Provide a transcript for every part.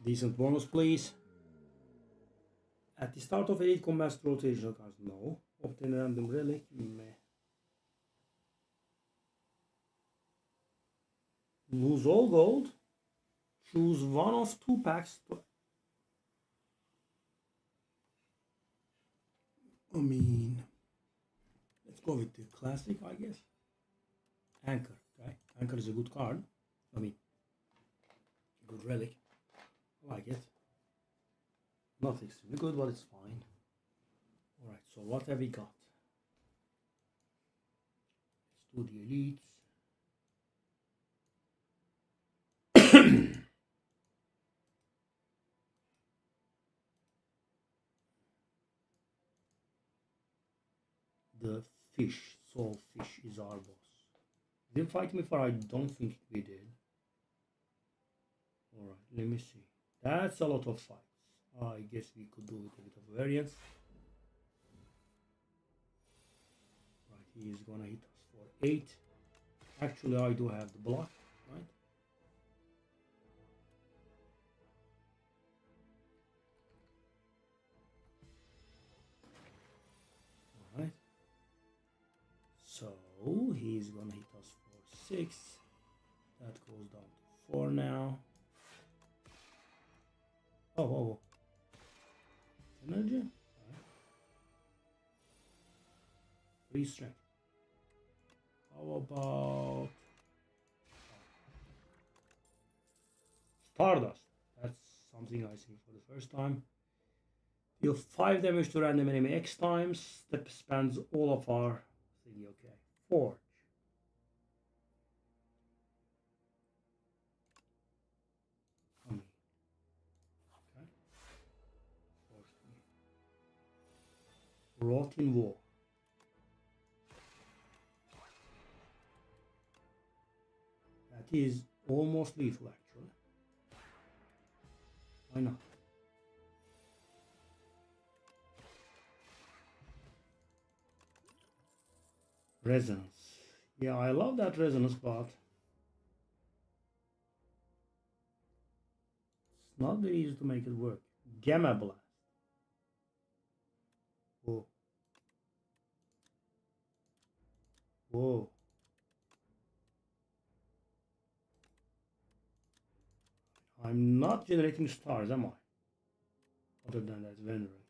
Decent bonus, please. At the start of Elite Combat rotational cards, no. Obtain a random relic, meh. Lose all gold. Choose one of 2 packs. I mean, let's go with the classic, I guess. Anchor, okay? Anchor is a good card. I mean, good relic. I like it. Not extremely good, but it's fine. Alright, so what have we got? Let's do the elites. The fish, soul fish, is our boss. Did fight me for? I don't think we did. Alright, let me see. That's a lot of fights. I guess we could do with a bit of variance. Right, he is gonna hit us for 8. Actually, I do have the block, right? Alright. So he's gonna hit us for 6. That goes down to 4 now. Oh. Energy? Right. 3 strength. How about Stardust? That's something I see for the first time. Deal 5 damage to random enemy X times. That spans all of our thingy. Okay. Forge. Okay. Rotten War. That is almost lethal, actually. Why not? Resonance. Yeah, I love that resonance, but it's not very easy to make it work. Gamma Blast. Whoa. Whoa. I'm not generating stars, am I? Other than that, Venerate.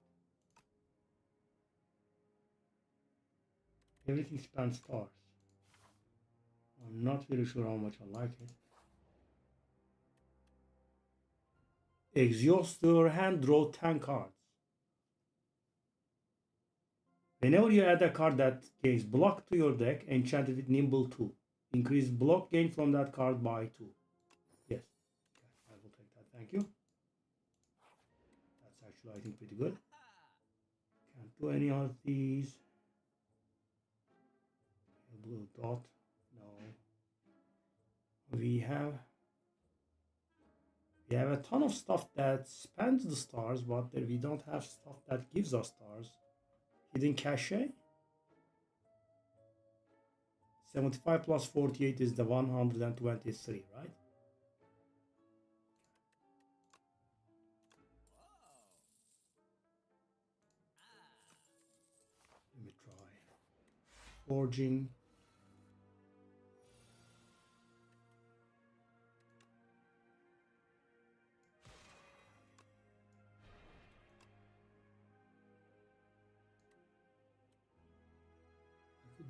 Everything spans stars. I'm not very sure how much I like it. Exhaust your hand, draw 10 cards. Whenever you add a card that gains block to your deck, enchant it with Nimble 2. Increase block gain from that card by 2. Yes. Okay, I will take that. Thank you. That's actually, I think, pretty good. Can't do any of these. A blue dot. No. We have a ton of stuff that spans the stars, but we don't have stuff that gives us stars. Hidden Cache. 75 plus 48 is the 123, right? Let me try. Forging.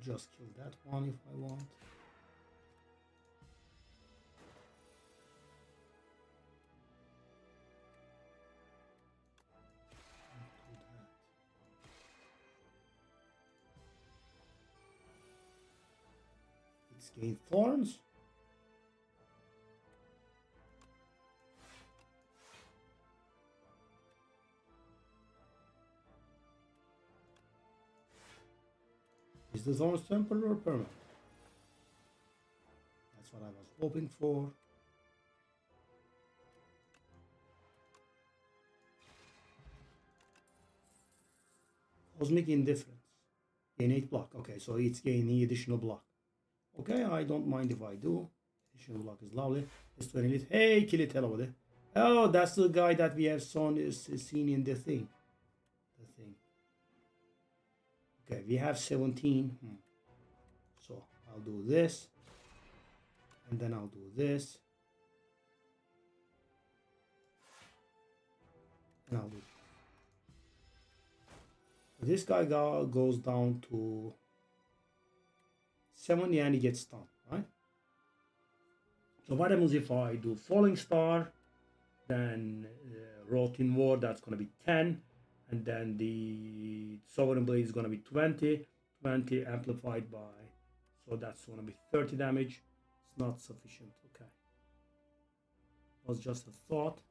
Just kill that one if I want. It's gained thorns. Is the thorns temporary or permanent? That's what I was hoping for. Cosmic Indifference. Gain 8 block. Okay, so it's gaining additional block. Okay, I don't mind if I do. Additional block is lovely. It's 20 lit. Hey, kill it, hello there. Oh, that's the guy that we have seen in the thing. Okay, we have 17. So I'll do this, and then I'll do this, and I'll do this guy goes down to 70 and he gets stunned, right? So what happens if I do Falling Star, then Rotin War, that's going to be 10, and then the Sovereign Blade is going to be 20 amplified by, so that's going to be 30 damage. It's not sufficient. Okay, it was just a thought.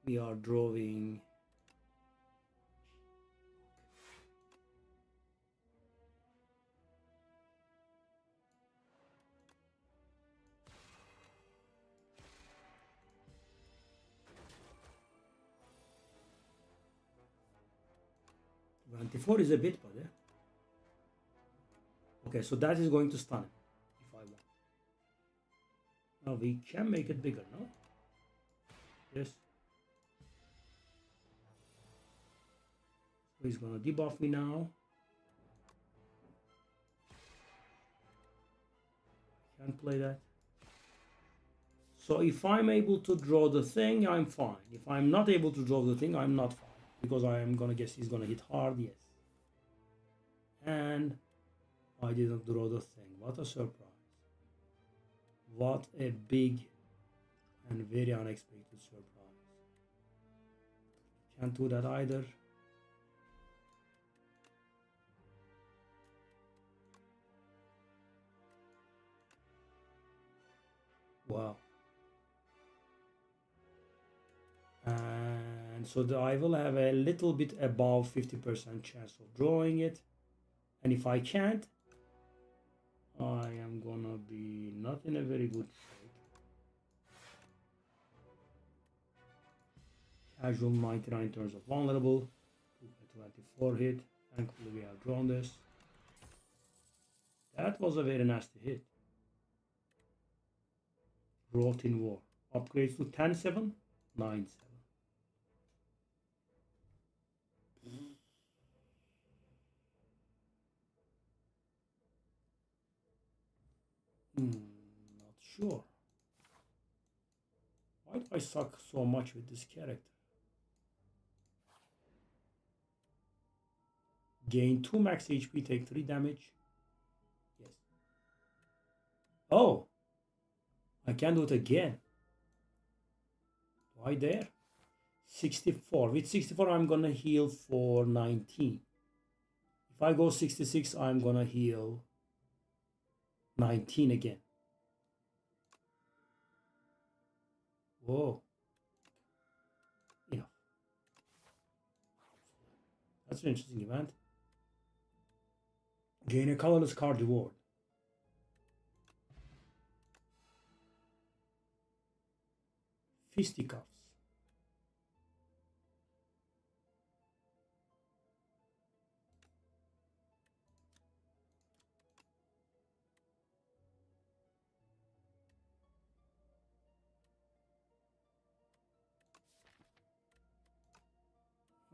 We are drawing. $24 is a bit, but yeah. Okay, so that is going to stun him if I want. Now we can make it bigger, no? Yes. So he's gonna debuff me now. Can't play that. So if I'm able to draw the thing, I'm fine. If I'm not able to draw the thing, I'm not fine. Because I am gonna guess he's gonna hit hard, yes. And I didn't draw the thing. What a surprise. What a big and very unexpected surprise. Can't do that either. Wow. And so I will have a little bit above 50% chance of drawing it. And if I can't, I am gonna be not in a very good shape. Casual 99 turns of vulnerable. 24 hit. Thankfully we have drawn this. That was a very nasty hit. Rotin War. Upgrades to 10-7, 9-7. Not sure. Why do I suck so much with this character? Gain 2 max HP, take 3 damage. Yes. Oh! I can do it again. Why there? 64. With 64, I'm gonna heal for 19. If I go 66, I'm gonna heal 19 again. Whoa. Yeah. That's an interesting event. Gain a colorless card reward. Fisticuffs.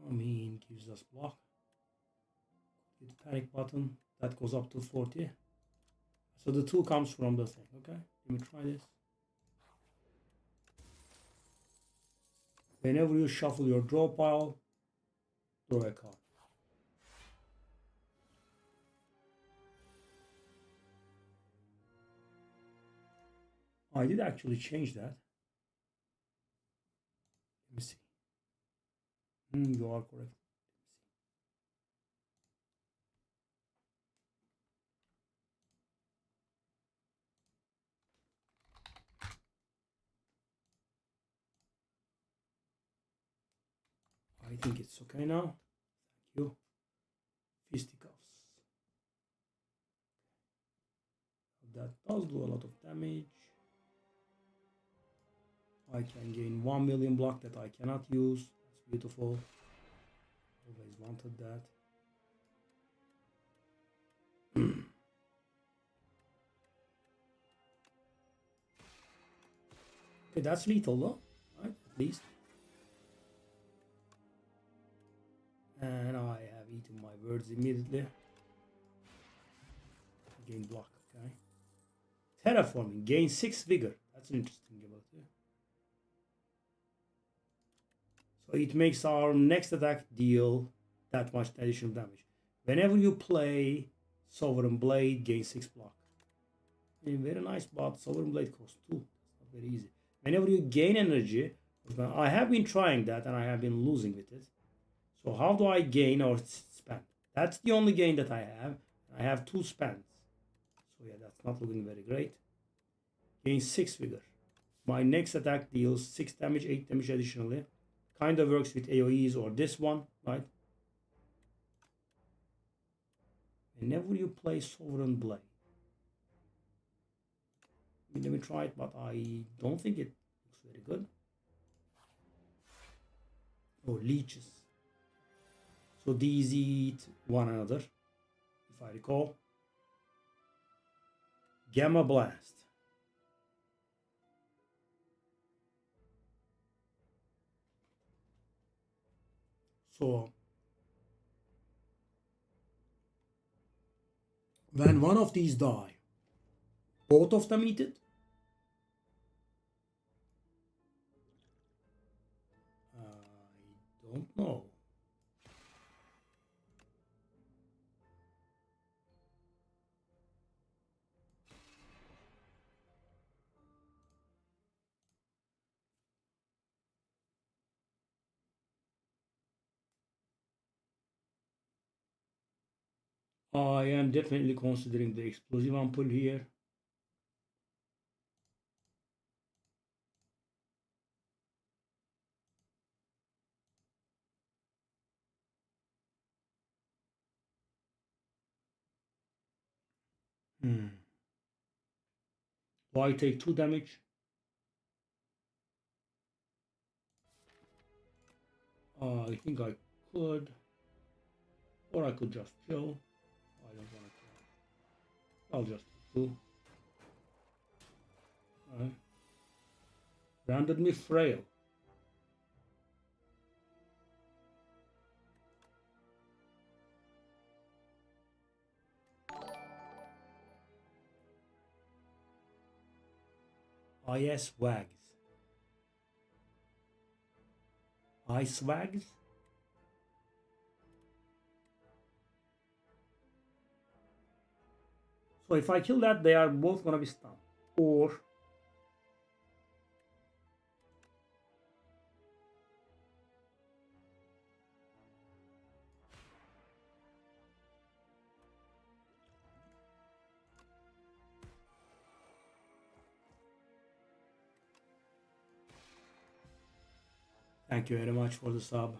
I mean, gives us block. Hit panic button. That goes up to 40. So the 2 comes from the thing. Okay, let me try this. Whenever you shuffle your draw pile, draw a card. I did actually change that. Let me see. You are correct. I think it's okay now. Thank you. Fisticuffs. That does do a lot of damage. I can gain 1 million block that I cannot use. That's beautiful. Always wanted that. Okay, that's lethal though, right? At least. And I have eaten my birds immediately. Gain block, okay. Terraforming, gain 6 vigor. That's interesting about it. So it makes our next attack deal that much additional damage. Whenever you play Sovereign Blade, gain 6 block. Very nice, but Sovereign Blade costs 2. It's not very easy. Whenever you gain energy, I have been trying that and I have been losing with it. So how do I gain or spend? That's the only gain that I have. I have 2 spends. So yeah, that's not looking very great. Gain 6 vigor. My next attack deals 6 damage, 8 damage additionally. Kind of works with AoEs or this one, right? Whenever you play Sovereign Blade. Let me try it, but I don't think it looks very good. Oh, leeches. So these eat one another, if I recall. Gamma Blast. So when one of these die, both of them eat it. I don't know. I am definitely considering the explosive ampoule here. Do I take 2 damage? I think I could. Or I could just kill. I don't want to kill. I'll just do 2. Rendered me frail. IS Wags. Ice Wags? So if I kill that, they are both gonna be stunned. Or thank you very much for the sub.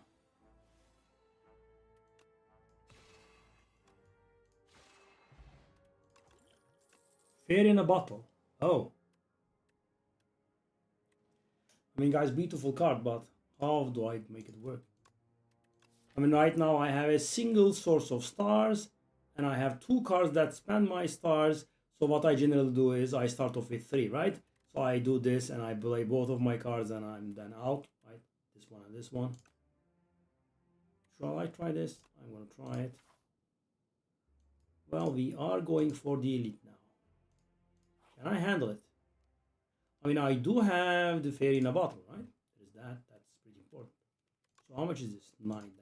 Fair in a bottle. Oh. I mean, guys, beautiful card, but how do I make it work? I mean, right now I have a single source of stars, and I have 2 cards that spend my stars. So what I generally do is I start off with 3, right? So I do this, and I play both of my cards, and I'm then out, right? This one and this one. Shall I try this? I'm gonna try it. Well, we are going for the elite now. Can I handle it? I mean, I do have the fairy in a bottle, right? There's that. That's pretty important. So how much is this? 9 damage.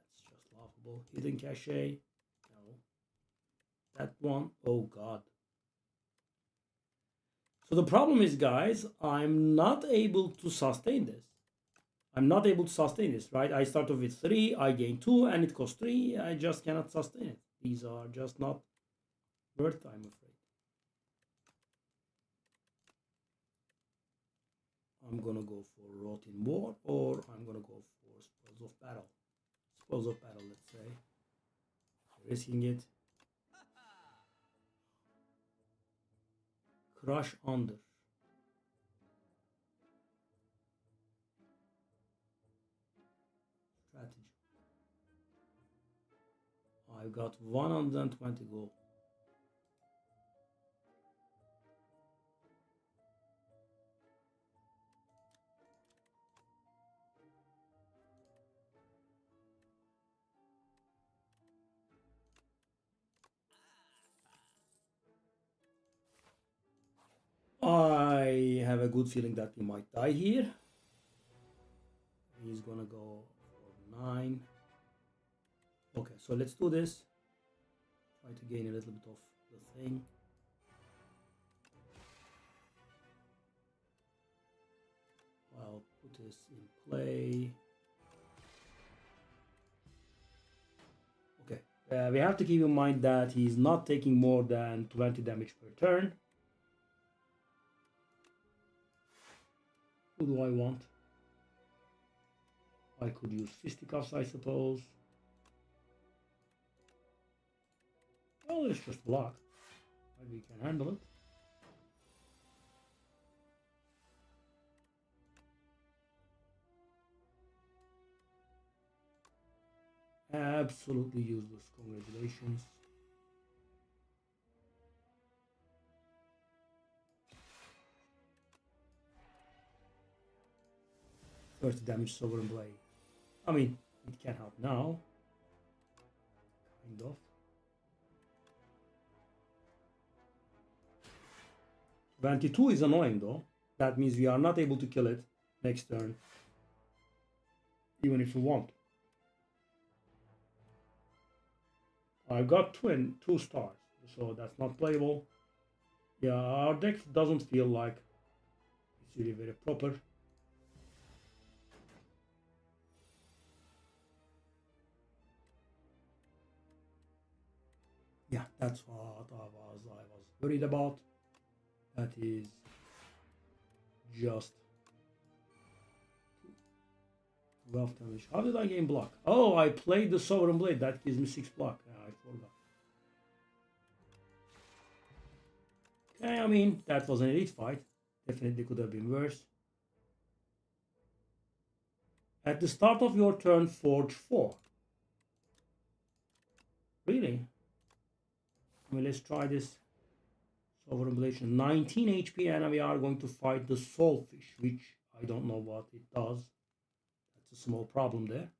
That's just laughable. Hidden cachet. No. That one. Oh, God. So the problem is, guys, I'm not able to sustain this. I'm not able to sustain this, right? I start off with 3, I gain 2, and it costs 3. I just cannot sustain it. These are just not worth, I'm afraid. I'm gonna go for Rot in War, or I'm gonna go for Spoils of Battle. Spoils of Battle, let's say. Risking it. Crush Under. Strategy. I've got 120 gold. I have a good feeling that we might die here. He's gonna go for 9. Okay, so let's do this. Try to gain a little bit of the thing. I'll put this in play. Okay, we have to keep in mind that he's not taking more than 20 damage per turn. Who do I want? I could use fisticuffs, I suppose. Well, let's just block. Maybe we can handle it. Absolutely useless. Congratulations. First damage Sovereign Blade. I mean, it can help now. Kind of. 22 is annoying though. That means we are not able to kill it next turn. Even if we want. I got two stars, so that's not playable. Yeah, our deck doesn't feel like it's really very proper. Yeah, that's what I was worried about. That is just 12 damage. How did I gain block? Oh, I played the Sovereign Blade. That gives me 6 block. Yeah, I forgot. Okay, I mean, that was an elite fight. Definitely could have been worse. At the start of your turn, forge 4. Really? I mean, let's try this. Sovereign Blade, 19 HP, and we are going to fight the Soulfish, which I don't know what it does. That's a small problem there.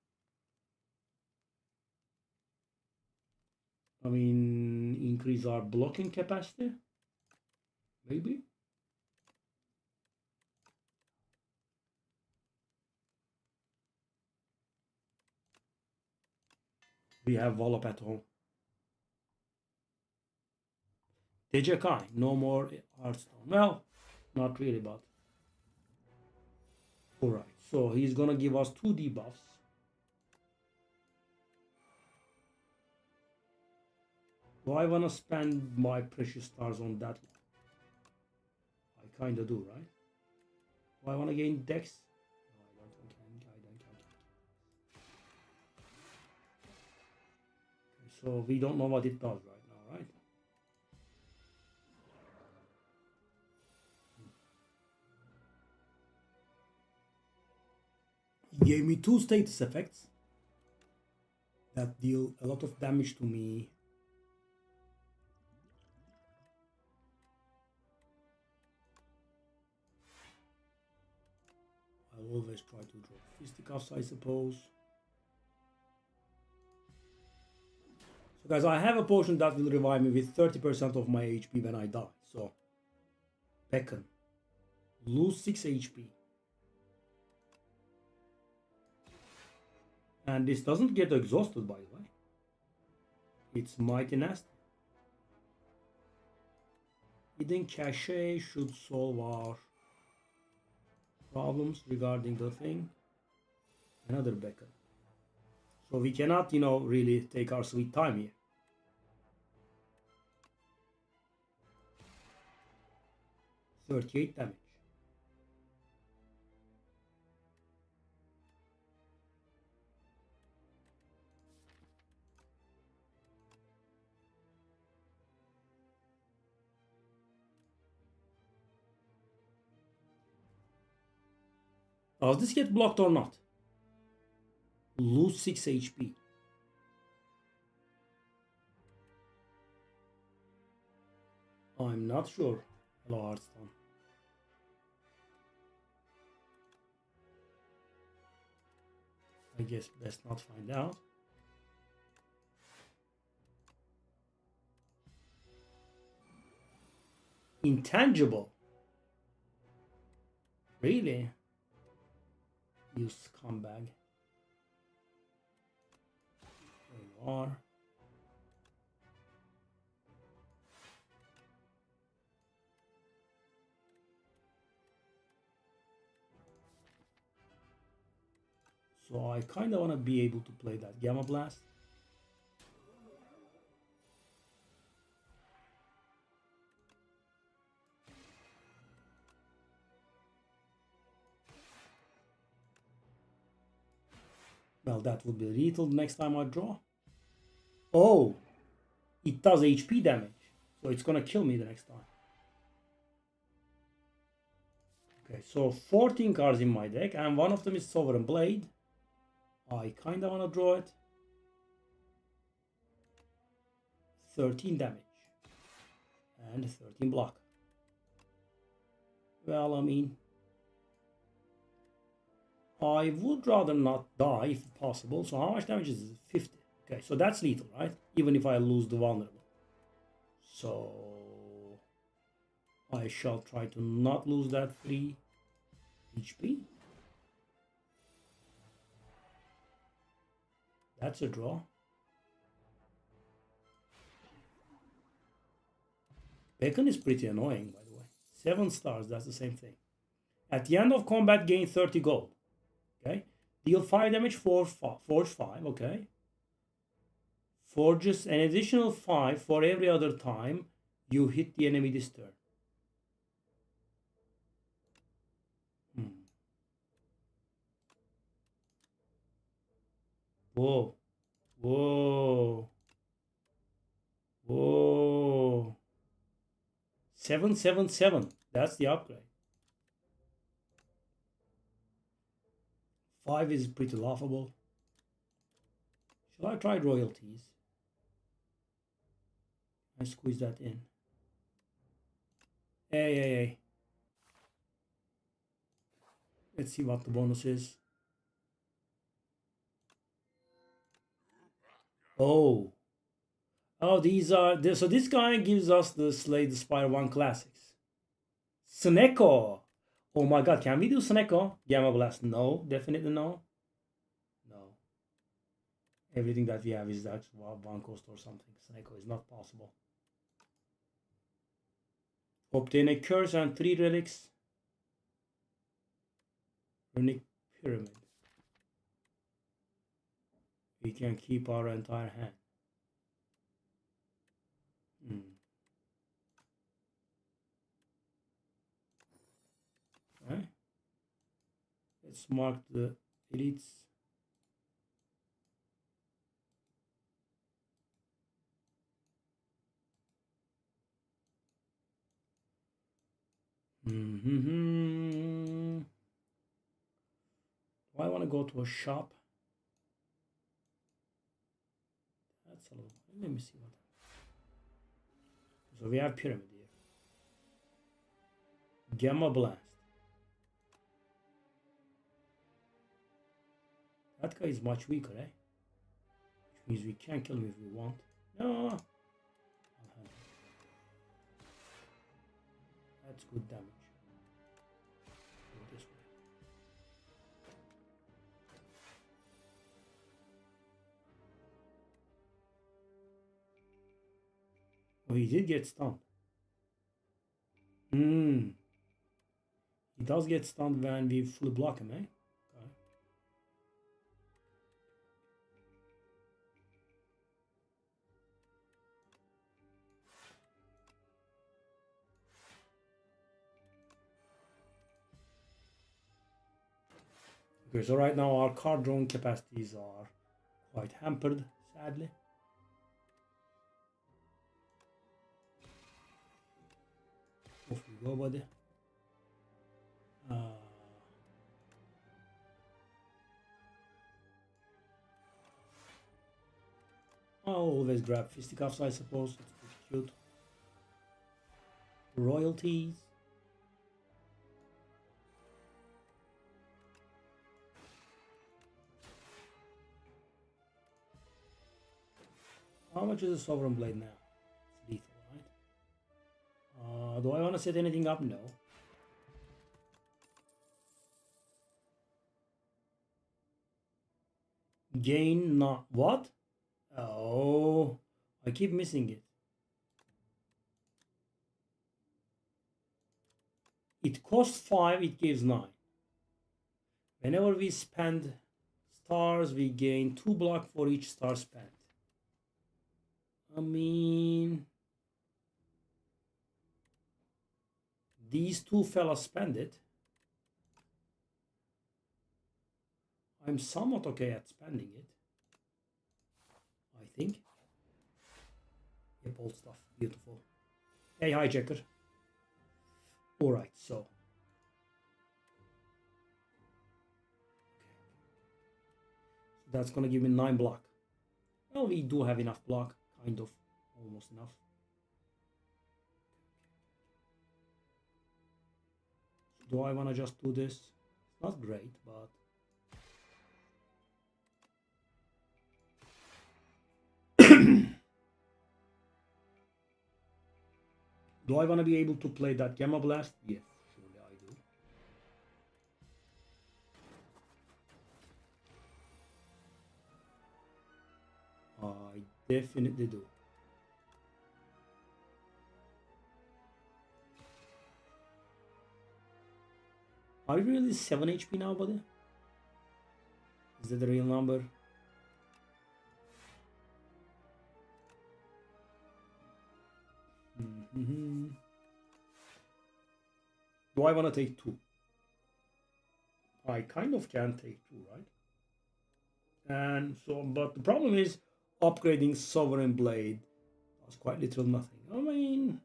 I mean, increase our blocking capacity? Maybe? We have Wallop at home. Dejekai, no more Hearthstone. Well, not really, but... Alright, so he's gonna give us 2 debuffs. Do I wanna spend my precious stars on that one? I kinda do, right? Do I wanna gain Dex? No, I don't. Okay, so we don't know what it does right now, right? He gave me 2 status effects that deal a lot of damage to me. I'll always try to draw fisticuffs, I suppose. So guys, I have a potion that will revive me with 30% of my HP when I die. So, beckon. Lose 6 HP. And this doesn't get exhausted, by the way. It's mighty nasty. Hidden Cache should solve our problems regarding the thing. Another beacon. So we cannot, really take our sweet time here. $38 damage. Does this get blocked or not? Lose 6 HP. I'm not sure. Hello, Hearthstone. I guess best not find out. Intangible. Really? You scumbag. There you are. So I kind of want to be able to play that Gamma Blast. Well, that would be lethal next time I draw. Oh, it does HP damage. So it's gonna kill me the next time. Okay, so 14 cards in my deck, and one of them is Sovereign Blade. I kinda wanna draw it. 13 damage. And 13 block. Well, I mean, I would rather not die if possible. So how much damage is it? 50. Okay, so that's lethal, right? Even if I lose the vulnerable. So I shall try to not lose that 3 HP. That's a draw. Beacon is pretty annoying, by the way. 7 stars, that's the same thing. At the end of combat, gain 30 gold. Okay. Deal 5 damage for Forge 5, okay. Forges an additional 5 for every other time you hit the enemy this turn. Whoa. Whoa. Whoa. 777. That's the upgrade. 5 is pretty laughable. Shall I try royalties? I squeeze that in. Hey. Let's see what the bonus is. Oh, these are so this guy gives us the Slay the Spire 1 classics. Sneko. Oh my god, can we do Sneko? Gamma Blast? No, definitely no. No. Everything that we have is that one cost or something. Sneko is not possible. Obtain a curse and 3 relics. Runic Pyramid. We can keep our entire hand. Okay. Let's mark the elites. Do I want to go to a shop? That's a little. Let me see what. So we have Pyramid here. Gamma Blast. That guy is much weaker, eh? Which means we can kill him if we want. No. That's good damage. Go this way. Oh, he did get stunned. He does get stunned when we fully block him, eh? Okay, so right now our card drawing capacities are quite hampered, sadly. Off we go, buddy. I'll always grab fisticuffs, I suppose. It's pretty cute. Royalties. How much is a Sovereign Blade now? It's lethal, right? Do I want to set anything up? No. Gain not what? Oh, I keep missing it. It costs 5, it gives 9. Whenever we spend stars, we gain 2 block for each star spent. I mean, these two fellas spend it. I'm somewhat okay at spending it. I think. Yep, old stuff. Beautiful. Hey, hijacker. Alright, so. That's gonna give me 9 block. Well, we do have enough block. Kind of. Almost enough. Do I wanna just do this? It's not great, but... Do I want to be able to play that Gamma Blast? Yes, surely I do. I definitely do. Are you really 7 HP now, buddy? Is that the real number? Do I want to take 2? I kind of can take 2, right? And so, but the problem is upgrading Sovereign Blade does quite literal nothing. I mean,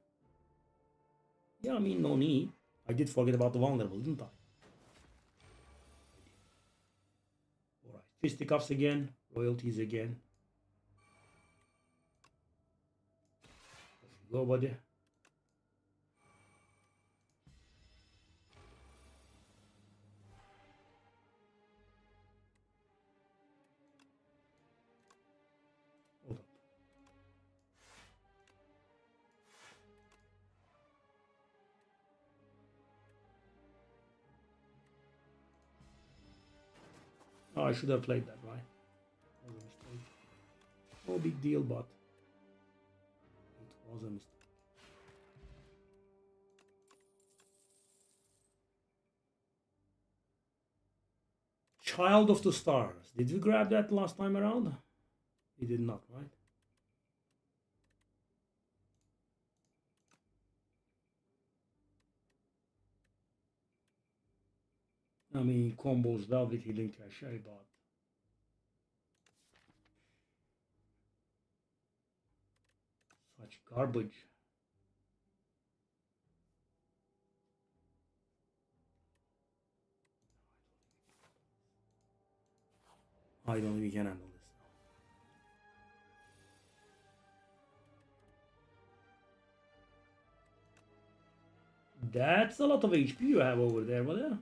yeah, I mean, no need. I did forget about the vulnerable, didn't I? Alright, fisticuffs again, royalties again. Off you go, buddy. Hold up. Oh, I should have played that, right? That was a mistake. No big deal, but it was a mistake. Child of the Stars. Did we grab that last time around? We did not, right? I mean, combos well with healing cachet, but such garbage. I don't think we can handle this now. That's a lot of HP you have over there, but yeah.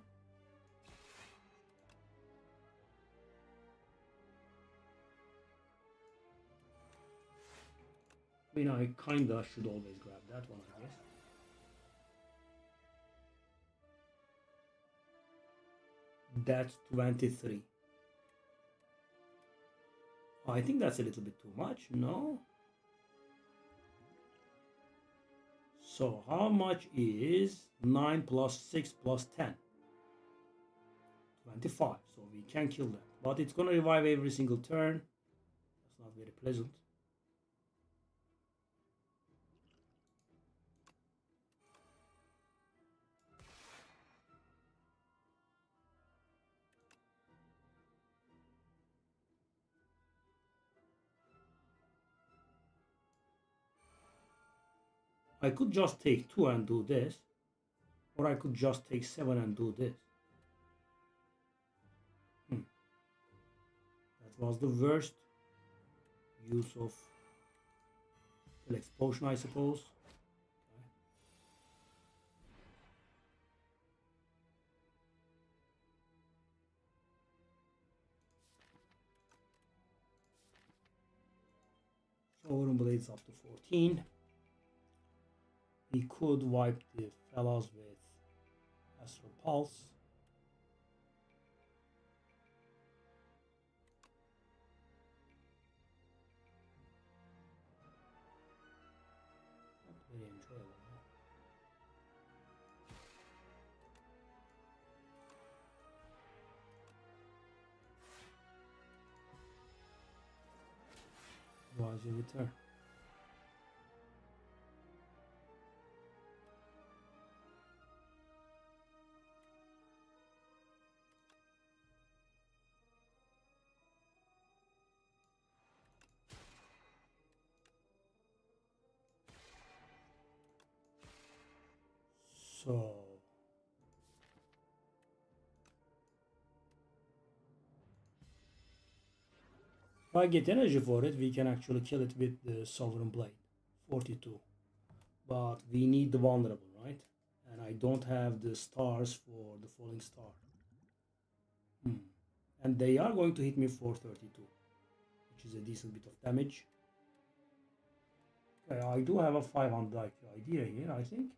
I mean, I kinda should always grab that one, I guess. That's 23. I think that's a little bit too much, no? So how much is 9 plus 6 plus 10? 25. So we can kill that. But it's gonna revive every single turn. That's not very pleasant. I could just take 2 and do this. Or I could just take 7 and do this. That was the worst use of explosion, I suppose. Sovereign Blades up to 14. We could wipe the fellas with Astral Pulse. surprise you with her. So if I get energy for it, we can actually kill it with the Sovereign Blade. 42. But we need the vulnerable, right? And I don't have the stars for the falling star. And they are going to hit me for 32, which is a decent bit of damage. Okay, I do have a 500 IQ idea here, I think.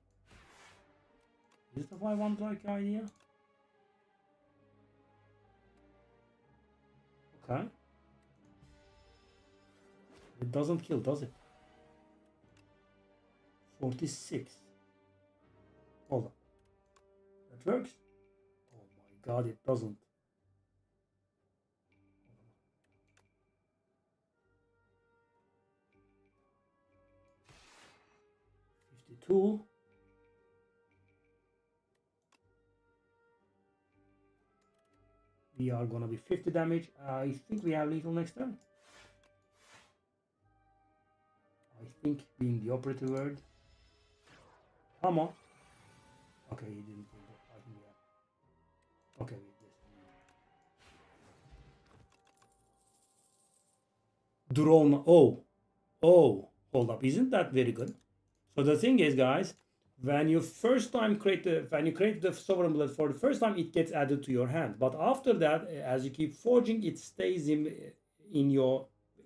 Is it a 500 IQ idea? Okay. It doesn't kill, does it? 46. Hold on. That works? Oh my god, it doesn't. 52. We are gonna be 50 damage. I think we have lethal next turn. I think being the operative word. Come on. Okay, he didn't kill it. I think we have. Okay, this. Drone. Oh, hold up. Isn't that very good? So the thing is, guys, when you first time create the Sovereign Blade for the first time, it gets added to your hand. But after that, as you keep forging, it stays in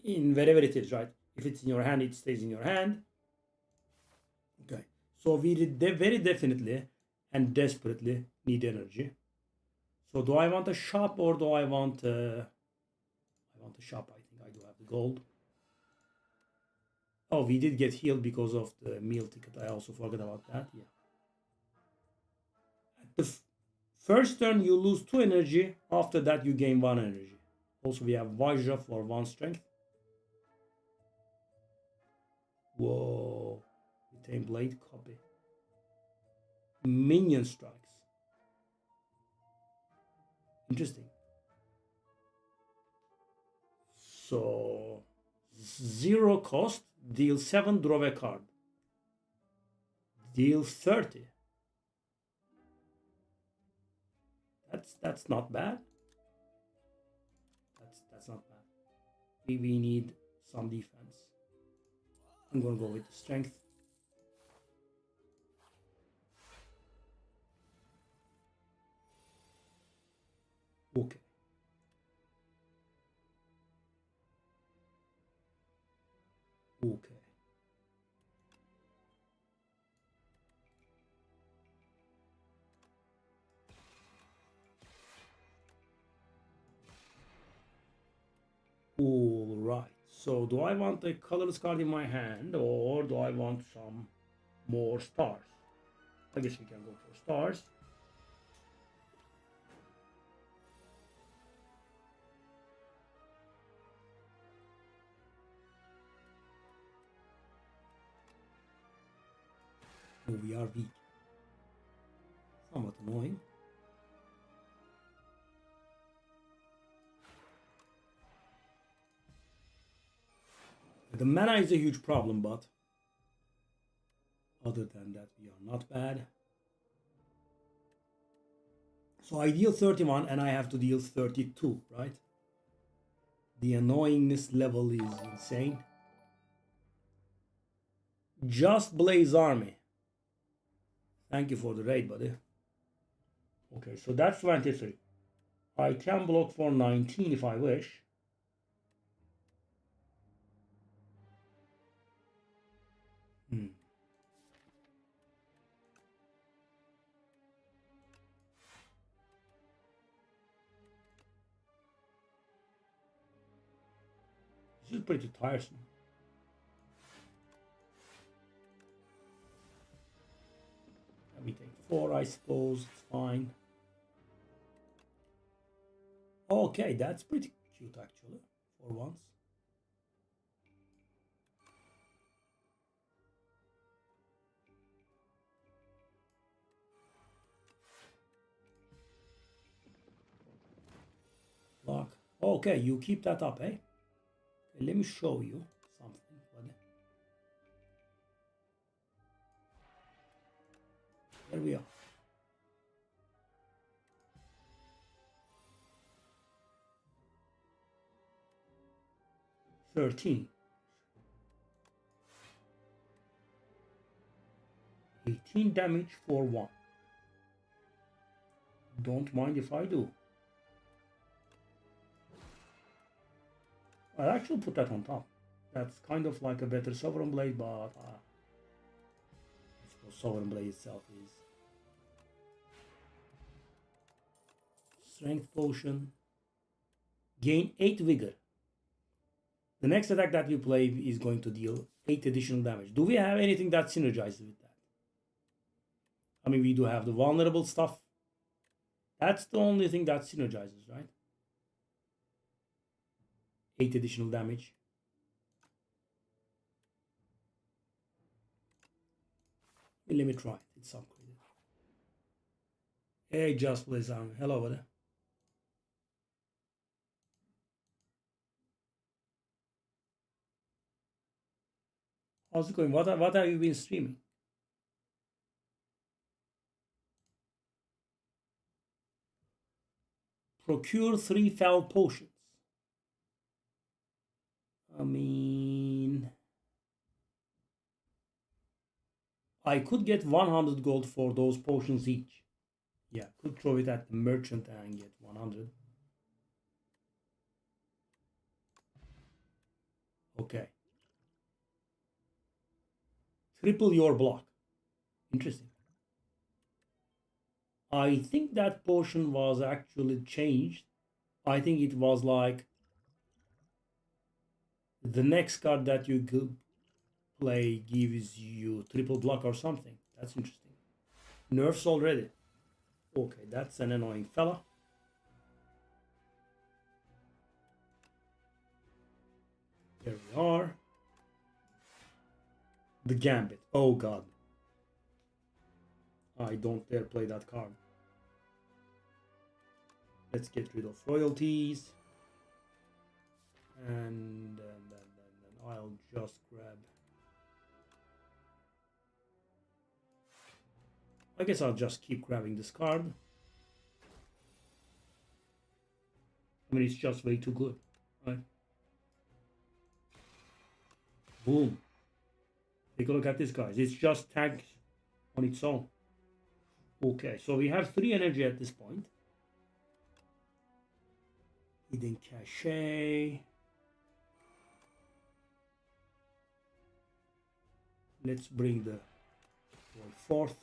wherever it is, right? If it's in your hand, it stays in your hand. Okay. So we very definitely and desperately need energy. So do I want a shop or do I want a shop? I think I do have the gold. Oh, we did get healed because of the meal ticket. I also forgot about that. Yeah. At the first turn, you lose 2 energy. After that, you gain 1 energy. Also, we have Vajra for 1 strength. Whoa. Retain blade copy. Minion strikes. Interesting. So 0 cost, deal 7, draw a card. Deal 30. That's not bad. That's not bad. We need some defense. I'm gonna go with strength. Okay. Okay. All right. So do I want a colorless card in my hand or do I want some more stars? I guess we can go for stars. Oh, we are weak. Somewhat annoying. The mana is a huge problem, but other than that, we are not bad. So I deal 31 and I have to deal 32, right? The annoyingness level is insane. Just Blaze Army. Thank you for the raid, buddy. Okay, so that's 23. I can block for 19 if I wish. This is pretty tiresome. Let me take 4, I suppose. It's fine. Okay, that's pretty cute actually, for once. Okay, you keep that up, eh? Okay, let me show you something, buddy. Here we are. $13. 18 damage for 1. Don't mind if I do. I'll actually put that on top. That's kind of like a better Sovereign Blade, but I suppose Sovereign Blade itself is. Strength Potion. Gain 8 Vigor. The next attack that you play is going to deal 8 additional damage. Do we have anything that synergizes with that? I mean, we do have the vulnerable stuff. That's the only thing that synergizes, right? 8 additional damage. Let me try it. It's upgraded. Hey, just please, hello over there. How's it going? What have you been streaming? Procure 3 foul potions. I mean, I could get 100 gold for those potions each. Yeah, could throw it at the merchant and get 100. Okay. Triple your block. Interesting. I think that potion was actually changed. I think it was like the next card that you play gives you triple block or something. That's interesting. Nerfs already. Okay, that's an annoying fella. Here we are. The Gambit. Oh god. I don't dare play that card. Let's get rid of royalties. And then I'll just grab. I guess I'll just keep grabbing this card. I mean, it's just way too good, right? Boom. Take a look at this, guys. It's just tagged on its own. Okay, so we have 3 energy at this point. Hidden Cache. Let's bring the boy forth.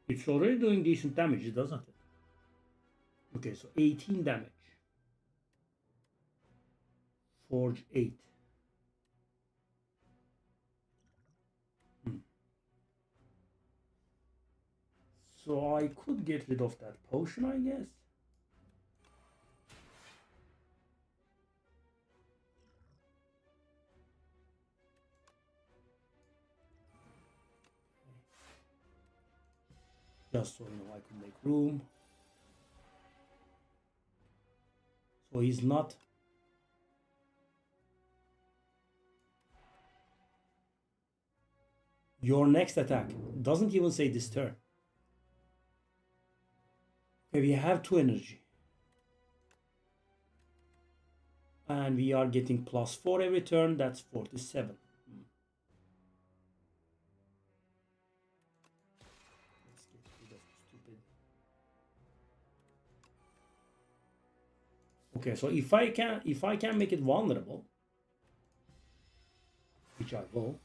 It's already doing decent damage, doesn't it? Okay, so 18 damage. Forge 8. So I could get rid of that potion, I guess. Just so you know, I could make room. So he's not. Your next attack doesn't even say this turn. Okay, we have 2 energy. And we are getting +4 every turn. That's 47. Let's get rid of stupid. Okay, so if I can make it vulnerable, which I will.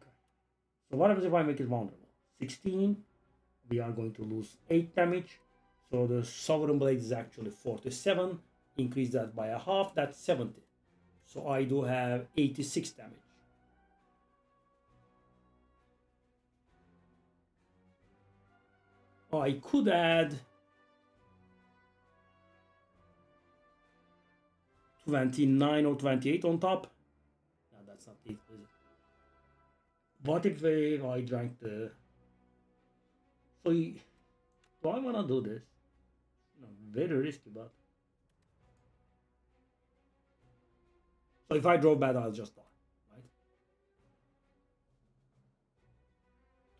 Okay. So what happens if I make it vulnerable? 16. We are going to lose 8 damage. So the Sovereign Blade is actually 47. Increase that by a half, that's 70. So I do have 86 damage. I could add 29 or 28 on top. No, that's not it, is it? What if I drank the So do I want to do this? No, very risky, but so if I draw bad, I'll just die, right?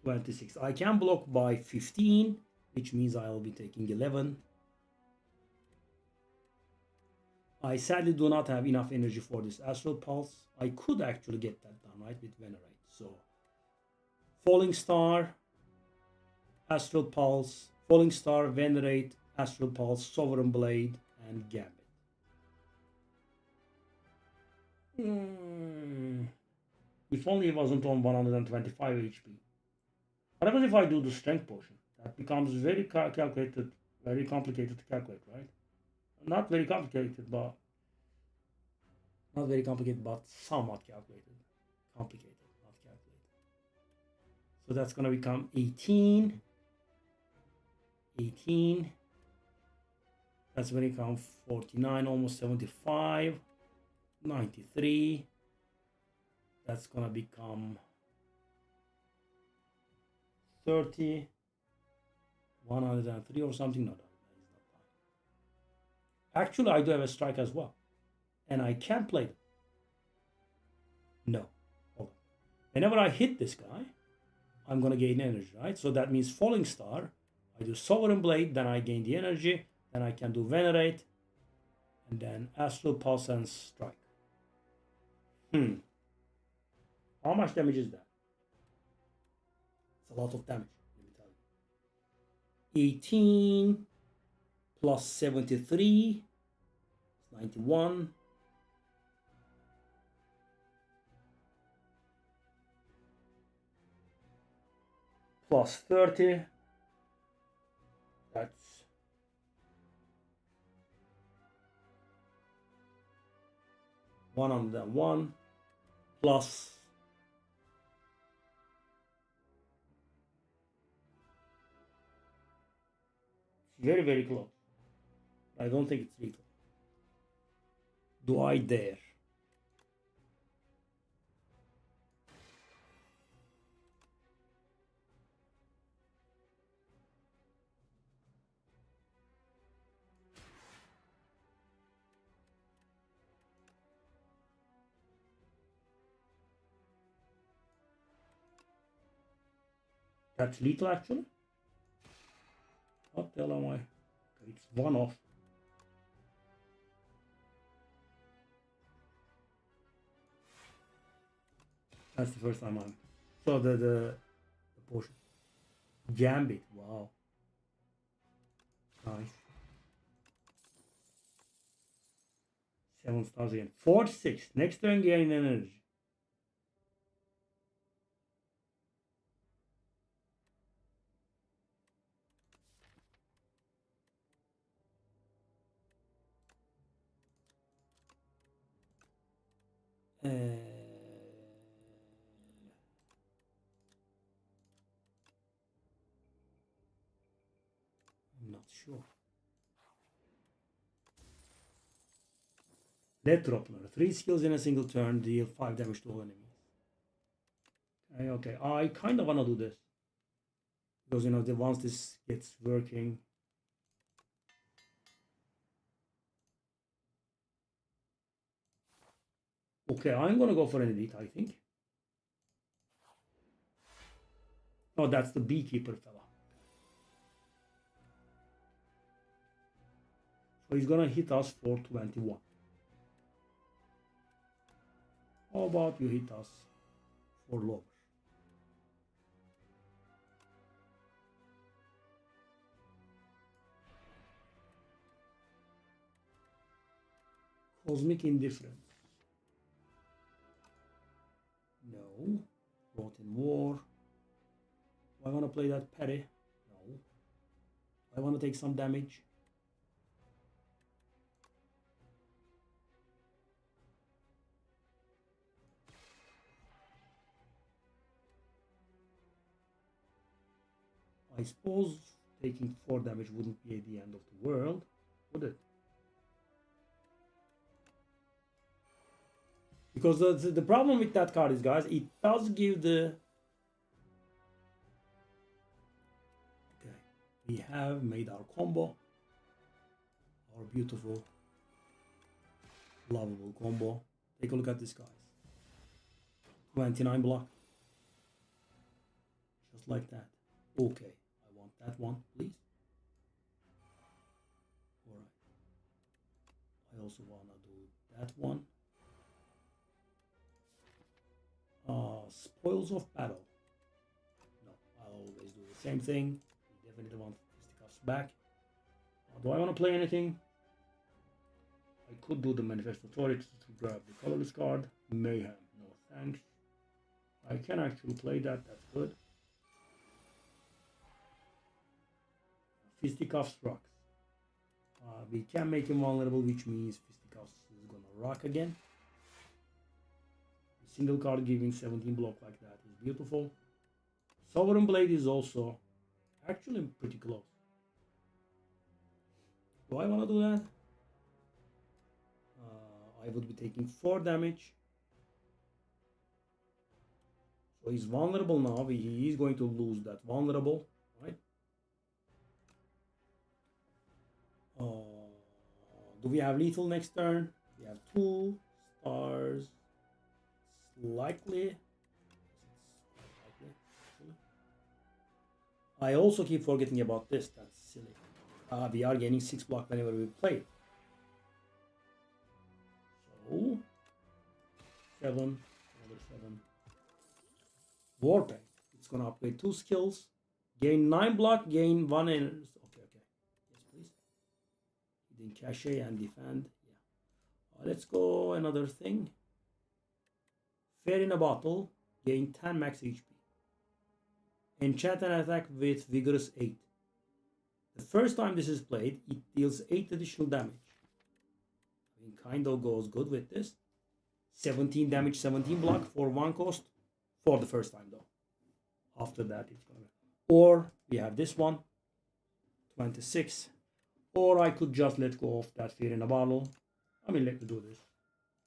26. I can block by 15, which means I'll be taking 11. I sadly do not have enough energy for this Astral Pulse. I could actually get that done, right, with Venerate. So, Falling Star, Astral Pulse, Falling Star, Venerate, Astral Pulse, Sovereign Blade, and Gambit. If only it wasn't on 125 HP. What happens if I do the Strength Potion? That becomes very calculated, very complicated to calculate, right? Not very complicated, but somewhat calculated. Complicated, not calculated. So that's gonna become 18. 18. That's when it comes 49, almost 75. 93. That's gonna become 30. 103 or something. No, that is not fine. Actually, I do have a strike as well. And I can play them. No. Hold on. Whenever I hit this guy, I'm going to gain energy, right? So that means Falling Star. I do Sovereign Blade, then I gain the energy. Then I can do Venerate. And then Astral Pulse and Strike. How much damage is that? It's a lot of damage, let me tell you. 18 plus 73 is 91. Plus 30, that's 101 plus very, very close. I don't think it's lethal. Do I dare? That's lethal actually? What the hell am I? It's one off. That's the first time I'm. So the potion. Gambit. Wow. Nice. 7 stars again. 46. Next turn gain energy. I'm not sure. Lead Dropner. 3 skills in a single turn, deal 5 damage to all enemies. Okay, I kind of want to do this. Because, once this gets working. Okay, I'm going to go for an elite, I think. Oh, that's the beekeeper fella. So he's going to hit us for 21. How about you hit us for lower? Cosmic Indifference. No. Rotten War. Do I want to play that parry? No. I want to take some damage. I suppose taking 4 damage wouldn't be the end of the world, would it? Because the problem with that card is, guys, it does give the We have made our combo. Our beautiful, lovable combo. Take a look at this, guys. 29 block. Just like that. Okay, I want that one, please. Alright. I also want to do that one. Spoils of battle. No, I'll always do the same thing. We definitely want fisticuffs back. Do I want to play anything? I could do the Manifesto Authority to grab the colorless card. Mayhem. No thanks. I can actually play that. That's good. Fisticuffs rocks. We can make him vulnerable, which means Fisticuffs is gonna rock again. A single card giving 17 block like that is beautiful. Sovereign Blade is also actually pretty close. Do I want to do that? I would be taking 4 damage. So he's vulnerable now. He is going to lose that vulnerable, right? Do we have lethal next turn? We have 2 stars. Likely. I also keep forgetting about this. That's silly. We are gaining 6 block whenever we play. So 7, another 7. Warpaint. It's gonna upgrade 2 skills. Gain 9 block, gain 1 energy. Okay. Yes, please. Then cachet and defend. Yeah. Let's go another thing. Fair in a bottle. Gain 10 max HP. Enchant and attack with vigorous 8. The first time this is played, it deals 8 additional damage. I mean, kind of goes good with this. 17 damage, 17 block for 1 cost. For the first time though. After that it's gonna. Or we have this one. 26. Or I could just let go of that fear in a bottle. I mean, let me do this.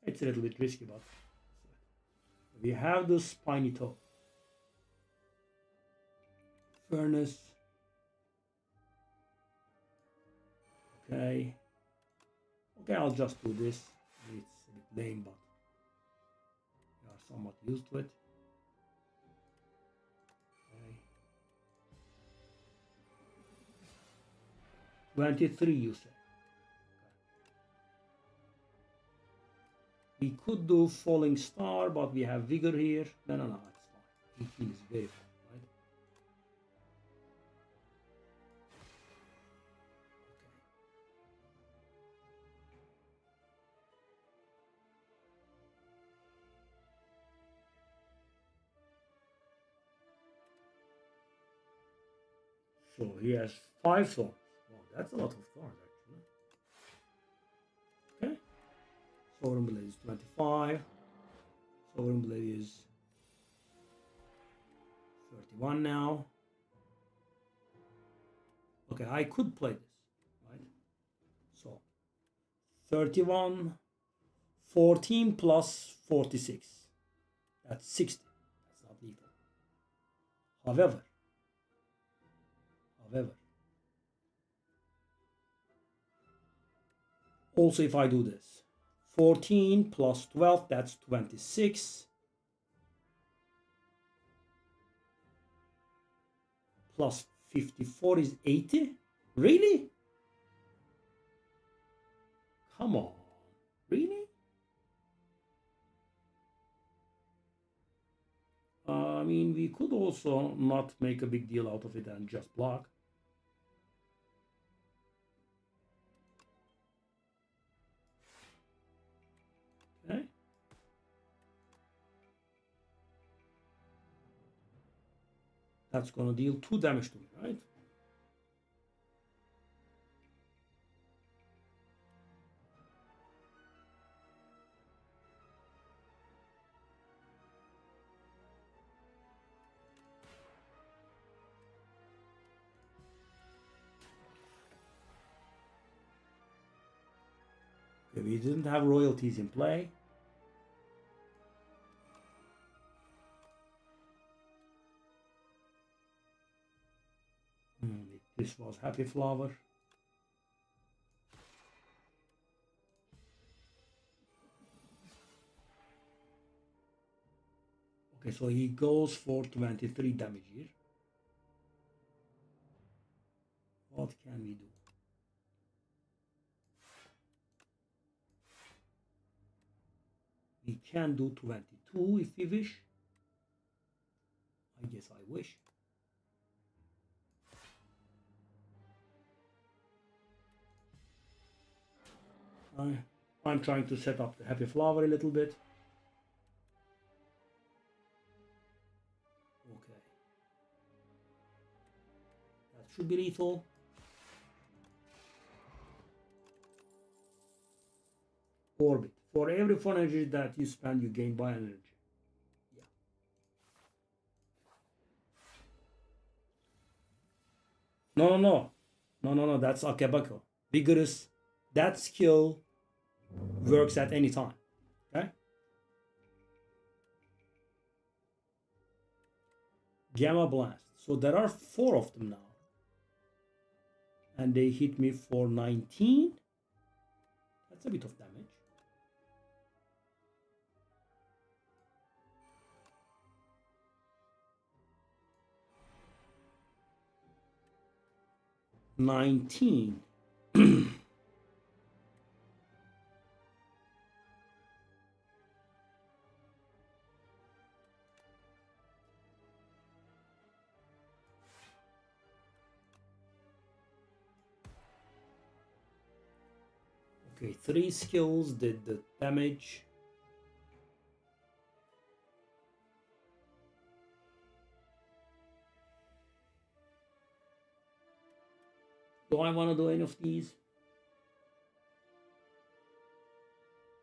It's a little bit risky, but we have the spiny toe. Furnace. Okay, I'll just do this. It's a bit lame, but we are somewhat used to it. Okay. 23, you say. We could do Falling Star, but we have Vigor here. No, it's fine. 18 is very fine, right? Okay. So he has 5 thorns. Wow, that's a lot of thorns, actually. Okay. Sovereign Blade is 25. Sovereign Blade is 31 now. Okay, I could play this, right? So 31, 14 plus 46. That's 60. That's not lethal. However, also if I do this, 14 plus 12, that's 26. Plus 54 is 80? Really? Come on. Really? I mean, we could also not make a big deal out of it and just block. Okay. That's going to deal 2 damage to me, right? Okay, we didn't have royalties in play. This This was Happy Flower. Okay, so he goes for 23 damage here. What can we do? We can do 22 if we wish. I guess I wish. I'm trying to set up the Happy Flower a little bit. Okay. That should be lethal. Orbit. For every 4 energy that you spend, you gain by energy. Yeah. No. That's Akebako. Vigorous. That skill works at any time. Okay. Gamma Blast. So there are 4 of them now. And they hit me for 19. That's a bit of damage. $19. Okay, 3 skills did the damage. Do I want to do any of these?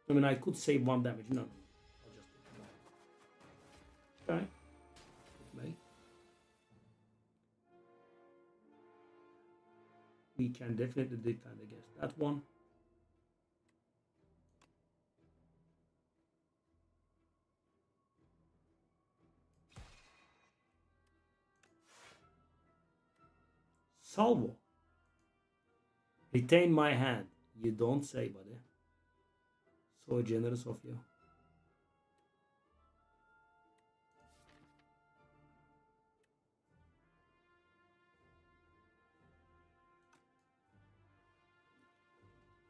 I mean, I could save 1 damage. No. I'll just do it. Okay. We can definitely defend against that one. Salvo. Retain my hand. You don't say, buddy. So generous of you.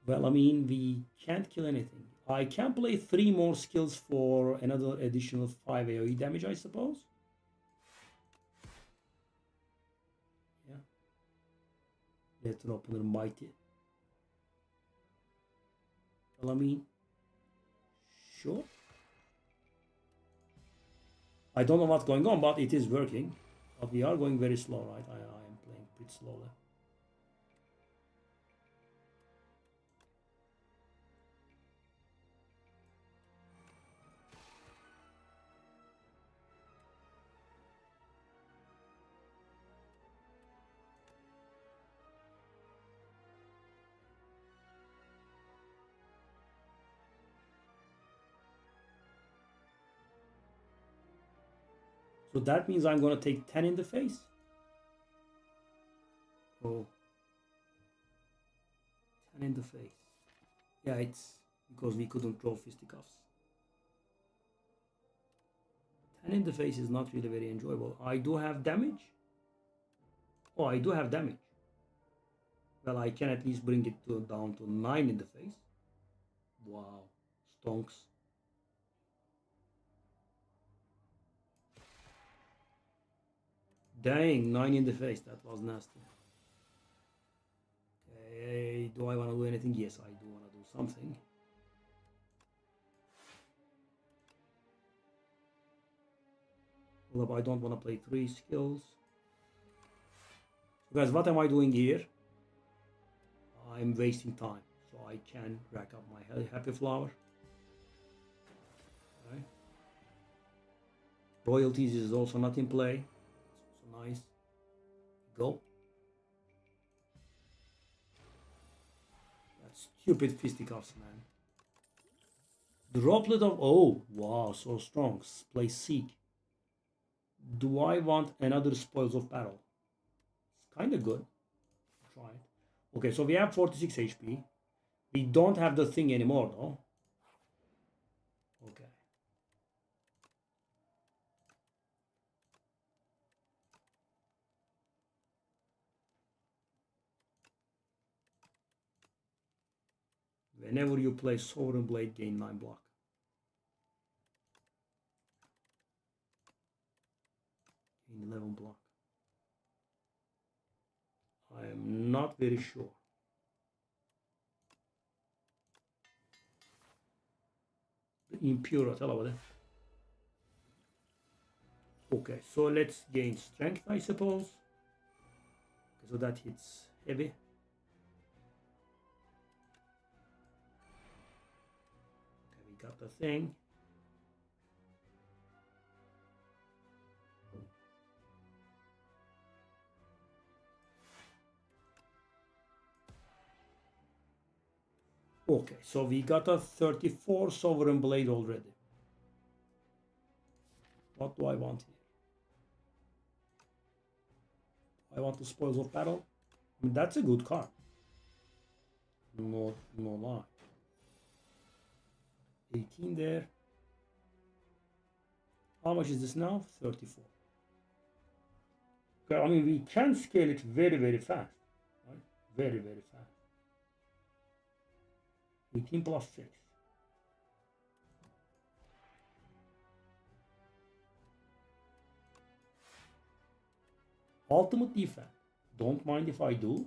Well, I mean, we can't kill anything. I can play 3 more skills for another additional 5 AoE damage, I suppose. Yeah. Let's open the mighty. Well, I mean, sure. I don't know what's going on, but it is working. But we are going very slow, right? I am playing pretty slowly. So that means I'm going to take 10 in the face. Oh. 10 in the face. Yeah, it's because we couldn't draw fisticuffs. 10 in the face is not really very enjoyable. I do have damage. Oh, I do have damage. Well, I can at least bring it down to 9 in the face. Wow. Stonks. Dang, 9 in the face. That was nasty. Okay, do I want to do anything? Yes, I do want to do something. Well, I don't want to play 3 skills. So guys, what am I doing here? I'm wasting time. So I can rack up my Happy Flower. Okay. Royalties is also not in play. It's also nice. Go. That stupid fisticuffs, man. Droplet of... Oh, wow, so strong. Play Seek. Do I want another Spoils of Battle? It's kind of good. try it. Okay, so we have 46 HP. We don't have the thing anymore though. Okay. Whenever you play Sovereign Blade, gain 9 block. Gain 11 block. I am not very sure. The Impura, tell about it. Okay, so let's gain strength, I suppose. Okay, so that hits heavy. Okay, we got the thing. Okay, so we got a 34 Sovereign Blade already. What do I want here? I want the Spoils of Battle. I mean, that's a good card. No lie. 18 there. How much is this now? 34. Okay, I mean, we can scale it very, very fast. Right? Very, very fast. 18 plus 6. Ultimate defense. Don't mind if I do.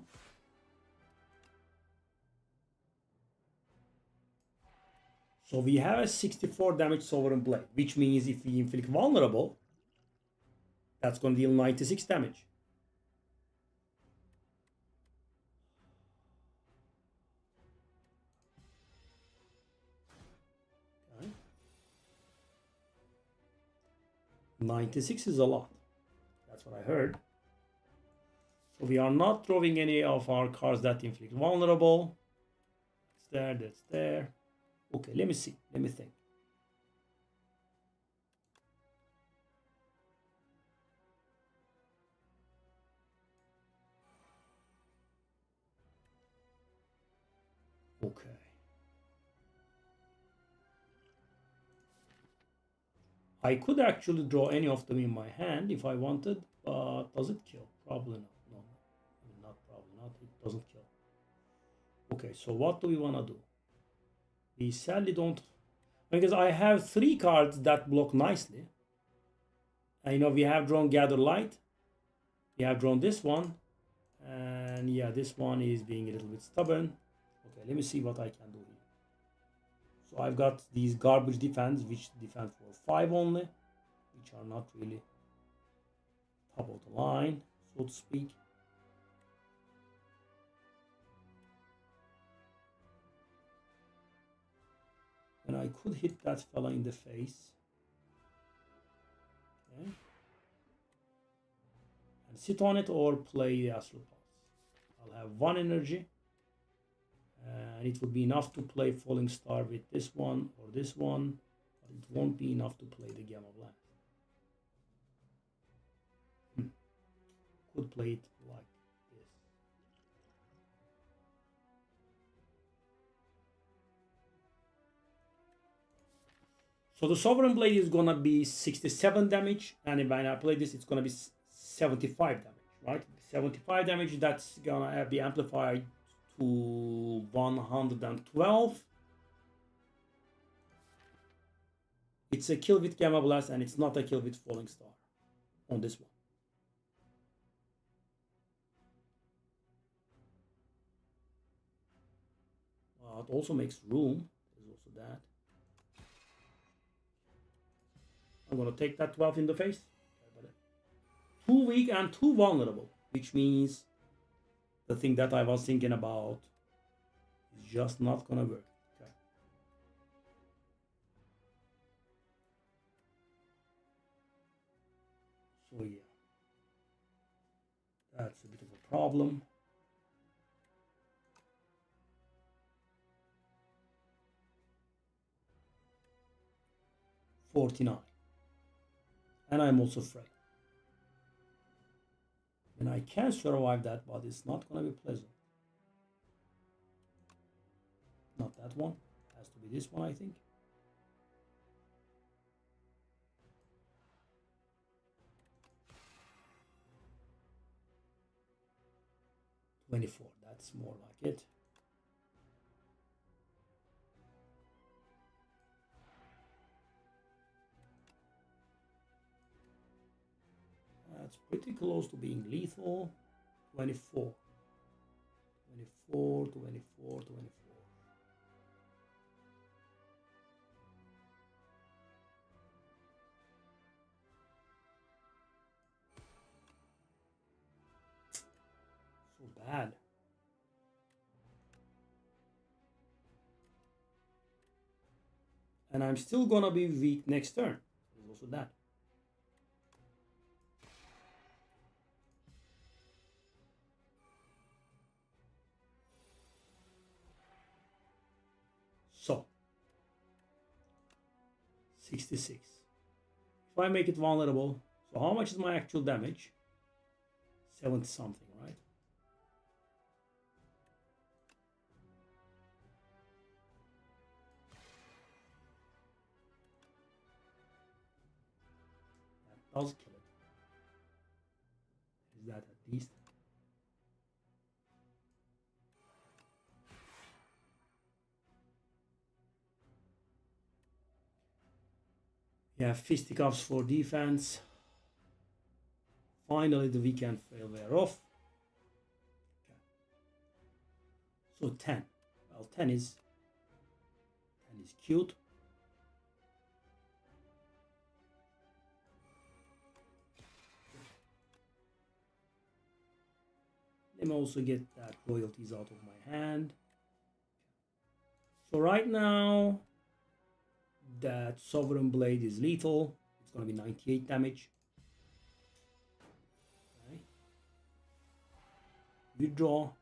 So we have a 64 damage Sovereign Blade, which means if we inflict vulnerable, that's going to deal 96 damage. Okay. 96 is a lot. That's what I heard. So we are not throwing any of our cards that inflict vulnerable. That's there, that's there. Okay, let me see. Let me think. Okay. I could actually draw any of them in my hand if I wanted, but does it kill? Probably not. No, not probably not. It doesn't kill. Okay, so what do we want to do? We sadly don't, because I have 3 cards that block nicely. I know we have drawn Gather Light. We have drawn this one. And yeah, this one is being a little bit stubborn. Okay, let me see what I can do here. So I've got these garbage defense, which defend for 5 only, which are not really top of the line, so to speak. And I could hit that fella in the face. Okay. And sit on it or play the Astral Pulse. I'll have 1 energy. And it would be enough to play Falling Star with this one or this one, but it won't be enough to play the Gamma Blast. Could play it like this. So the Sovereign Blade is gonna be 67 damage, and when I play this, it's gonna be 75 damage, right? 75 damage, that's gonna be amplified to 112. It's a kill with Gamma Blast, and it's not a kill with Falling Star on this one. It also makes room. There's also that. I'm gonna take that 12 in the face. 2 weak and 2 vulnerable, which means the thing that I was thinking about is just not gonna work. Okay. So yeah, that's a bit of a problem. $49, and I'm also afraid. And I can survive that, but it's not gonna be pleasant. Not that one. It has to be this one, I think. $24. That's more like it. That's pretty close to being lethal. 24. 24, 24, 24. So bad. And I'm still gonna be weak next turn. There's also that. So 66. If I make it vulnerable, so how much is my actual damage? 70 something, right? That does kill it. Is that at least? Yeah, fisticuffs for defense. Finally, the weekend fail wear off. Okay. So 10. Well, 10 is cute. Let me also get that royalties out of my hand. So right now, that Sovereign Blade is lethal. It's going to be 98 damage. Okay. Withdraw? No.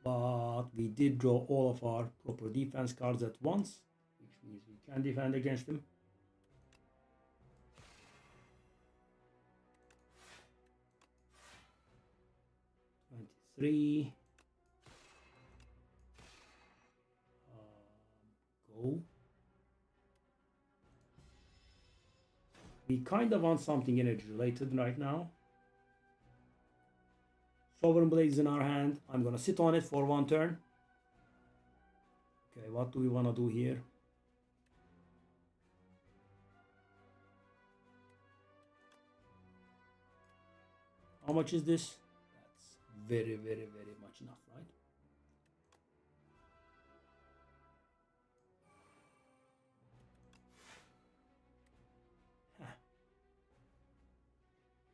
But we did draw all of our proper defense cards at once, which means we can defend against them. Three. Go. We kind of want something energy related right now. Sovereign Blade is in our hand. I'm gonna sit on it for one turn. Okay, what do we want to do here? How much is this? That's very, very, very much enough, right?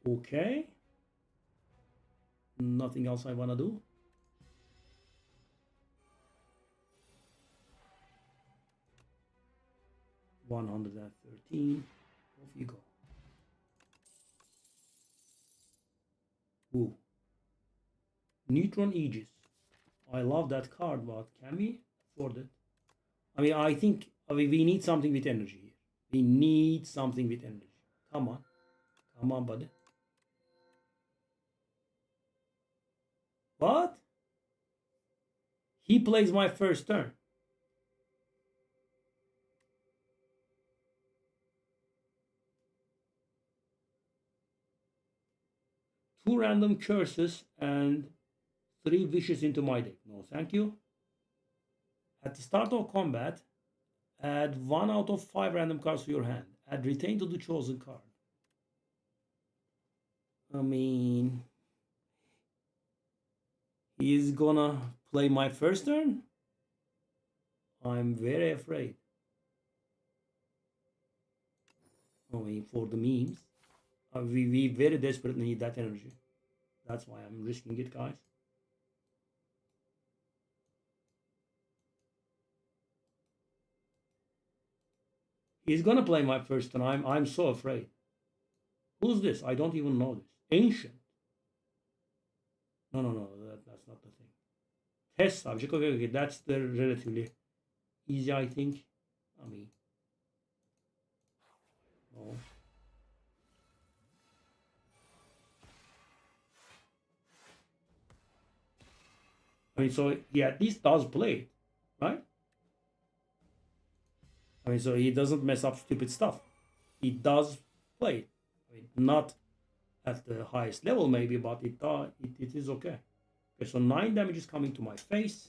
Okay. Nothing else I want to do. $113. Off you go. Ooh. Neutron Aegis. I love that card, but can we afford it? I mean, I think we need something with energy here. We need something with energy. Come on. Come on, buddy. What? He plays my first turn. Two random curses and 3 wishes into my deck. No, thank you. At the start of combat, add 1 out of 5 random cards to your hand. Add retain to the chosen card. I mean, he's gonna play my first turn? I'm very afraid. I mean, for the memes. We very desperately need that energy. That's why I'm risking it, guys. He's gonna play my first turn. I'm so afraid. Who's this? I don't even know this. Ancient. No, that's not the thing. Test subject. Okay, that's the relatively easy, I think. I mean, no. I mean, so he at least does play it, right? I mean, so he doesn't mess up stupid stuff. He does play it. I mean, not at the highest level maybe, but it is okay. Okay, so 9 damage is coming to my face.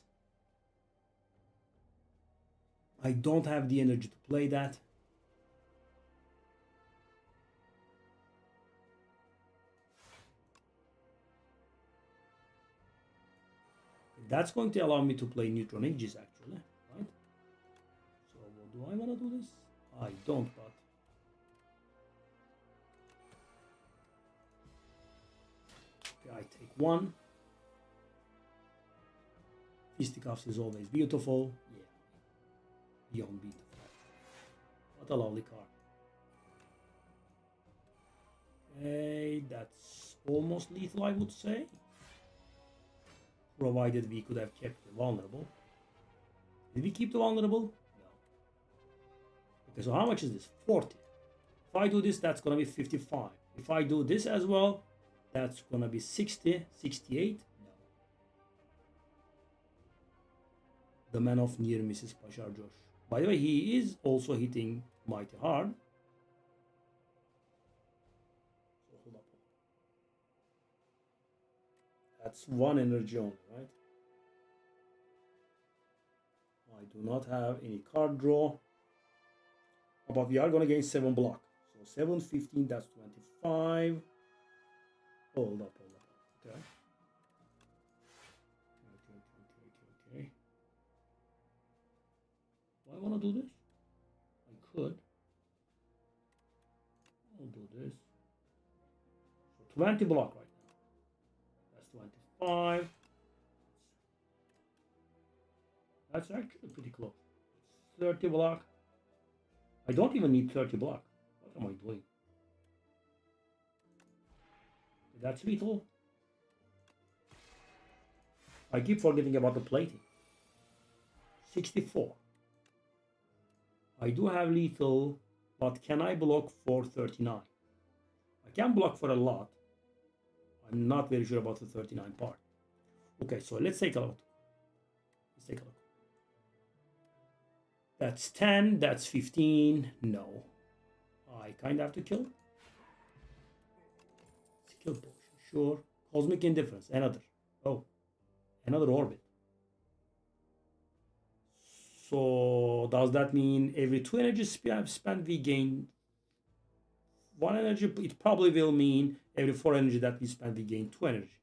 I don't have the energy to play that. That's going to allow me to play neutron edges actually, right? So do I want to do this? I don't, but okay, I take 1. Fisticuffs is always beautiful. Yeah, beyond beautiful. What a lovely card. Okay, that's almost lethal, I would say. Provided we could have kept the vulnerable. Did we keep the vulnerable? No. Okay, so how much is this? 40. If I do this, that's gonna be 55. If I do this as well, that's gonna be 60, 68. No. The man of near misses Bashar Josh. By the way, he is also hitting mighty hard. So hold up. That's 1 energy only, right? I do not have any card draw. But we are going to gain 7 block. So 7, 15, that's 25. Hold up. Okay. Okay. Do I want to do this? I could. I'll do this. So 20 block right now. That's 25. That's actually pretty close. 30 block. I don't even need 30 block. What am I doing? That's lethal. I keep forgetting about the plating. 64. I do have lethal, but can I block for 39? I can block for a lot. I'm not very sure about the 39 part. Okay, so let's take a look. Let's take a look. That's 10, that's 15. No. I kind of have to kill. Skill potion, sure. Cosmic Indifference, another. Oh, another orbit. So does that mean every 2 energy spent we gain 1 energy? It probably will mean every 4 energy that we spend we gain 2 energy.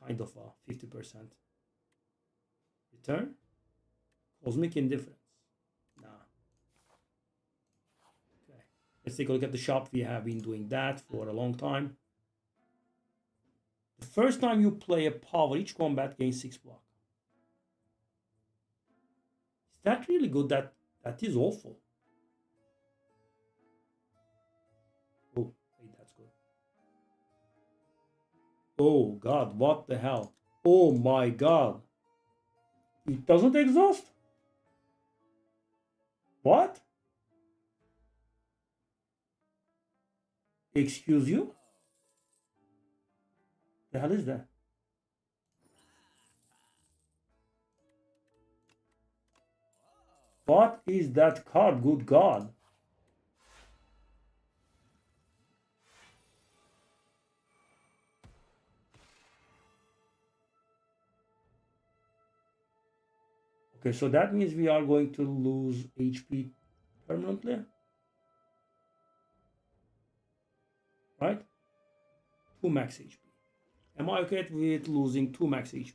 Kind of a 50% return. Cosmic Indifference. Nah. Okay. Let's take a look at the shop. We have been doing that for a long time. The first time you play a power, each combat gains 6 block. Is that really good? That is awful. Oh, wait, that's good. Oh God, what the hell? Oh my God. It doesn't exhaust? What? Excuse you? The hell is that? What is that card? Good God. Okay, so that means we are going to lose HP permanently. Right? 2 max HP. Am I okay with losing 2 max HP?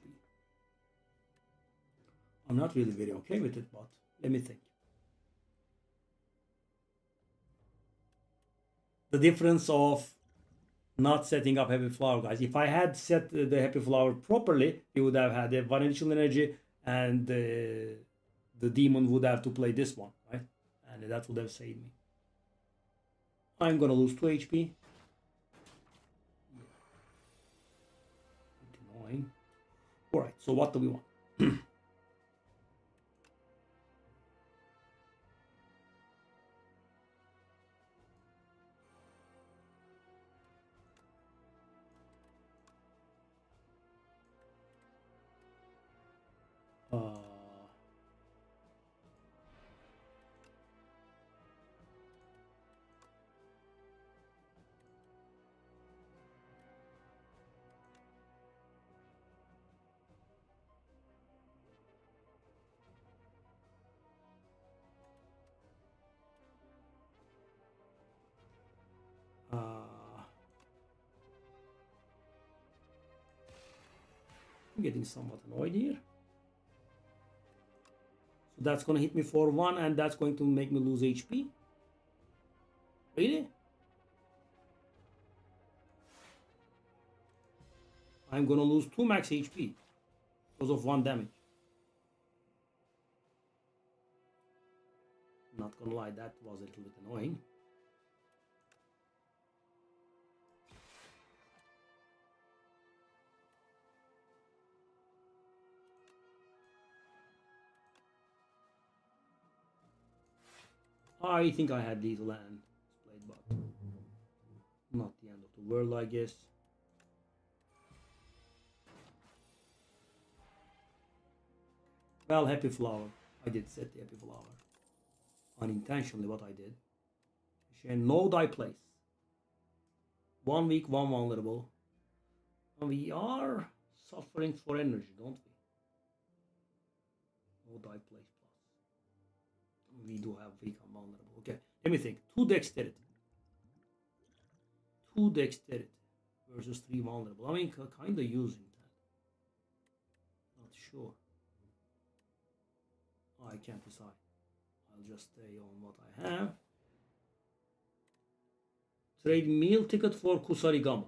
I'm not really very okay with it, but let me think. The difference of not setting up Happy Flower, guys. If I had set the Happy Flower properly, he would have had a 1 additional energy, and the demon would have to play this one, right? And that would have saved me. I'm gonna lose 2 HP. Annoying. Alright, so what do we want? Uh, I'm getting somewhat annoyed here. So that's going to hit me for 1 and that's going to make me lose HP. Really? I'm going to lose 2 max HP because of 1 damage. Not going to lie, that was a little bit annoying. I think I had these land displayed, but not the end of the world, I guess. Well, happy flower. I did set the happy flower. Unintentionally, what I did. And no die place. 1 weak, 1 vulnerable. And we are suffering for energy, don't we? No die place plus. We do have weak and vulnerable. Okay, let me think. 2 dexterity. 2 dexterity versus 3 vulnerable. I mean, kind of using that. Not sure. I can't decide. I'll just stay on what I have. Trade meal ticket for Kusarigama.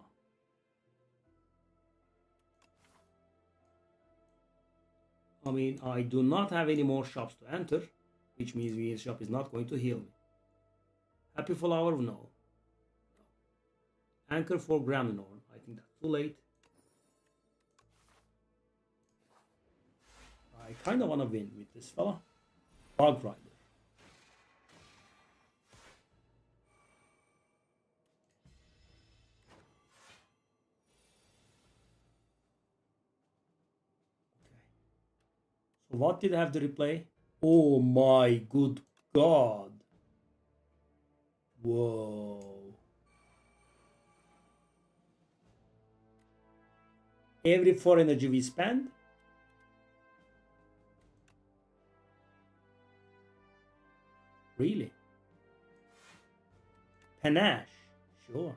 I mean, I do not have any more shops to enter, which means the shop is not going to heal me. Happy flower, no. Anchor for Graminorn. I think that's too late. I kind of want to win with this fella. Bug Rider. Okay. So what did I have to replay? Oh my good God. Whoa. Every 4 energy we spend. Really? Panache. Sure.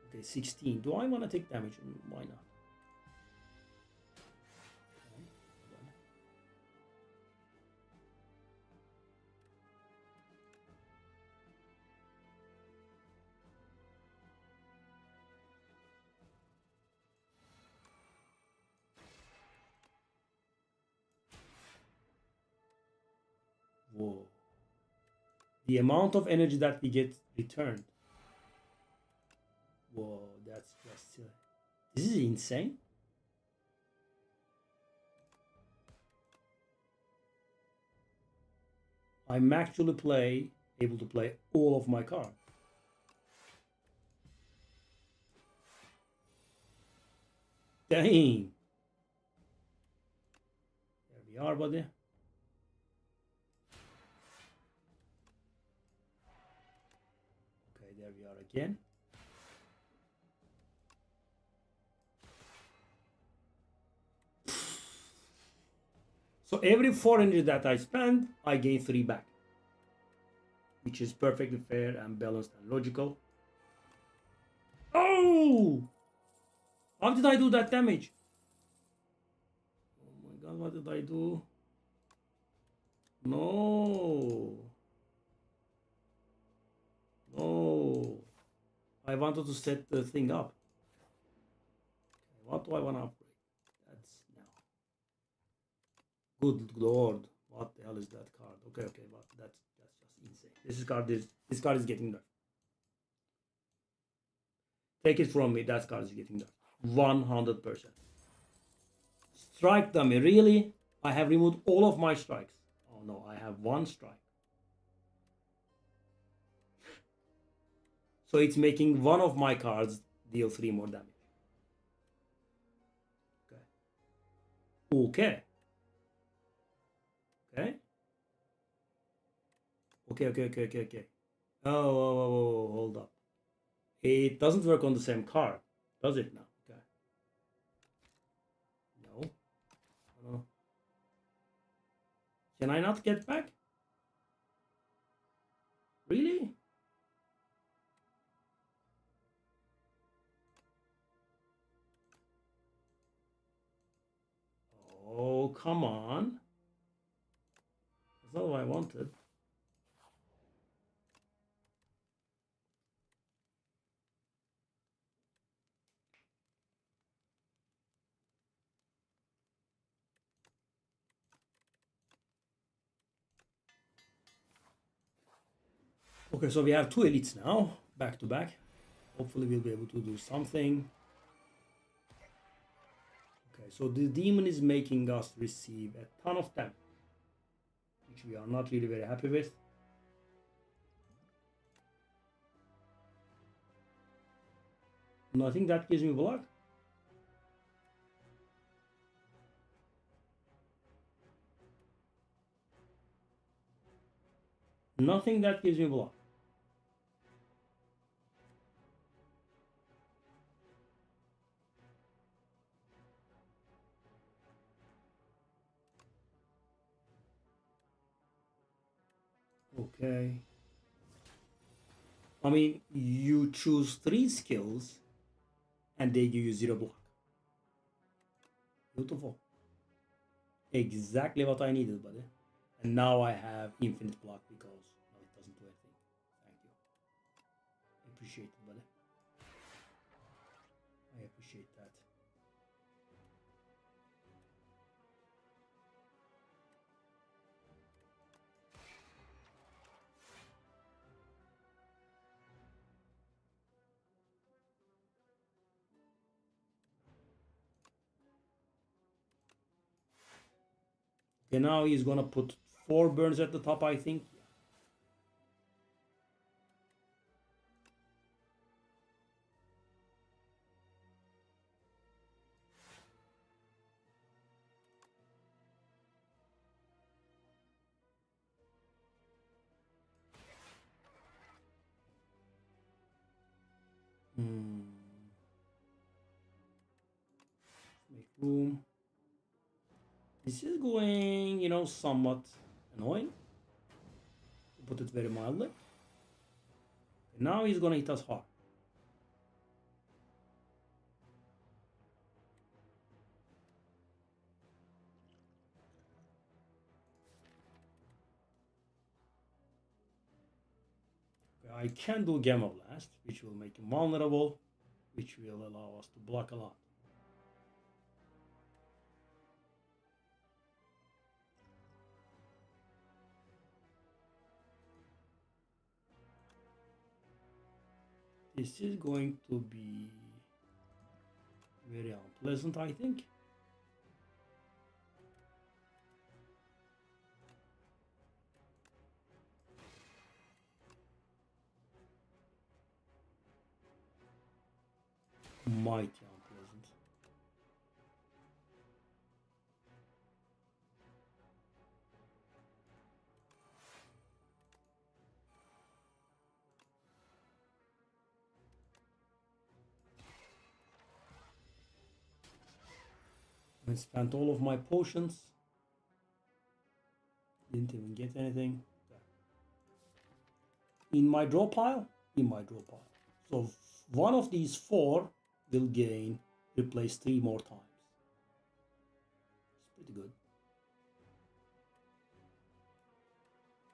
Okay, 16. Do I want to take damage? Why not? Whoa. The amount of energy that we get returned. Whoa, that's just... this is insane. I'm actually able to play all of my cards. Dang. There we are, buddy. Okay, there we are again. So every 4 energy that I spend, I gain 3 back. Which is perfectly fair and balanced and logical. Oh! How did I do that damage? Oh my god, what did I do? No. No. I wanted to set the thing up. Okay, what do I want to upgrade? That's now. Good lord. What the hell is that card? Okay, but that's just insane. This card is getting dark. Take it from me, that card is getting dark. 100%. Strike dummy, really? I have removed all of my strikes. Oh no, I have 1 strike. So it's making one of my cards deal 3 more damage. Okay. Okay. Okay. Oh, hold up. It doesn't work on the same card, does it now? Okay. No. No. Can I not get back? Really? Oh, come on. That's not what I wanted. Okay, so we have two elites now, back to back. Hopefully we'll be able to do something. Okay, so the demon is making us receive a ton of damage, which we are not really very happy with. Nothing that gives me block. Nothing that gives me block. Okay. I mean, you choose 3 skills and they give you 0 block. Beautiful. Exactly what I needed, buddy. And now I have infinite block because no, it doesn't do anything. Thank you. Appreciate it, buddy. I appreciate that. Okay, now he's gonna put 4 burns at the top, I think. Make room. This is going, somewhat annoying, to put it very mildly. And now he's gonna hit us hard. Okay, I can do Gamma Blast, which will make him vulnerable, which will allow us to block a lot. This is going to be very unpleasant, I think. Mighty unpleasant. I spent all of my potions. Didn't even get anything. In my draw pile? In my draw pile. So one of these 4 will gain, replace 3 more times. It's pretty good.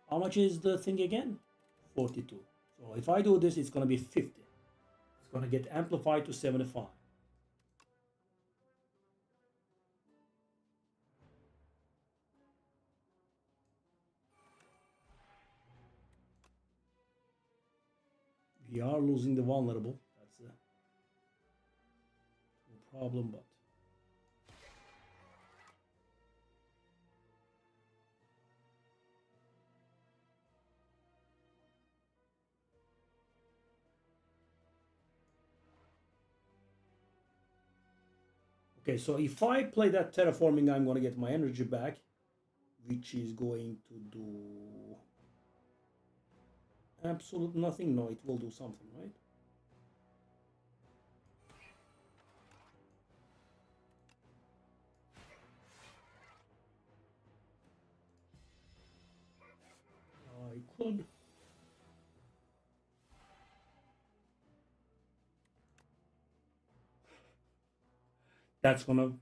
How much is the thing again? 42. So if I do this, it's going to be 50. It's going to get amplified to 75. We are losing the vulnerable. That's a problem, but Okay, so if I play that terraforming, I'm going to get my energy back, which is going to do absolute nothing. No, it will do something, right? I could. That's going to,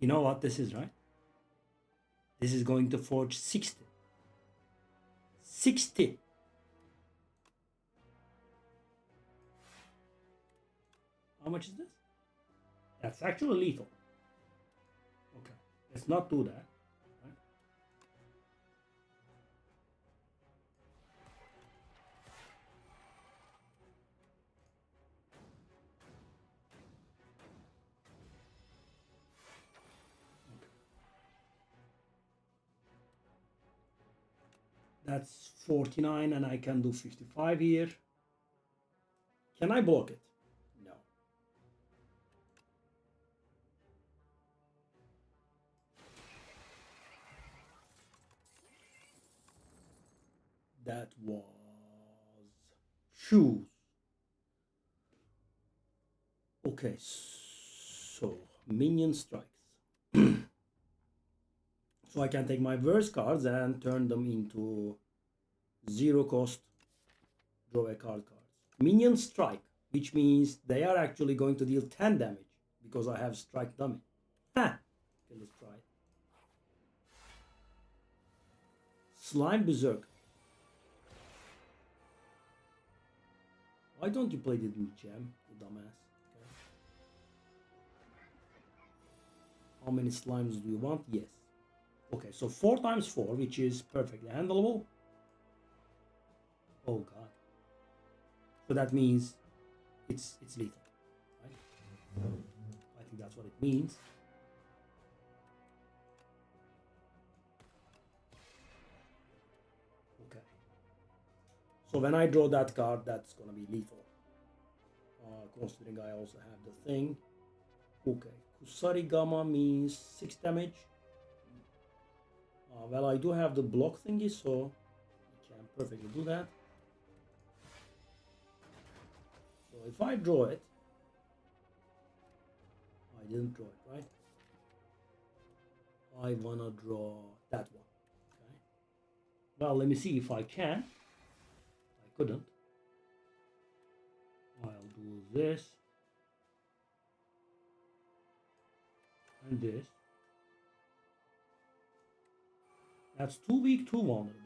you know what this is, right? This is going to forge 60. 60. How much is this? That's actually lethal. Okay, let's not do that. Right? Okay. That's 49 and I can do 55 here. Can I block it? No. That was shoes. Okay, so minion strikes. So I can take my worst cards and turn them into zero cost draw a card cards. Minion strike, which means they are actually going to deal 10 damage because I have strike dummy. Ha! Okay, let's try it. Slime Berserk. Why don't you play it with Gem, you dumbass? Okay. How many slimes do you want? Yes. Okay, so 4 times 4, which is perfectly handleable. Oh god. So that means it's lethal, right? I think that's what it means. Okay. So when I draw that card, that's gonna be lethal. Considering I also have the thing. Okay. Kusarigama means 6 damage. Well, I do have the block thingy, so I can perfectly do that. So if I draw it, I didn't draw it, right? I wanna draw that one. Okay. Well, let me see if I can. I couldn't. I'll do this and this. That's too weak, too vulnerable.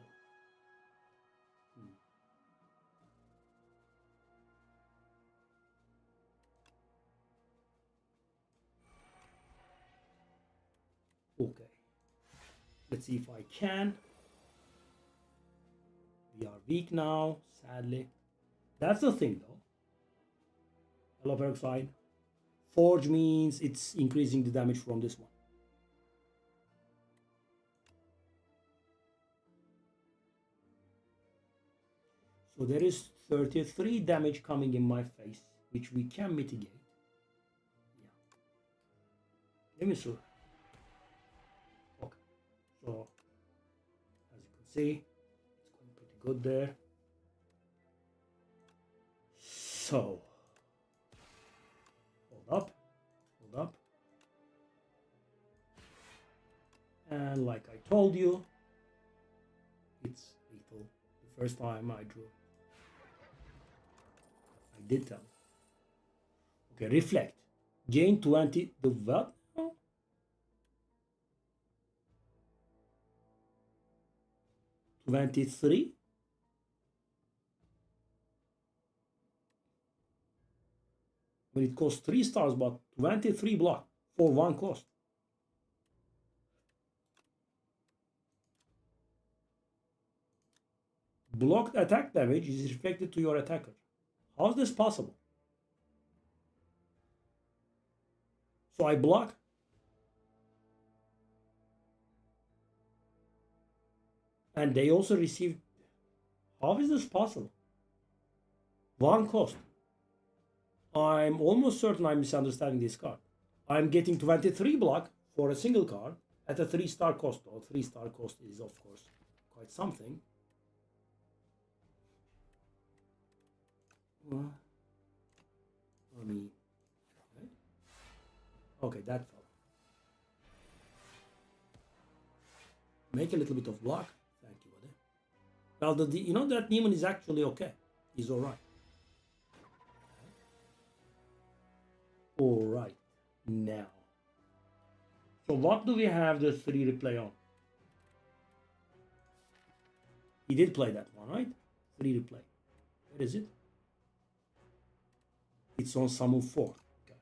Okay. Let's see if I can. We are weak now, sadly. That's the thing though. Hello peroxide. Forge means it's increasing the damage from this one. So there is 33 damage coming in my face, which we can mitigate. Yeah. Let me see. Okay. So as you can see, it's going pretty good there. So hold up. And like I told you, it's lethal. The first time I drew, I did tell you. Okay, reflect. Gain 20. The what? 23. When it costs 3 stars, but 23 block for 1 cost. Blocked attack damage is reflected to your attacker. How is this possible? So I block. And they also receive. How is this possible? 1 cost. I'm almost certain I'm misunderstanding this card. I'm getting 23 block for a single card at a 3-star cost. Or 3-star cost is, of course, quite something. Well, I mean, okay, that fell. Make a little bit of block. Thank you, buddy. Now, you know that demon is actually okay. He's all right. All right. Now. So what do we have the 3 replay on? He did play that one, right? 3 replay. Where is it? It's on Samu 4. Okay.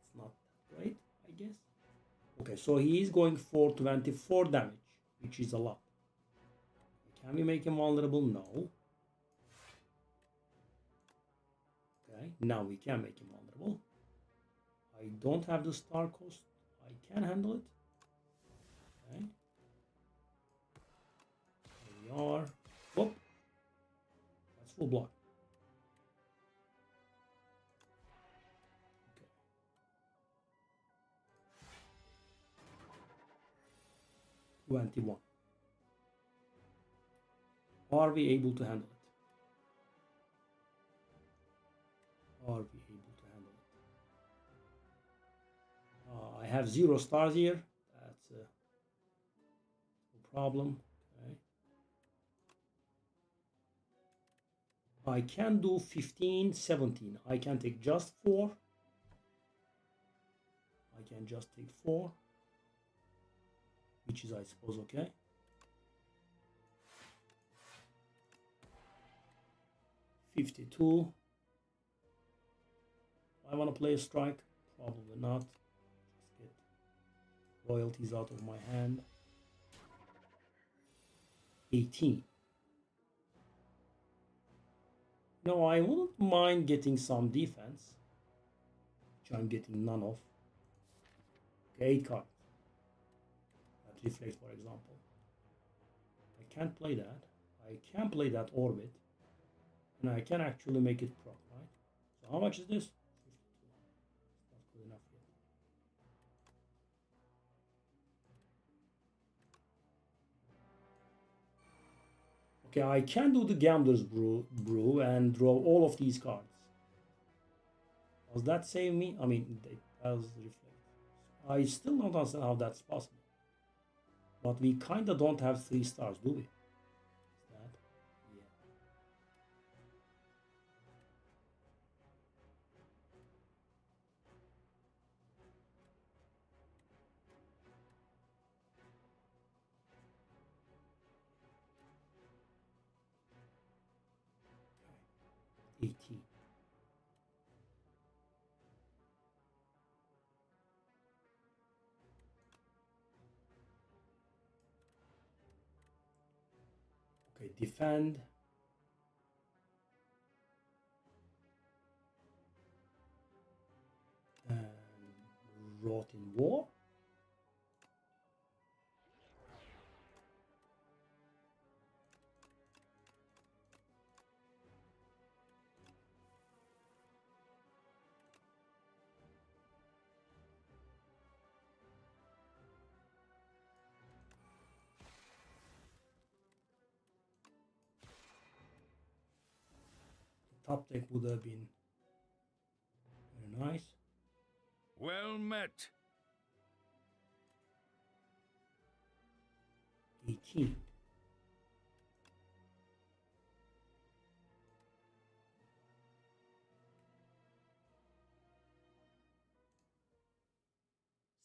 It's not that great, I guess. Okay, so he is going for 24 damage, which is a lot. Can we make him vulnerable? No. Okay, now we can make him vulnerable. I don't have the star cost. I can handle it. Okay. Here we are. Whoop. That's full block. Okay. 21. Are we able to handle it? Are we able to handle it? I have 0 stars here. That's no problem. Okay. I can do 15, 17. I can take just 4. I can just take 4. Which is, I suppose, okay. $52. I want to play a strike. Probably not. Just get royalties out of my hand. 18. No, I wouldn't mind getting some defense, which I'm getting none of. Okay, 8 cards. That reflects, for example. I can't play that. I can play that orbit. And I can actually make it proc, right? So how much is this? 52. Not good enough yet. Okay, I can do the Gambler's Brew and draw all of these cards. Does that save me? I mean, it does reflect. I still don't understand how that's possible. But we kind of don't have 3 stars, do we? Is that? Yeah. Okay. 18. Okay, defend. And wrought in war. Top deck would have been very nice. Well met. 18.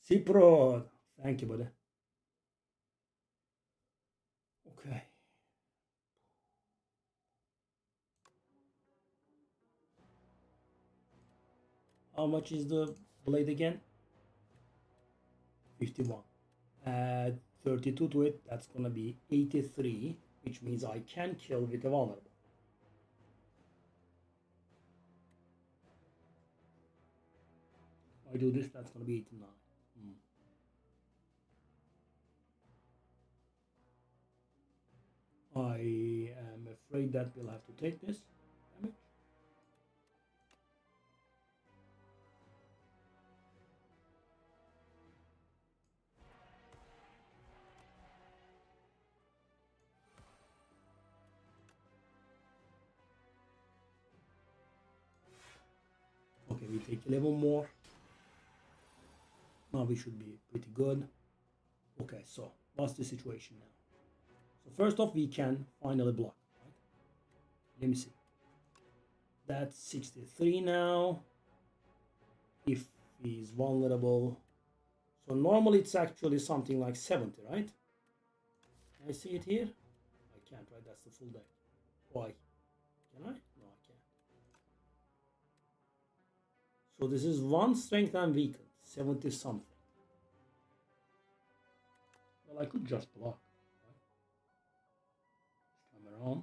Cipro. Thank you, buddy. Okay. How much is the blade again? 51. Add 32 to it. That's gonna be 83, which means I can kill with a vulnerable. If I do this, that's gonna be 89. I am afraid that we'll have to take this damage. we take 11 more. Now we should be pretty good. Okay, so what's the situation now? So first off, we can finally block. Right? Let me see. That's 63 now. If he's vulnerable. So normally it's actually something like 70, right? Can I see it here? I can't, right? That's the full deck. Why? Can I? No, I can't. So this is 1 strength and weakened. 70 something. Well, I could just block. Right? Come around.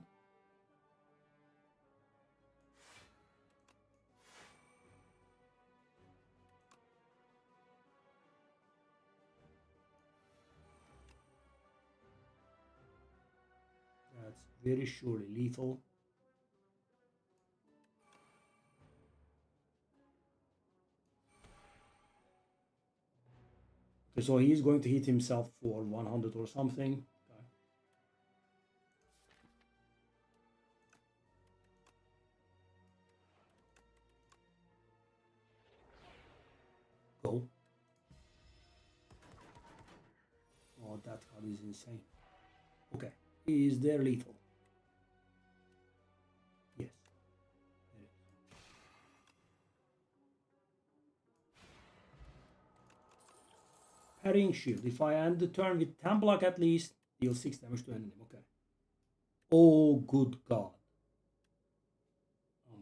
That's very surely lethal. Okay, so he's going to hit himself for 100 or something. Okay. Go. Oh, that card is insane. Okay, is there lethal? Yes. There is. Parrying shield. If I end the turn with 10 block at least, deal 6 damage to enemy. Okay. Oh, good God.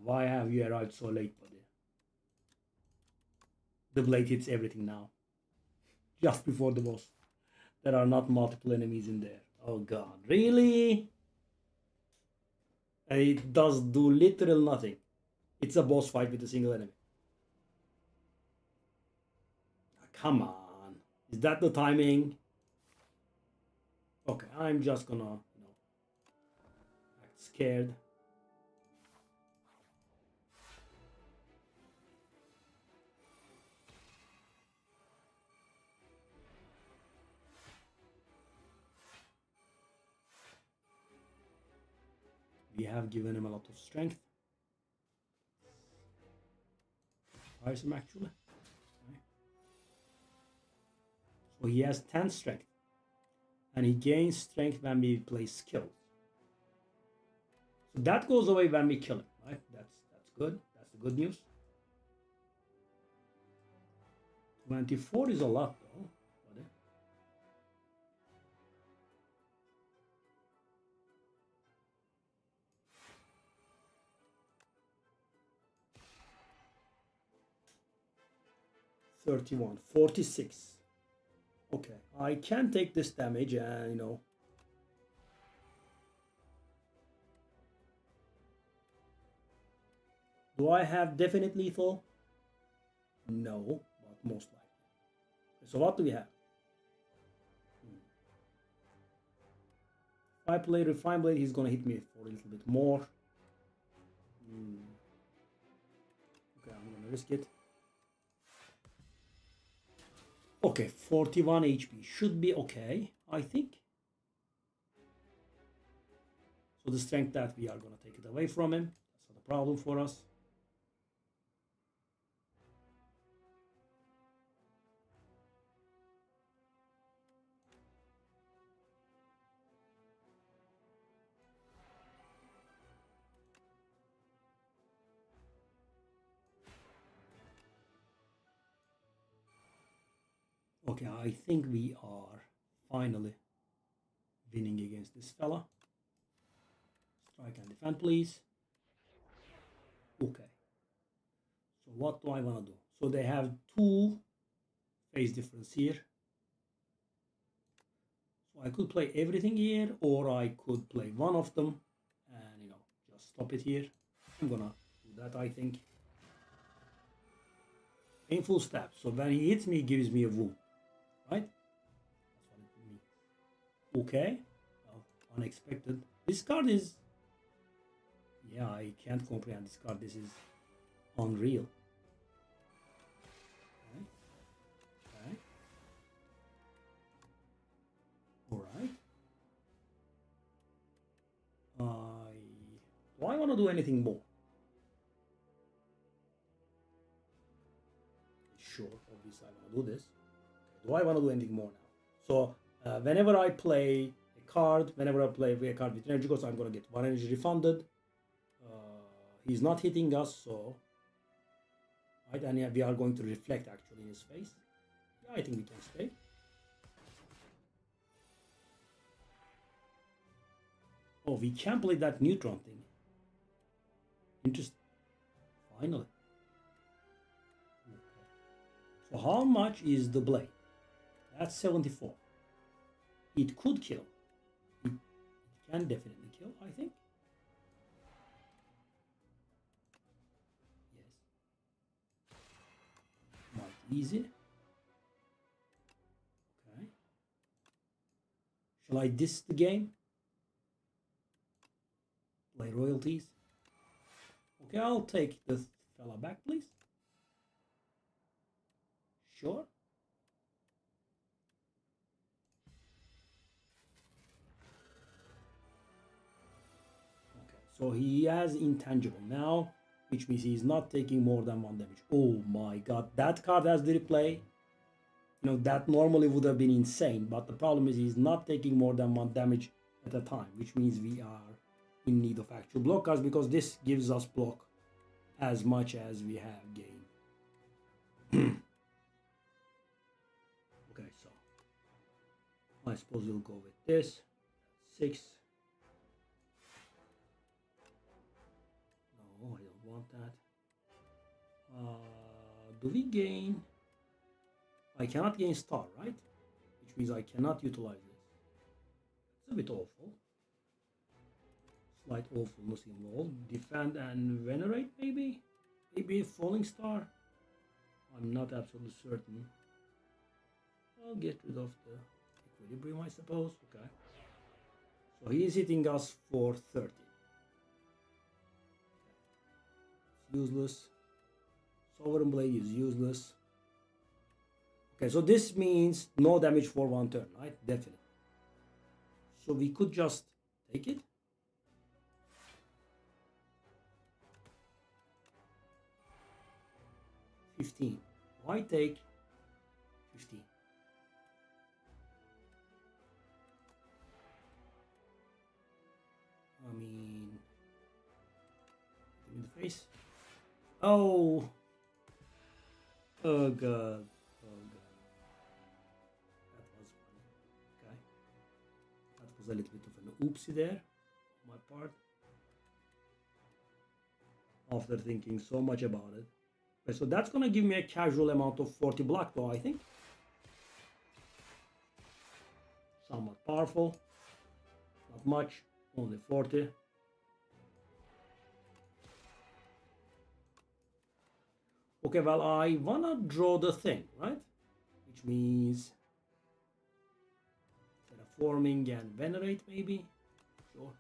Why have you arrived so late, buddy? The blade hits everything now. Just before the boss. There are not multiple enemies in there. Oh God, really? And it does do literal nothing. It's a boss fight with a single enemy. Come on. Is that the timing? Okay, I'm just gonna, act scared. We have given him a lot of strength. Fires him actually. Okay. So he has 10 strength. And he gains strength when we play skills. So that goes away when we kill him, right? That's good. That's the good news. 24 is a lot though. 31, 46. Okay, I can take this damage and, Do I have definite lethal? No, but most likely. So what do we have? If I play Refine Blade, he's gonna hit me for a little bit more. Okay, I'm gonna risk it. Okay, 41 HP should be okay, I think. So the strength that we are gonna take it away from him. That's not a problem for us. Okay, I think we are finally winning against this fella. Strike and defend, please. Okay. So what do I want to do? So they have 2 phase difference here. So I could play everything here, or I could play one of them and, just stop it here. I'm gonna do that, I think. Painful stab. So when he hits me, he gives me a wound. Right? That's what it means. Okay. Well, unexpected. This card is... Yeah, I can't comprehend this card. This is unreal. Okay. Alright. Do I want to do anything more? sure. Obviously, I want to do this. Do I want to do anything more now? So whenever I play a card, whenever I play a card with energy cost, I'm going to get 1 energy refunded. He's not hitting us, so right, and yeah, we are going to reflect actually in his face. Yeah, I think we can stay. Oh, we can play that neutron thing. Interesting. Finally. Okay. So how much is the blade? That's 74. It could kill. It can definitely kill, I think. Yes. Might easy. Okay. Shall I diss the game? Play royalties. Okay, I'll take the fella back, please. Sure. Okay, so he has intangible now, which means he's not taking more than 1 damage. Oh my god, that card has the replay. You know, that normally would have been insane, but the problem is he's not taking more than 1 damage at a time, which means we are in need of actual blockers because this gives us block as much as we have gain. Okay, so I suppose we'll go with this. 6. No, I don't want that. Do we gain? I cannot gain star, right? Which means I cannot utilize this. It's a bit awful. Slight awfulness involved. Defend and venerate, maybe? Maybe falling star? I'm not absolutely certain. I'll get rid of the equilibrium, I suppose. Okay. So he is hitting us for 30. It's useless. Sovereign Blade is useless. Okay, so this means no damage for 1 turn, right? Definitely. So we could just take it. $15. Why take 15? I mean, in the face. Oh. Oh god. Oh god. That was funny. Okay. That was a little bit of an oopsie there on my part. After thinking so much about it. Okay, so that's gonna give me a casual amount of 40 block though, I think. Somewhat powerful. Not much. Only 40. Okay, well, I wanna draw the thing, right? Which means terraforming and venerate, maybe. Sure.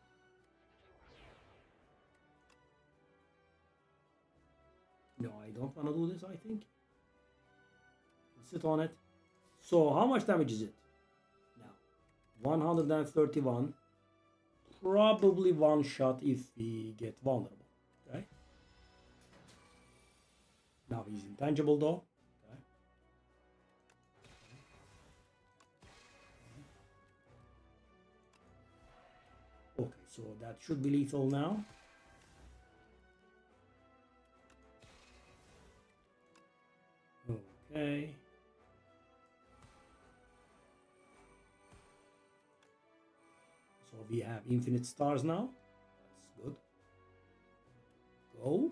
No, I don't wanna do this, I think. Sit on it. So, how much damage is it? Now, 131. Probably one shot if we get vulnerable. Okay. Now he's intangible though. Okay. Okay, so that should be lethal now. Okay. So we have infinite stars now. That's good. Go.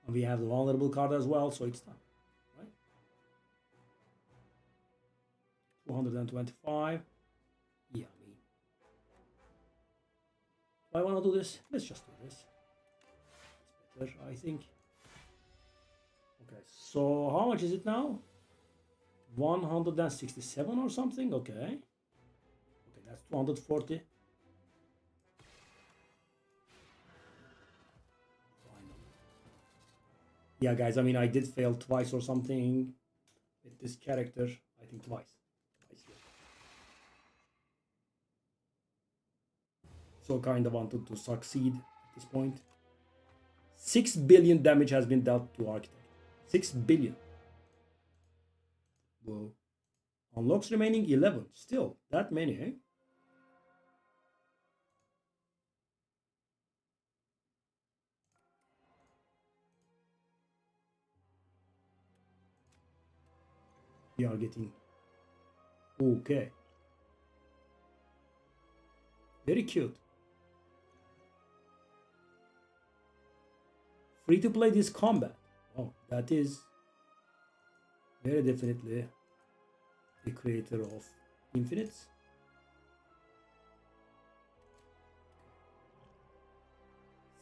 And we have the vulnerable card as well, so it's done. Right? 225. Yeah, I mean. Do I want to do this? Let's just do this. It's better, I think. Okay, so how much is it now? 167 or something? Okay. Okay, that's 240. Yeah, guys, I mean, I did fail twice or something with this character. I think twice. Yeah. So kind of wanted to succeed at this point. 6 billion damage has been dealt to Architect. 6 billion. Whoa. Unlocks remaining 11. Still, that many, eh? We are getting... Okay. Very cute. Free to play this combat. Oh, that is very definitely the creator of Infinites.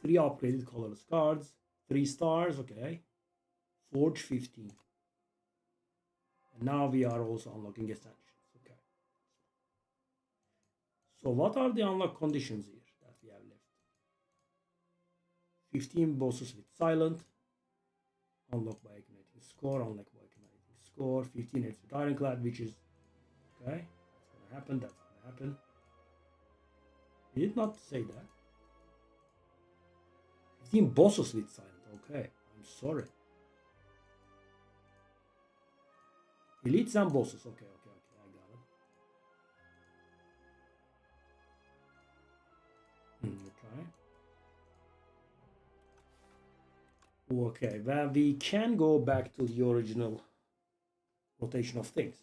Three upgraded colorless cards. 3 stars, okay. Forge 15. And now we are also unlocking extensions. Okay. So what are the unlock conditions here that we have left? 15 bosses with silent. Unlocked by igniting score. Unlocked by igniting score. 15 hits with ironclad, which is okay. That's gonna happen. That's gonna happen. He did not say that. 15 bosses with silent. Okay. I'm sorry. Elites and bosses. Okay. I got it. Okay, well, we can go back to the original rotation of things.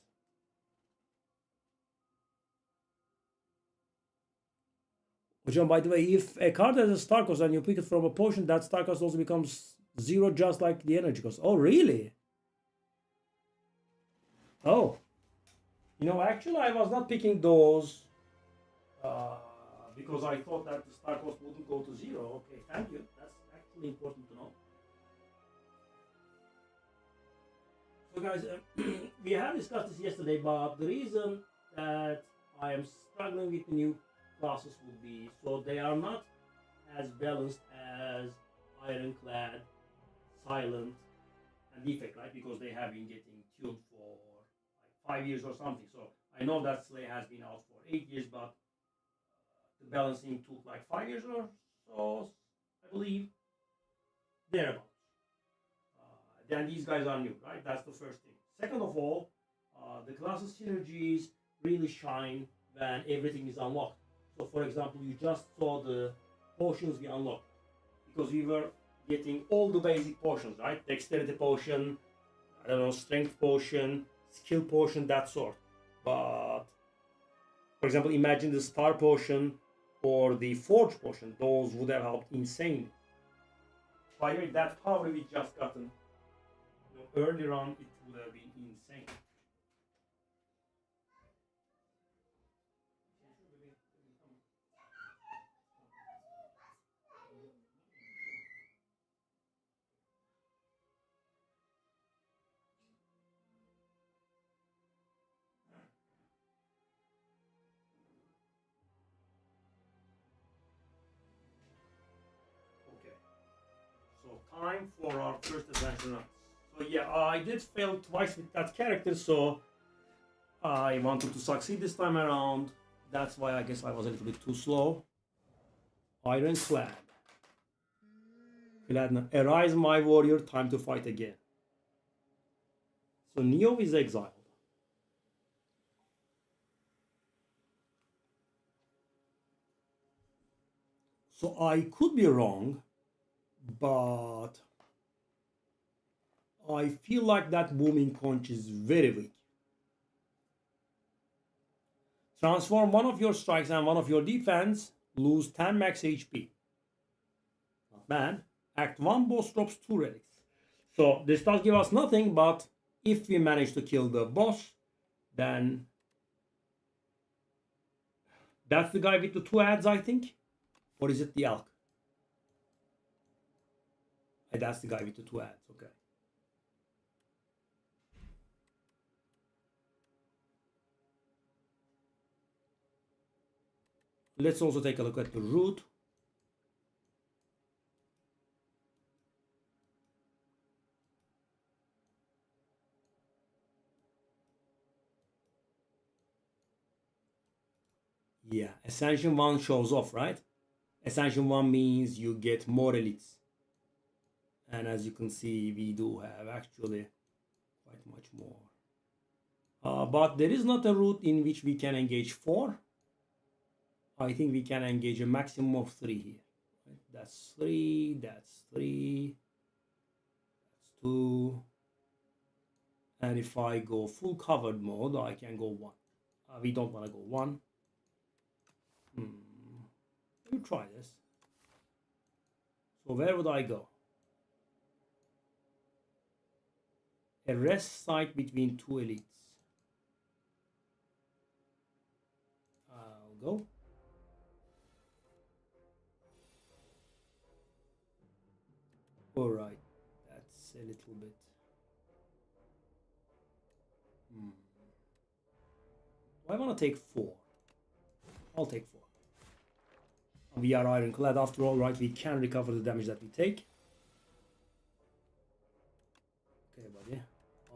Hocam, by the way, if a card has a star cost and you pick it from a potion, that star cost also becomes 0 just like the energy cost. Oh, really? Oh. You know, actually, I was not picking those because I thought that the star cost wouldn't go to 0. Okay, thank you. That's actually important to know. So guys, we have discussed this yesterday, but the reason that I am struggling with the new classes would be so they are not as balanced as Ironclad, Silent, and Defect, right? Because they have been getting tuned for like 5 years or something. So I know that Slay has been out for 8 years, but the balancing took like 5 years or so, I believe. Thereabouts. Then these guys are new, right? That's the first thing. Second of all, the classes synergies really shine when everything is unlocked. So for example, you just saw the potions we unlocked because we were getting all the basic potions, right? Dexterity potion, I don't know, strength potion, skill potion, that sort. But for example, imagine the star potion or the forge potion. Those would have helped insanely. By the way, that power we just gotten, earlier on, it would have been insane. Okay, so time for our first adventure run. So yeah, I did fail twice with that character, so I wanted to succeed this time around. That's why I guess I was a little bit too slow. Ironclad. Gladna, arise my warrior, time to fight again. So Neo is exiled. So I could be wrong, but I feel like that booming conch is very weak. Transform one of your strikes and one of your defense, lose 10 max HP. Not bad. Act 1 boss drops 2 relics. So this does give us nothing, but if we manage to kill the boss, then that's the guy with the 2 ads, I think. Or is it the elk? That's the guy with the 2 ads, okay. Let's also take a look at the route. Yeah, Ascension 1 shows off, right? Ascension 1 means you get more elites. And as you can see, we do have actually quite much more. But there is not a route in which we can engage 4. I think we can engage a maximum of 3 here. Right? That's 3, that's 3, that's 2. And if I go full covered mode, I can go 1. We don't want to go 1. Let me try this. So where would I go? A rest site between 2 elites. I'll go. All right, that's a little bit. I want to take 4. I'll take 4. We are ironclad after all, right? We can recover the damage that we take. Okay, buddy.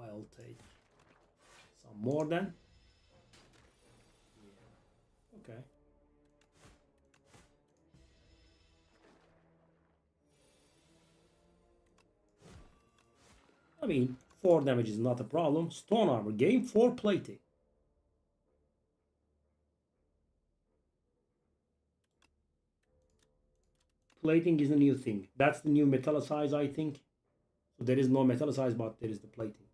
I'll take some more then. Yeah. Okay. I mean, 4 damage is not a problem. Stone armor, game 4 plating. Plating is a new thing. That's the new metallicize, I think. So there is no metallicize, but there is the plating.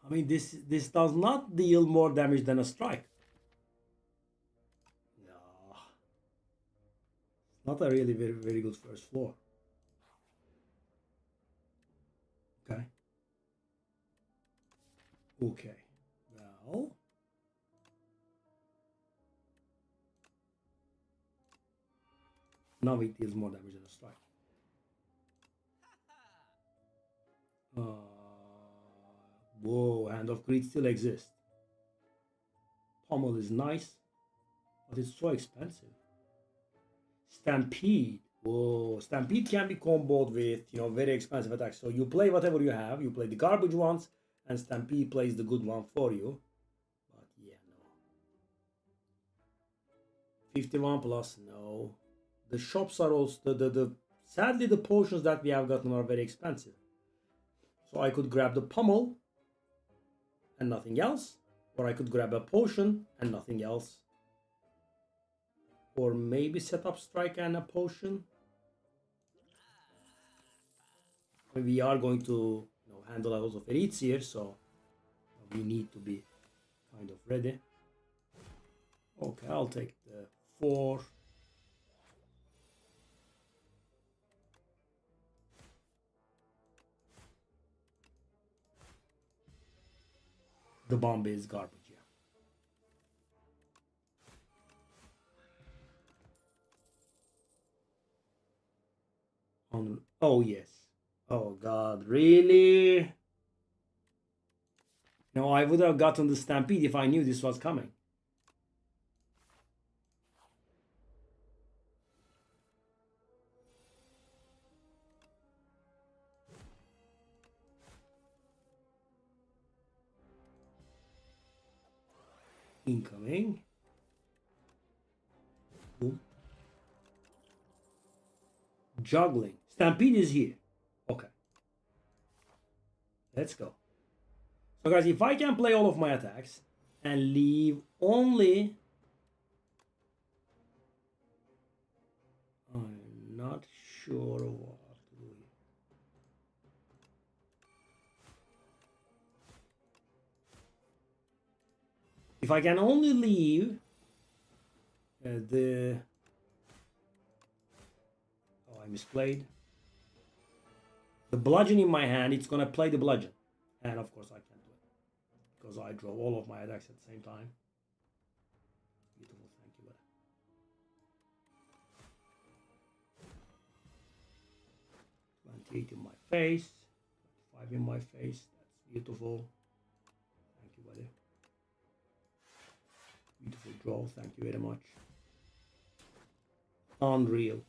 I mean, this does not deal more damage than a strike. No. It's not a really very good first floor. Okay. Okay. Well. Now it deals more damage than a strike. Whoa, Hand of Greed still exists. Pommel is nice, but it's so expensive. Stampede. Whoa, Stampede can be comboed with, very expensive attacks. So you play whatever you have. You play the garbage ones, and Stampede plays the good one for you. But yeah, no. 51 plus, no. The shops are also, sadly, the potions that we have gotten are very expensive. So I could grab the Pommel and nothing else. Or I could grab a potion and nothing else. Or maybe set up strike and a potion. We are going to handle a lot of elites here, so we need to be kind of ready. Okay, I'll take the 4. The bomb is garbage, yeah. Oh, yes. Oh, God, really? No, I would have gotten the Stampede if I knew this was coming. Incoming. Boom. Juggling. Stampede is here. Okay. Let's go. So guys, if I can play all of my attacks and leave only... I'm not sure what to do here. If I can only leave the... Oh, I misplayed. The bludgeon in my hand, it's going to play the bludgeon. And of course I can't do it. Because I draw all of my attacks at the same time. Beautiful, thank you. 28 in my face. 25 in my face. That's beautiful. Thank you, buddy. Beautiful draw, thank you very much. Unreal.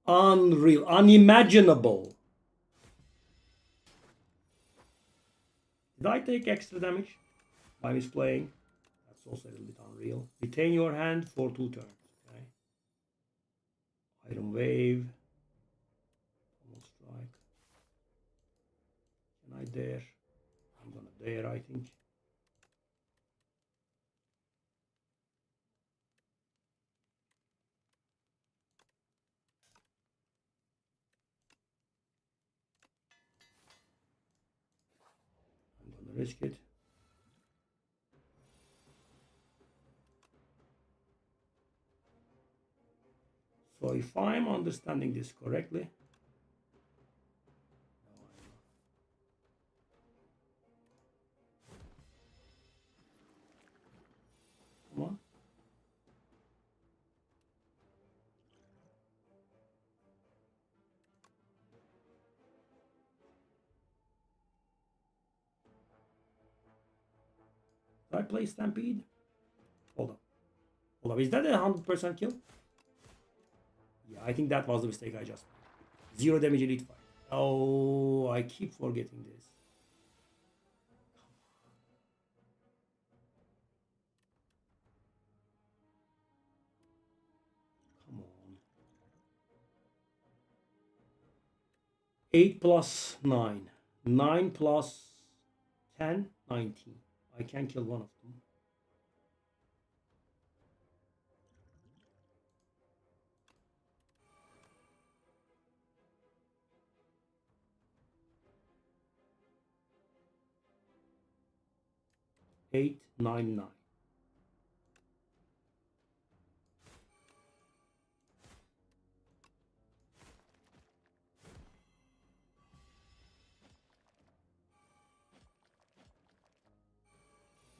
Unreal, unimaginable. Did I take extra damage by misplaying? That's also a little bit unreal. Retain your hand for 2 turns. Okay. Iron Wave. Almost strike. Can I dare? I'm gonna dare, I think. I'm gonna risk it. So if I'm understanding this correctly, come on. Did I play Stampede? Hold up. Hold up. Is that a 100% kill? Yeah, I think that was the mistake I just made. 0 damage elite fight. Oh, I keep forgetting this. Come on. 8 plus 9. 9 plus 10, 19. I can kill one of them. Eight, 9, 9.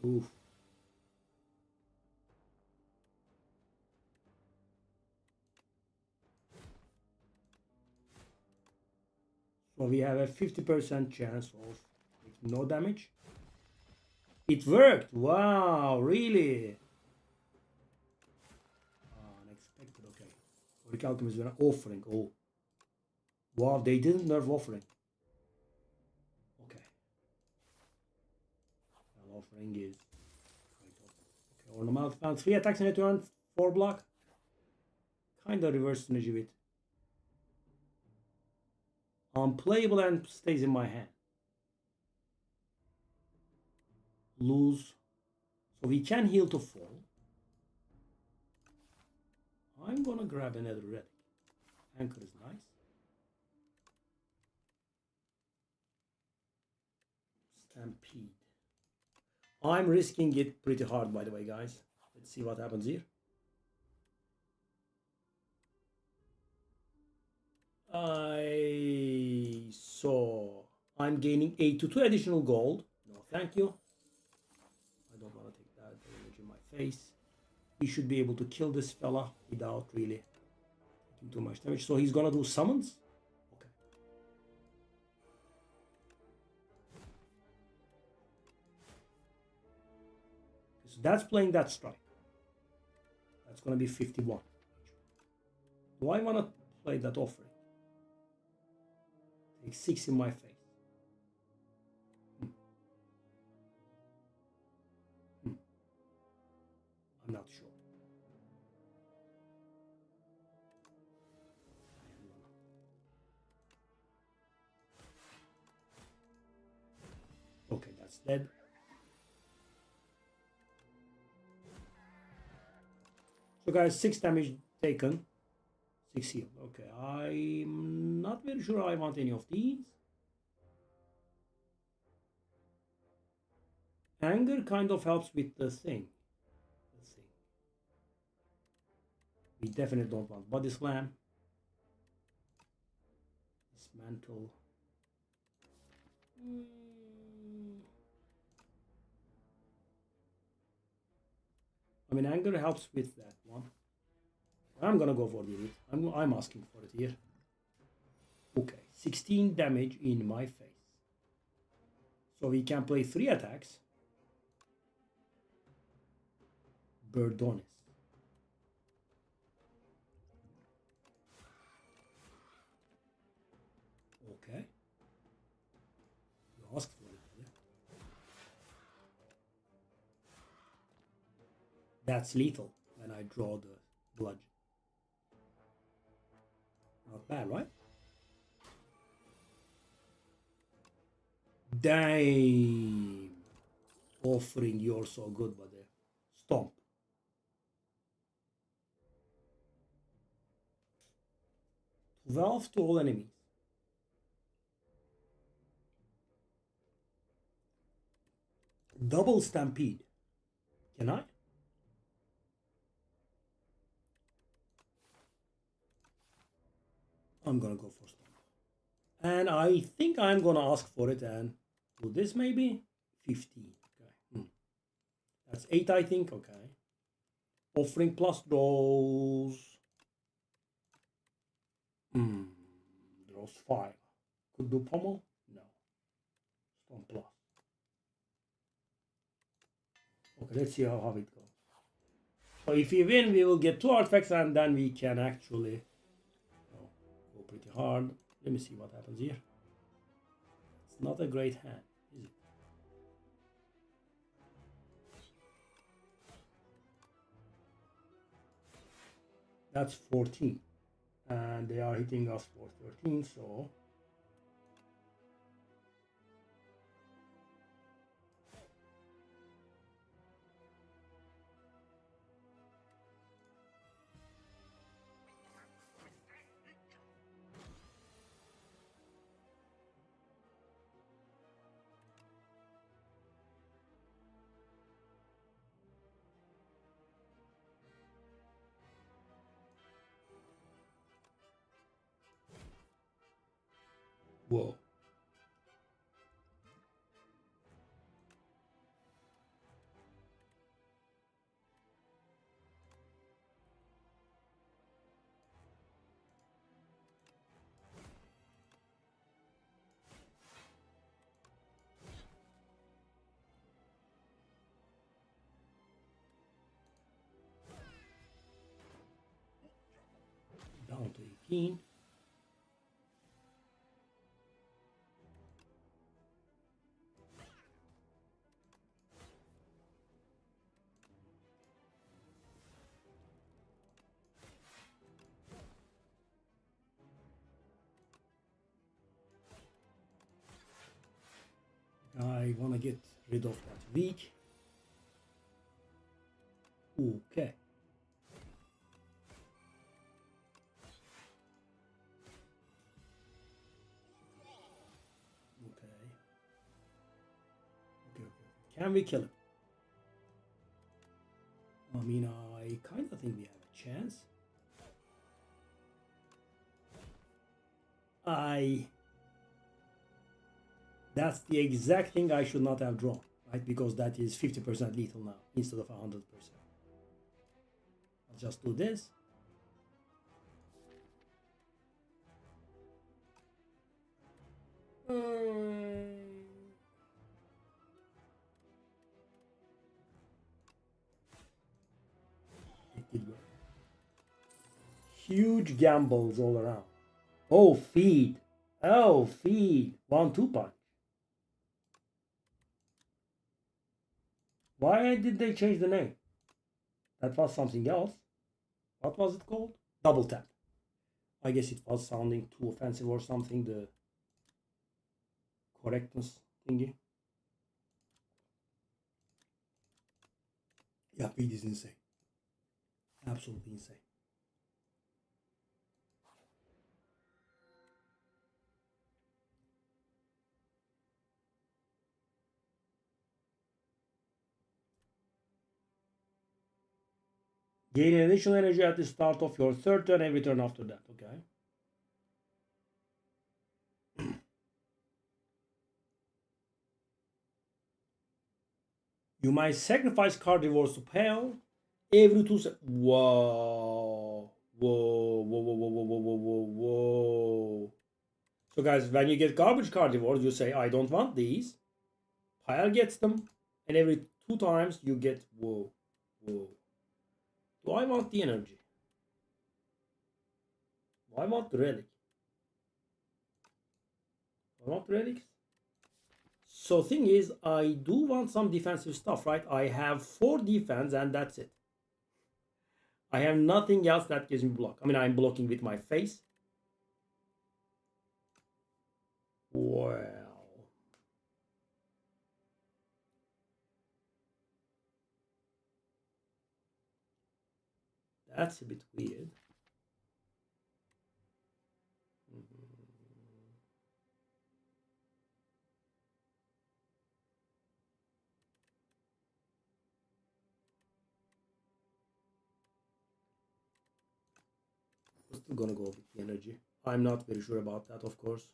Oof. So we have a 50% chance of making no damage. It worked. Wow, really? Unexpected. Okay. Auric Alchemist were offering. Oh. Wow, they didn't nerf offering. Okay. Well, offering is kind of. Okay, ornament found 3 attacks in a turn, 4 block. Kind of reverse synergy with. Unplayable and stays in my hand. Lose. So we can heal to fall. I'm gonna grab another relic. Anchor is nice. Stampede. I'm risking it pretty hard, by the way, guys. Let's see what happens here. I'm gaining 8 to 2 additional gold. No, thank you. I don't want to take that damage in my face. He should be able to kill this fella without really taking too much damage. So he's gonna do summons. Okay. So that's playing that strike. That's gonna be 51. Do I want to play that offering? Take 6 in my face. I'm not sure. Okay, that's dead. So guys, 6 damage taken. 6 heal. Okay, I'm not very sure I want any of these. Anger kind of helps with the thing. We definitely don't want body slam. Dismantle. I mean, anger helps with that one. I'm gonna go for the elite. I'm asking for it here. Okay, 16 damage in my face. So we can play 3 attacks. Birdonis. Okay. You asked for it. Yeah. That's lethal when I draw the bludgeon. Not bad, right? Damn. Offering, you're so good, buddy. Stomp. 12 to all enemies. Double stampede. Can I? I'm gonna go for stomp. And I think I'm gonna ask for it and do this maybe? 15. Okay. That's 8, I think. Okay. Offering plus draws. Draws 5. Could do pommel? No. Stomp plus. Okay, let's see how it goes. So if we win, we will get 2 artifacts and then we can actually go pretty hard. Let me see what happens here. It's not a great hand, is it? That's 14. And they are hitting us for 13, so... Whoa. Down to 18. I want to get rid of that weak. Okay. Okay. Can we kill him? I mean, I kind of think we have a chance. That's the exact thing I should not have drawn, right? Because that is 50% lethal now instead of 100%. I'll just do this. It did work. Huge gambles all around. Oh, feed. Oh, feed. 1-2 punch. Why did they change the name? That was something else. What was it called? Double tap. I guess it was sounding too offensive or something, the correctness thingy. Yeah, feed is insane. Absolutely insane. Gain additional energy at the start of your third turn, every turn after that. Okay. You might sacrifice card rewards to pale every 2 seconds. Whoa. Whoa. Whoa. Whoa. Whoa. Whoa. Whoa. Whoa. Whoa. So, guys, when you get garbage card rewards, you say, I don't want these. Pile gets them. And every 2 times you get. Whoa. Whoa. Do I want the energy? Do I want the relic? I want relics. So thing is, I do want some defensive stuff, right? I have 4 defense and that's it. I have nothing else that gives me block. I mean, I'm blocking with my face. Well, that's a bit weird. We're still gonna go with the energy. I'm not very sure about that, of course.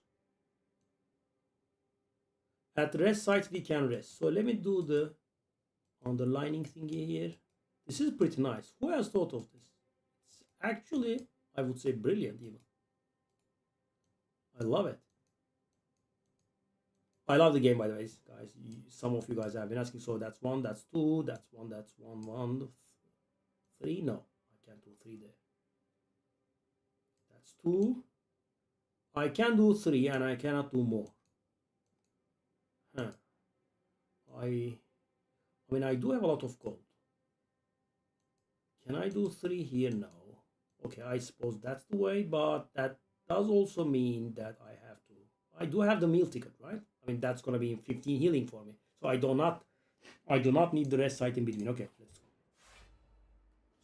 At rest sites we can rest. So let me do the underlining thingy here. This is pretty nice. Who has thought of this? It's actually, I would say, brilliant even. I love it. I love the game, by the way, guys. Some of you guys have been asking. So that's one, that's two, that's one, that's one, three. No, I can't do three there. That's two. I can do three, and I cannot do more. Huh. I mean, I do have a lot of gold. Can I do three here? No. Okay, I suppose that's the way, but that does also mean that I do have the meal ticket, right? I mean, that's gonna be 15 healing for me. So I do not need the rest site in between. Okay, let's go.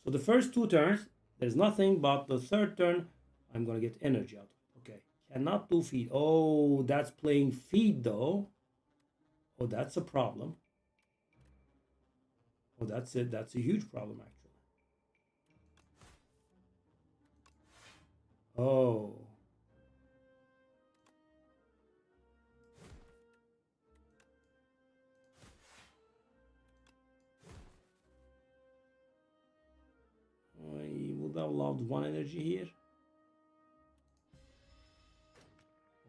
So the first two turns, there's nothing, but the third turn, I'm gonna get energy out of it. Okay, cannot do feed. Oh, that's playing feed though. Oh, that's a problem. Oh, that's it. That's a huge problem, actually. Oh. I would have loved one energy here.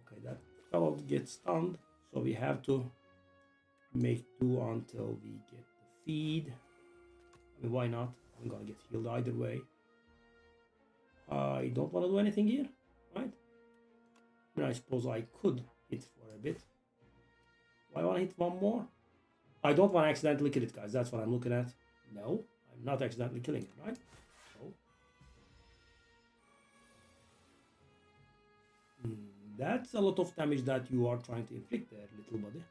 Okay, that fellow gets stunned, so we have to make do until we get the feed. I mean, why not? I'm gonna get healed either way. I don't want to do anything here, right? I mean, I suppose I could hit for a bit. Do I want to hit one more? I don't want to accidentally kill it, guys. That's what I'm looking at. No, I'm not accidentally killing it, right? No. That's a lot of damage that you are trying to inflict there, little buddy.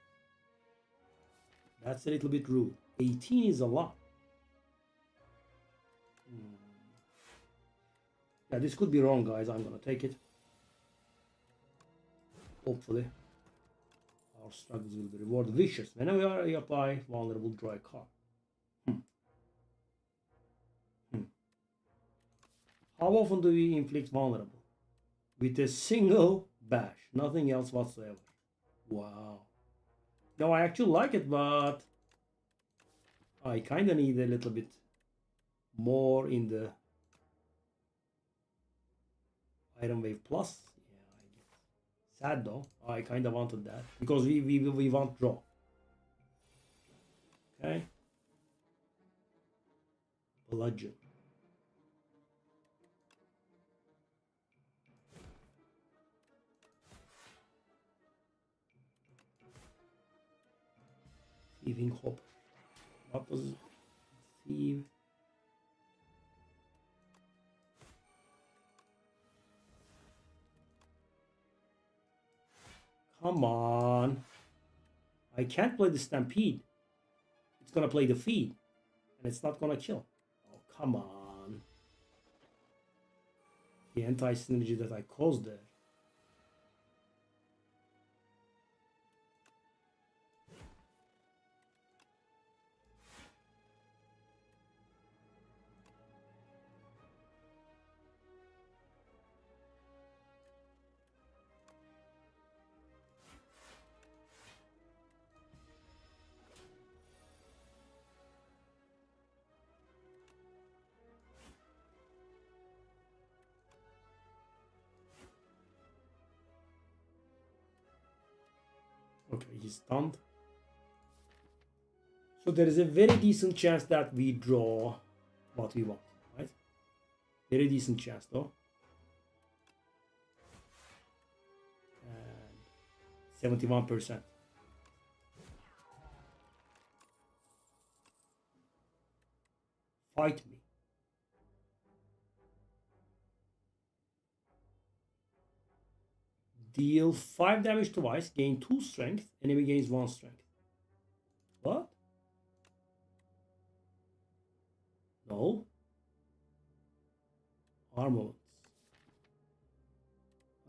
That's a little bit rude. 18 is a lot. Yeah, this could be wrong, guys. I'm gonna take it. Hopefully, our struggles will be rewarded. Vicious. Whenever we apply vulnerable, draw a card. How often do we inflict vulnerable? With a single bash, nothing else whatsoever. Wow. No, I actually like it, but I kind of need a little bit more in the Iron Wave Plus. Yeah, I guess. Sad though. I kind of wanted that because we want draw. Okay. Bludgeon. Thieving Hope. What does thieve? Come on. I can't play the Stampede. It's gonna play the feed. And it's not gonna kill. Oh, come on. The anti-synergy that I caused there. Okay, he's stunned. So there is a very decent chance that we draw what we want, right? Very decent chance though. And 71%. Fight me. Deal 5 damage twice, gain 2 strength, enemy gains 1 strength. What? No. Armaments.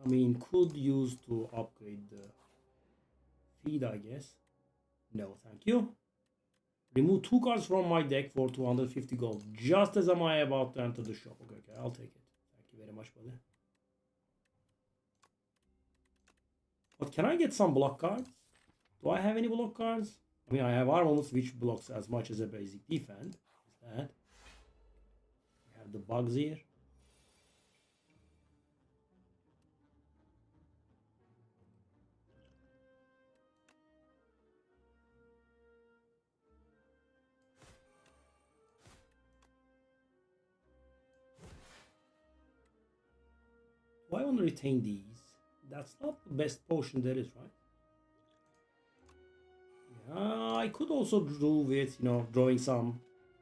I mean, could use to upgrade the feed, I guess. No, thank you. Remove 2 cards from my deck for 250 gold. Just as am I about to enter the shop. Okay, I'll take it. Thank you very much, buddy. But can I get some block cards? Do I have any block cards? I mean, I have armaments which blocks as much as a basic defense. Is that? We have the bugs here. Do I want to retain these? That's not the best potion there is, right? Yeah, I could also do with,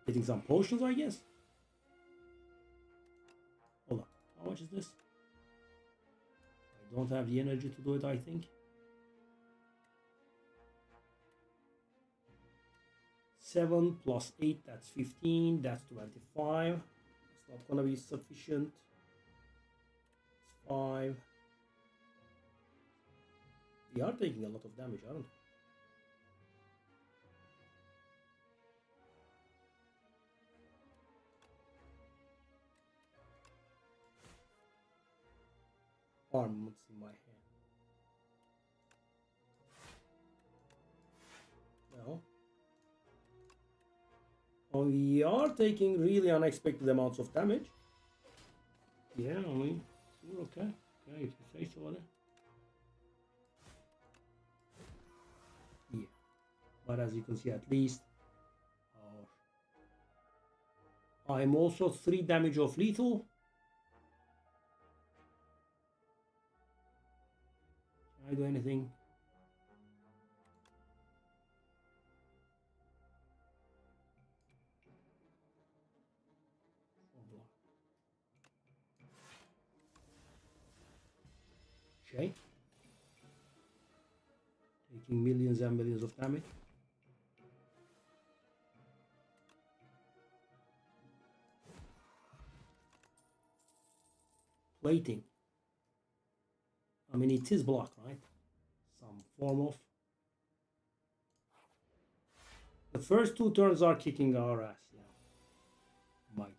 getting some potions, I guess. Hold on, how much is this? I don't have the energy to do it, I think. 7 plus 8, that's 15, that's 25. It's not gonna be sufficient. It's 5. We are taking a lot of damage, aren't we? Armaments in my hand. No. Oh, we are taking really unexpected amounts of damage. Yeah, I mean, sure, okay. Okay, if you say so, then. Yeah. But as you can see, at least I'm also 3 damage of lethal. Can I do anything? Okay. Taking millions and millions of damage. Plating. I mean, it is block, right? Some form of. The first 2 turns are kicking our ass, yeah. Mighty.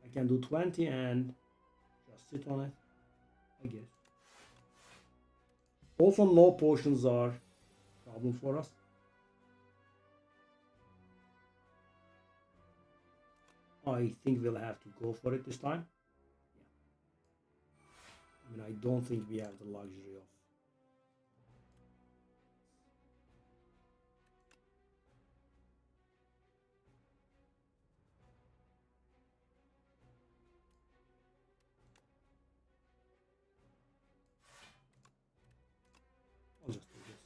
I can do 20 and just sit on it, I guess. Also, no potions are a problem for us. I think we'll have to go for it this time. Yeah. I mean, I don't think we have the luxury of. I'll just do this.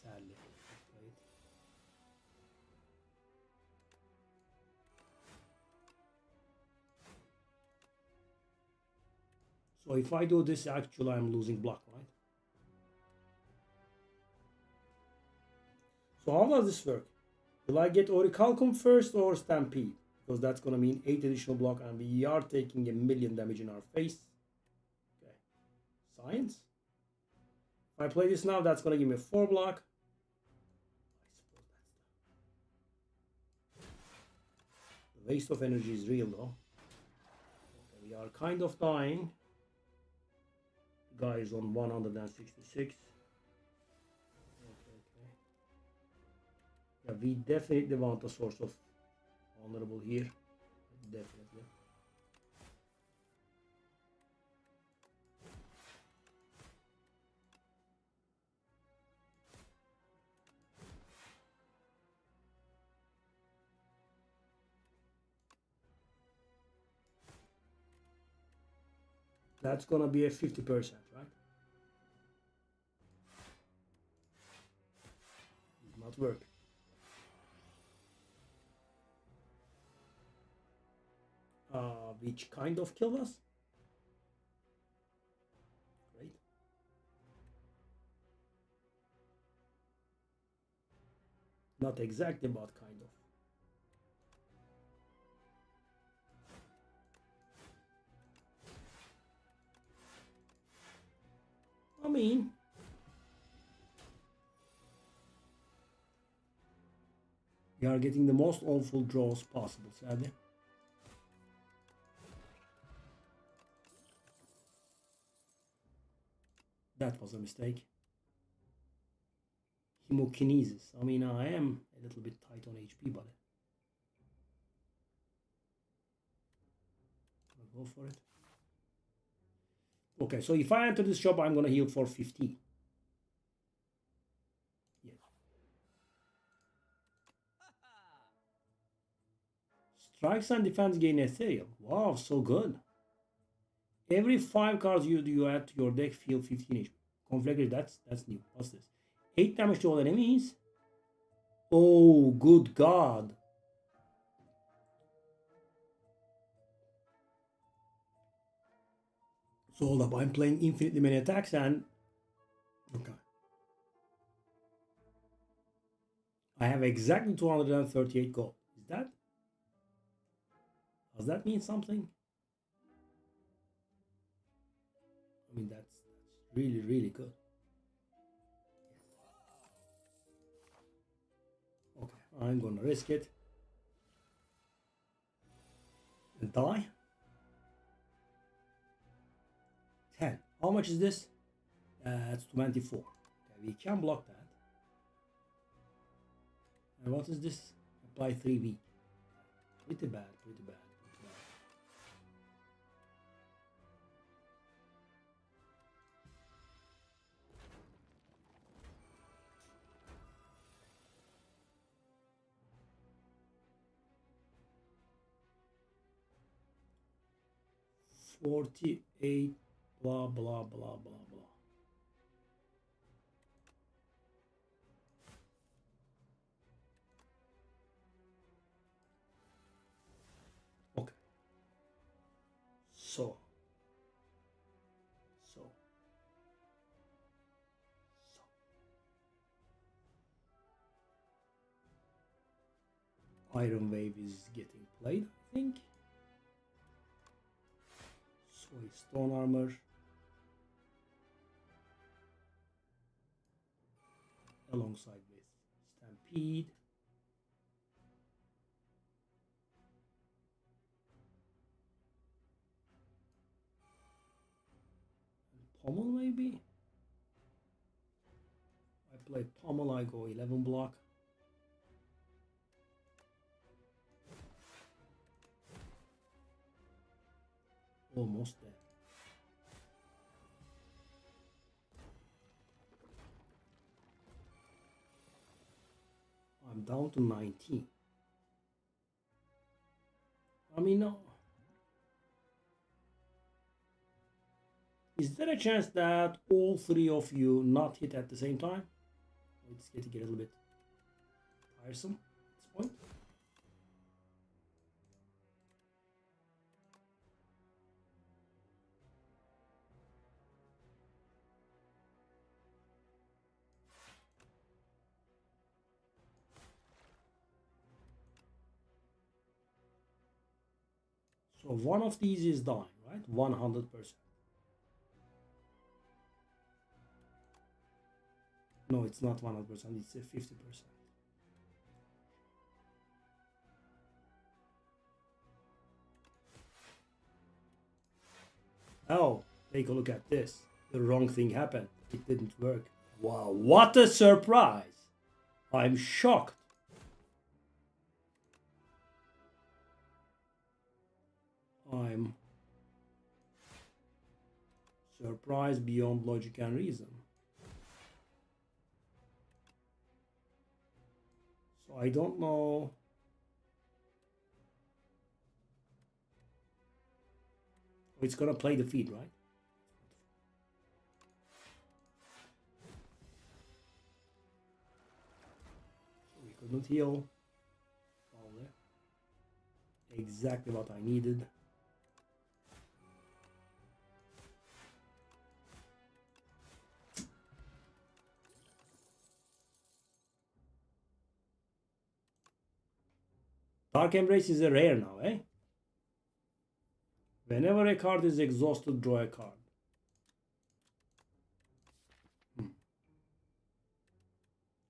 Sadly. Right. So if I do this, actually I'm losing block, right? So how does this work? Will I get Orichalcum first or Stampede? Because that's gonna mean 8 additional block and we are taking a million damage in our face. Okay. Science. If I play this now, that's gonna give me 4 block. I suppose that's the waste of energy is real though. Okay, we are kind of dying. The guy is on 166. Yeah, we definitely want a source of honorable here. Definitely. That's gonna be a 50%, right? Did not work. which kind of killed us. Great. Not exactly, but kind of. I mean, we are getting the most awful draws possible, sadly. That was a mistake. Hemokinesis. I mean, I am a little bit tight on HP, but I'll go for it. Okay, so if I enter this shop, I'm gonna heal for 50. Yeah. Strikes and defense gain ethereal. Wow, so good. Every 5 cards you add to your deck feel 15 HP. Conflict, that's new. What's this? 8 damage to all enemies. Oh, good God. So hold up, I'm playing infinitely many attacks and... Okay. I have exactly 238 gold. Is that... Does that mean something? I mean, that's really, really good. Okay, I'm gonna risk it. And die. 10. How much is this? That's 24. Okay, we can block that. And what is this? Apply 3V. Pretty bad, pretty bad, pretty bad. $48, blah, blah, blah, blah, blah. Okay. So. Iron Wave is getting played, I think. So Stone Armor. Alongside with Stampede. And Pommel maybe? I play Pommel, I go 11 block. Almost there. I'm down to 19. I mean, no. Is there a chance that all 3 of you not hit at the same time? It's getting a little bit tiresome at this point. So one of these is dying, right? 100%. No, it's not 100%, it's a 50%. Oh, take a look at this. The wrong thing happened. It didn't work. Wow, what a surprise! I'm shocked. I'm surprised beyond logic and reason. So I don't know. It's gonna play the feed, right? So we couldn't heal. Exactly what I needed. Dark Embrace is a rare now, eh? Whenever a card is exhausted, draw a card.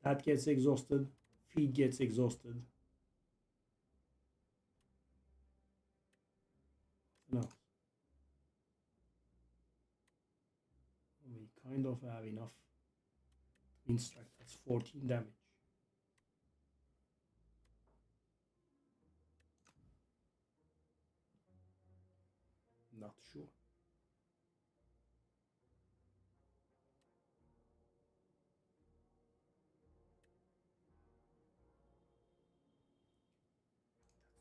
That gets exhausted. Feed gets exhausted. No. We kind of have enough Twin Strike. That's 14 damage. Not sure.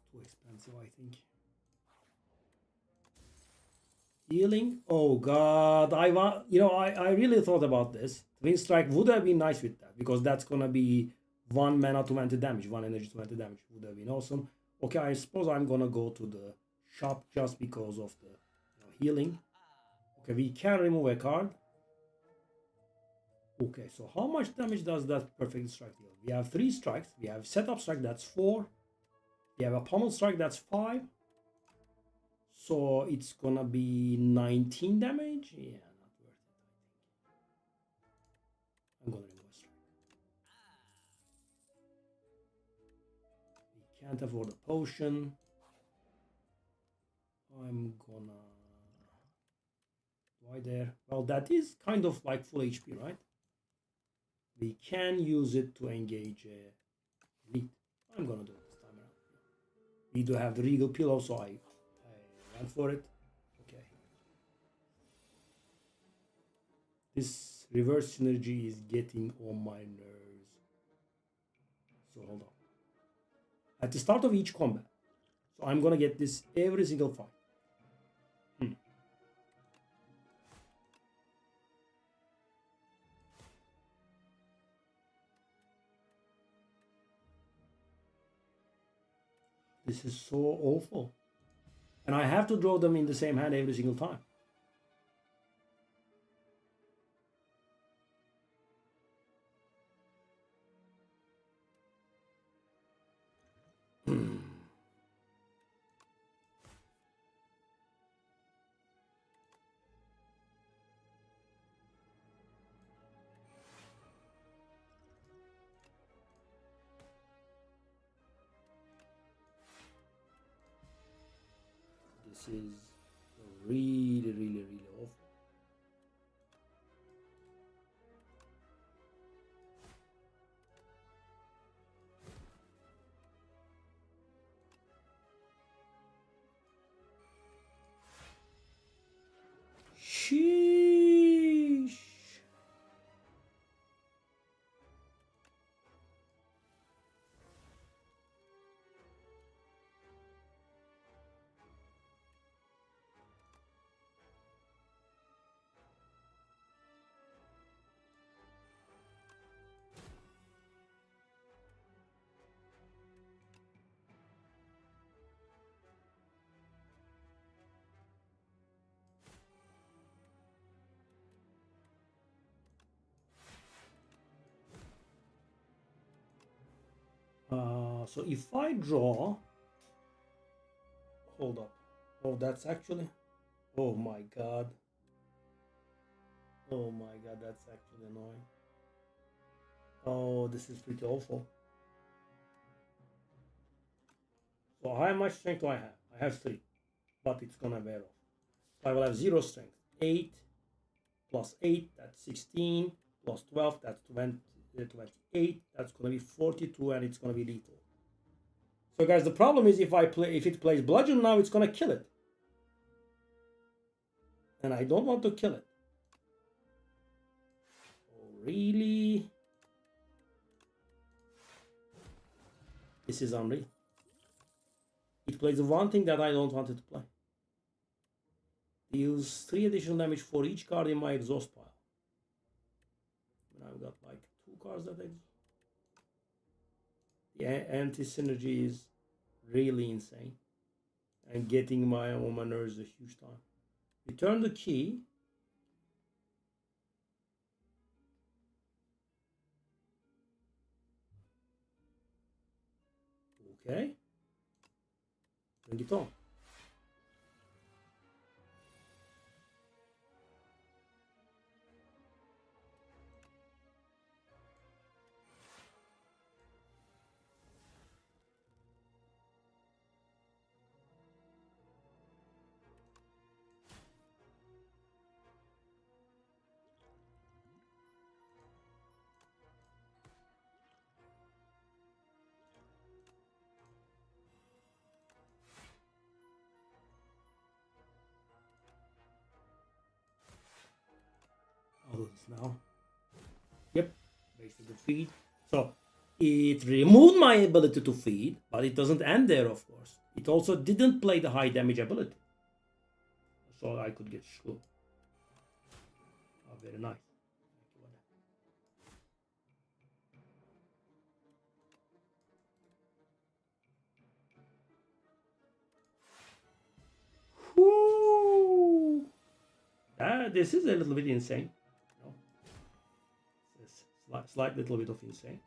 Too expensive, I think. Healing? Oh god, I really thought about this. Twin Strike would have been nice with that because that's gonna be 1 mana to 20 damage, 1 energy to 20 damage. Would have been awesome. Okay, I suppose I'm gonna go to the shop just because of the healing. Okay, we can remove a card. Okay, so how much damage does that perfect strike deal? We have 3 strikes. We have setup strike, that's 4. We have a pummel strike, that's 5. So it's gonna be 19 damage. Yeah, not worth it, I think. I'm gonna remove a strike. We can't afford a potion. I'm gonna... Why there? Well, that is kind of like full HP, right? We can use it to engage elite. I'm gonna do it this time around. We do have the Regal Pillow, so I went for it. Okay. This reverse synergy is getting on my nerves. So hold on. At the start of each combat. So I'm gonna get this every single fight. This is so awful. And I have to draw them in the same hand every single time. This is really, really, really awful. Sheesh. So if I draw, hold up. Oh, that's actually, oh my god. Oh my god, that's actually annoying. Oh, this is pretty awful. So how much strength do I have? I have 3, but it's gonna wear off. So I will have 0 strength. 8 plus 8, that's 16, plus 12, that's 28, that's gonna be 42, and it's gonna be lethal. So guys, the problem is if it plays bludgeon now, it's gonna kill it. And I don't want to kill it. Oh, really? This is unreal. It plays the one thing that I don't want it to play. Deals 3 additional damage for each card in my exhaust pile. And I've got like 2 cards that exhaust. The anti-synergy is really insane. And getting my on my nerves a huge time. Return the key. Okay. bring it on. I'll do this now. Yep, basically feed. So it removed my ability to feed, but it doesn't end there, of course. It also didn't play the high damage ability. So I could get screwed. Oh, very nice. Whoo! This is a little bit insane. No. It's a slight little bit of insane.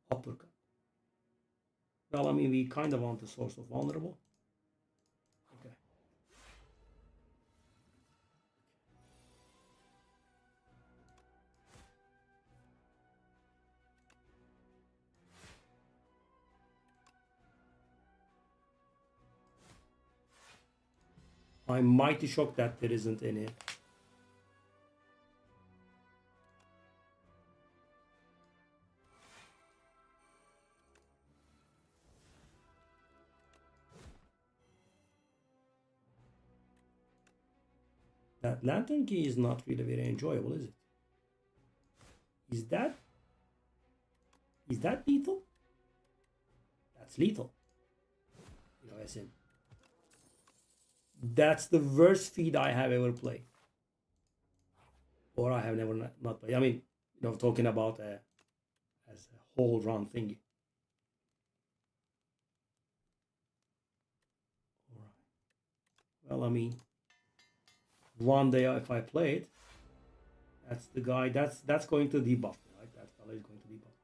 Uppercut. Well, I mean, we kind of want the source of vulnerable. Okay. I'm mighty shocked that there isn't any. That lantern key is not really very enjoyable, is it? Is that lethal? That's lethal. You know, as in, that's the worst feed I have ever played, or I have never not played. I mean, you know, talking about as a whole run thingy. All right. Well, I mean, one day if I play it, that's the guy. That's going to debuff me, right? That fella is going to debuff.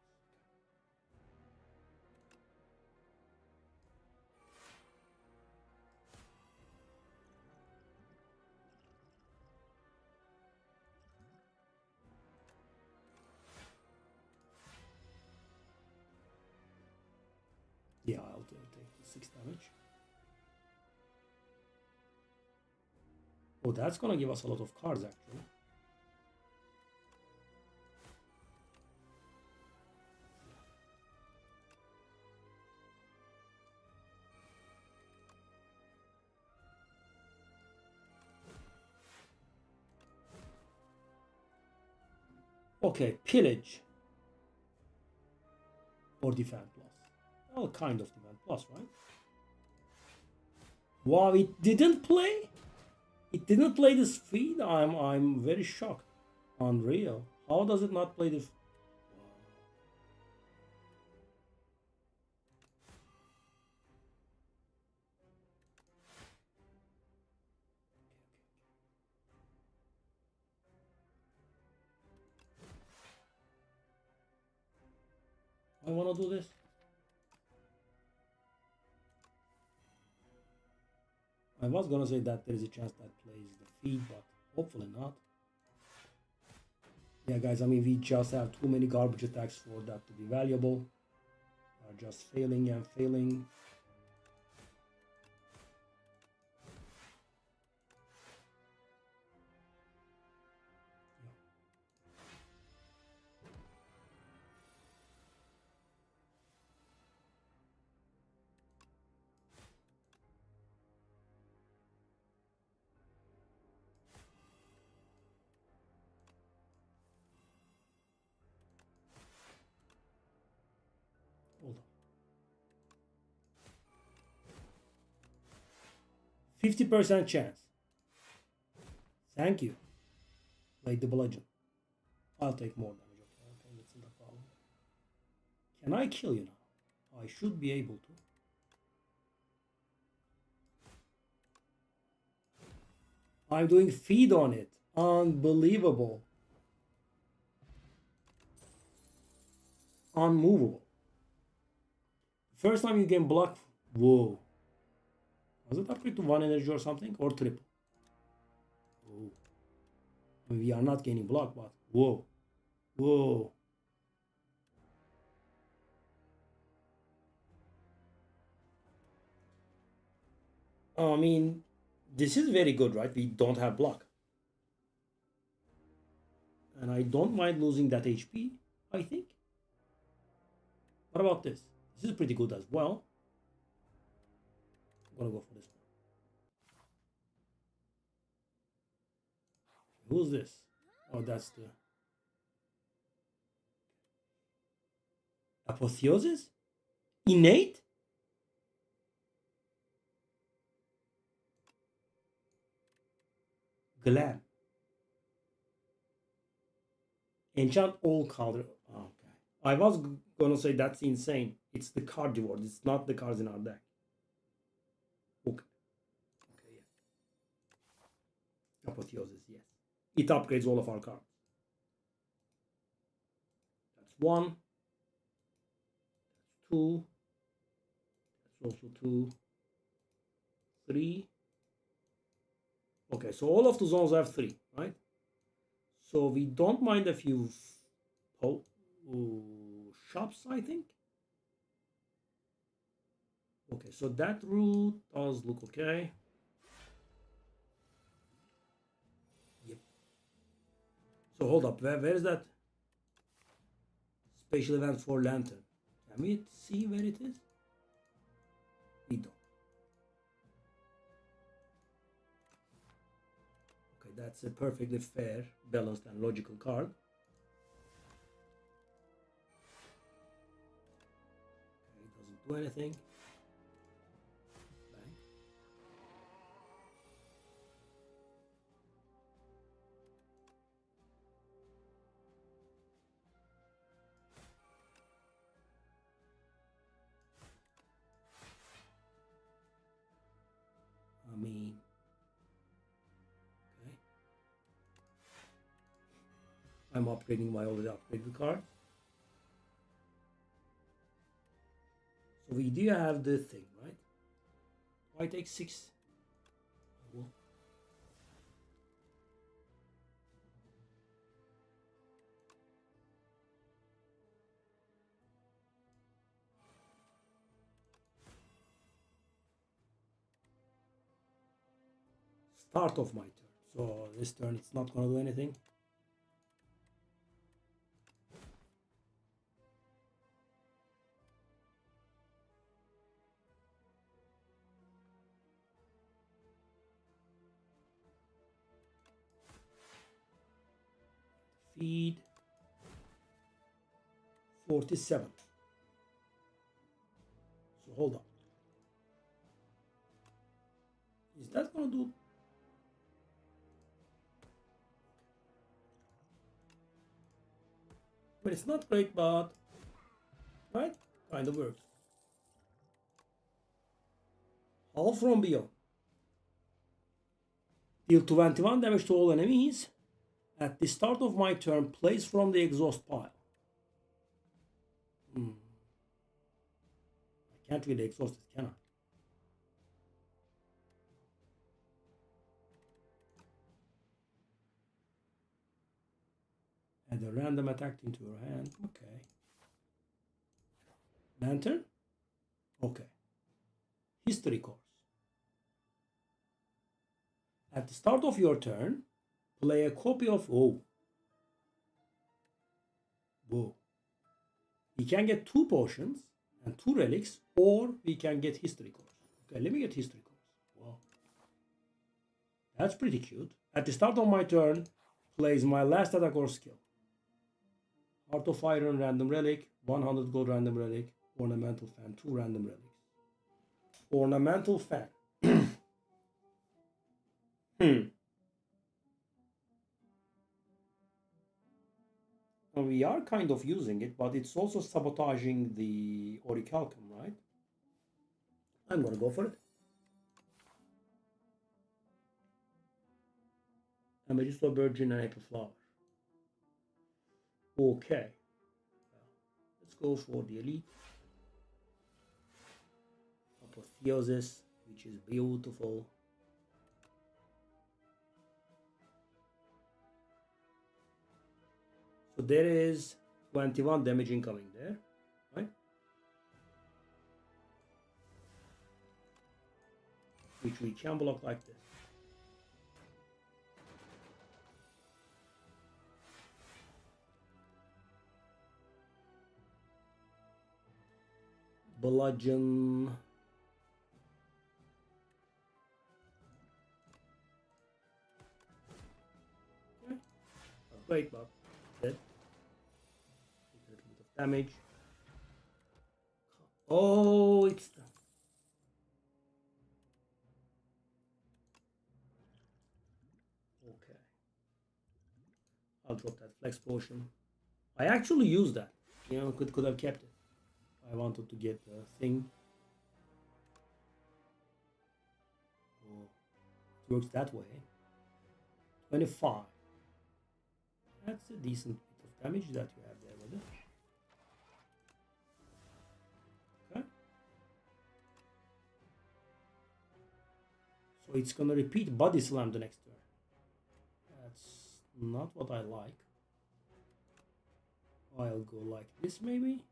Yeah, I'll take the 6 damage. Oh, that's gonna give us a lot of cards actually. Okay, pillage or defend plus. Well, kind of defend plus, right? Wow, it didn't play. It didn't play this feed. I'm very shocked. Unreal. How does it not play this? I want to do this. I was gonna say that there is a chance that plays the feed, but hopefully not. Yeah, guys, I mean, we just have too many garbage attacks for that to be valuable. We are just failing and failing. Hold on. 50% chance. Thank you. Like the bludgeon. I'll take more damage. Okay, I think that's not a problem. Can I kill you now? I should be able to. I'm doing feed on it. Unbelievable. Unmovable. First time you can block. Whoa. Was it upgrade to 1 energy or something? Or triple? Whoa. I mean, we are not gaining block, but whoa. Whoa. I mean, this is very good, right? We don't have block. And I don't mind losing that HP, I think. What about this? This is pretty good as well. I'm gonna go for this one. Who's this? Oh, that's the Apotheosis? Innate? Glam. Enchant all color. Oh, okay. I was gonna say that's insane. It's the card reward. It's not the cards in our deck. Okay. Okay, yeah. Apotheosis, yes. It upgrades all of our cards. That's 1. That's 2. That's also 2. 3. Okay, so all of the zones have 3, right? So we don't mind a few shops, I think. Okay, so that route does look okay. Yep. So hold up, where is that special event for Lantern? Can we see where it is? We don't. Okay, that's a perfectly fair, balanced, and logical card. Okay, it doesn't do anything. Bang. I mean, okay. I'm upgrading my already upgraded card. So we do have the thing, right? Why take 6? Well, start of my turn. So this turn it's not gonna do anything. Feed 47. So hold on. Is that gonna do? But it's not great, but right? Kind of works. All from beyond. Deal 21 damage to all enemies. At the start of my turn, place from the exhaust pile. I can't really exhaust it, can I? Add a random attack into your hand. Okay. Lantern? Okay. History course. At the start of your turn, play a copy of... Oh. Whoa. We can get 2 potions and 2 relics, or we can get history course. Okay, let me get history course. Wow. That's pretty cute. At the start of my turn, plays my last attack or skill. Heart of Iron, random relic, 100 gold random relic, ornamental fan, 2 random relics. Ornamental fan. And we are kind of using it, but it's also sabotaging the Orichalcum, right? I'm gonna go for it. Amethyst Virgin and Apple Flower. Okay. Let's go for the elite. Apotheosis, which is beautiful. So there is 21 damage incoming there, right? Which we can block like this. Bludgeon. Okay. Not great, but dead. Take a little bit of damage. Oh, it's done. Okay. I'll drop that flex potion. I actually used that. You know, could have kept it. I wanted to get the thing. Oh, it works that way. 25. That's a decent bit of damage that you have there with it. Okay. So it's gonna repeat body slam the next turn. That's not what I like. I'll go like this maybe.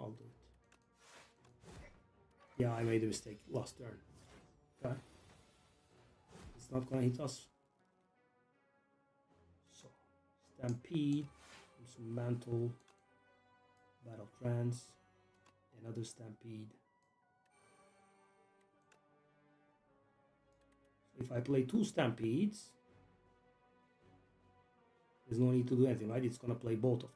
I'll do it. Yeah, I made a mistake last turn. Okay. It's not gonna hit us. So, Stampede, some Mantle, Battle Trance, another Stampede. So if I play 2 Stampedes, there's no need to do anything, right? It's gonna play both of them.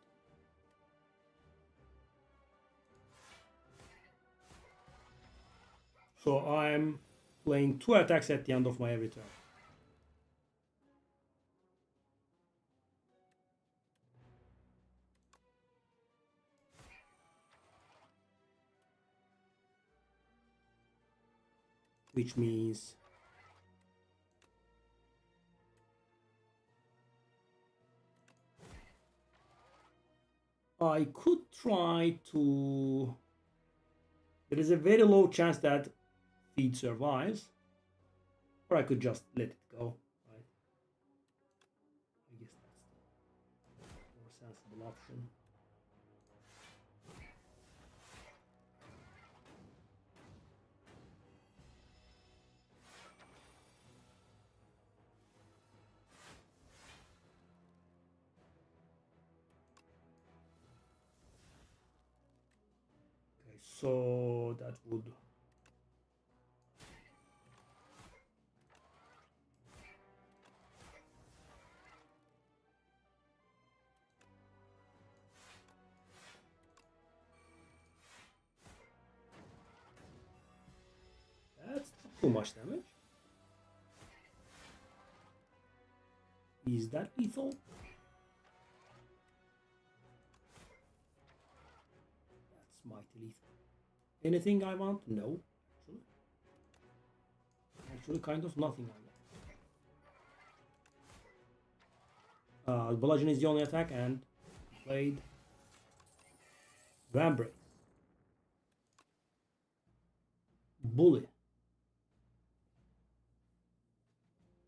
So I'm playing 2 attacks at the end of my every turn. Which means I could try to... There is a very low chance that Feed survives, or I could just let it go, right? I guess that's the more sensible option. Okay, so that would... That's too much damage. Is that lethal? That's mighty lethal. Anything I want? No. Actually kind of nothing I want. Bludgeon is the only attack, and played Vambrace. Bully.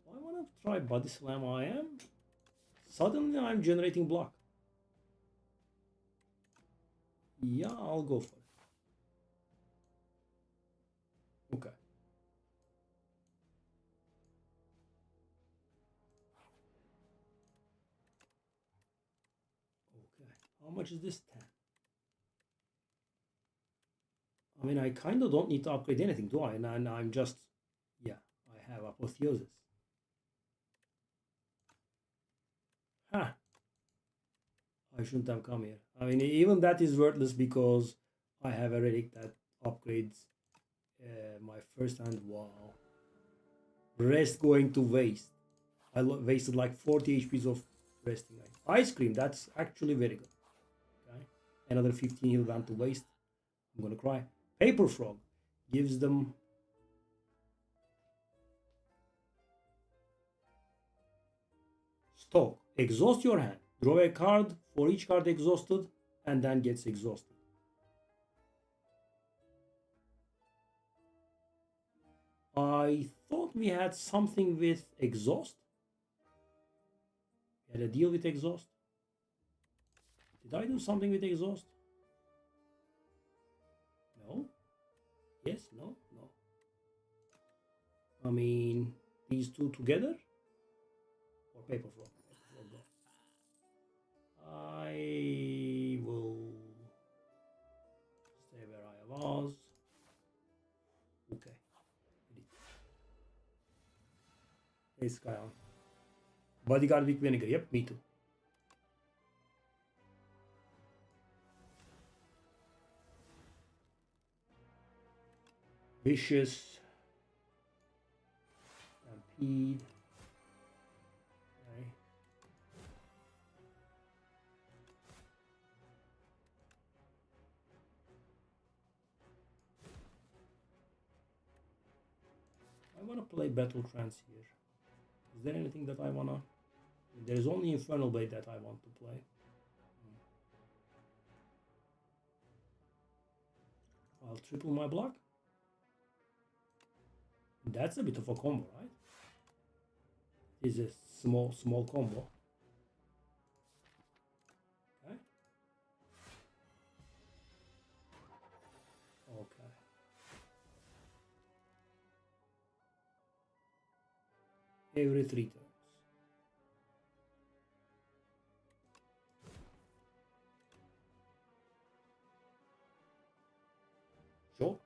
I want to try Body Slam. I am. Suddenly I'm generating block. Yeah, I'll go for it. Okay. Okay. How much is this? 10. I mean, I kind of don't need to upgrade anything, do I? And I'm just... Yeah, I have Apotheosis. Huh. I shouldn't have come here. I mean, even that is worthless because I have a relic that upgrades my first hand. Wow. Rest going to waste. I wasted like 40 HPs of Resting ice cream. That's actually very good. Okay, another 15 heal went to waste. I'm gonna cry. Paper frog gives them stock. Exhaust your hand. Draw a card for each card exhausted, and then gets exhausted. I thought we had something with exhaust. We had a deal with exhaust. Did I do something with exhaust? No. Yes, no, no. I mean, these two together? Or paper frog? I will stay where I was. Okay. This guy on. Bodyguard with vinegar. Yep, me too. Vicious. Stampede. Okay. I want to play Battle Trance here. Is there anything that I want to... There's only Infernal Blade that I want to play. I'll triple my block. That's a bit of a combo, right? It's a small combo. Okay. Okay. Every 3 turns. Sure.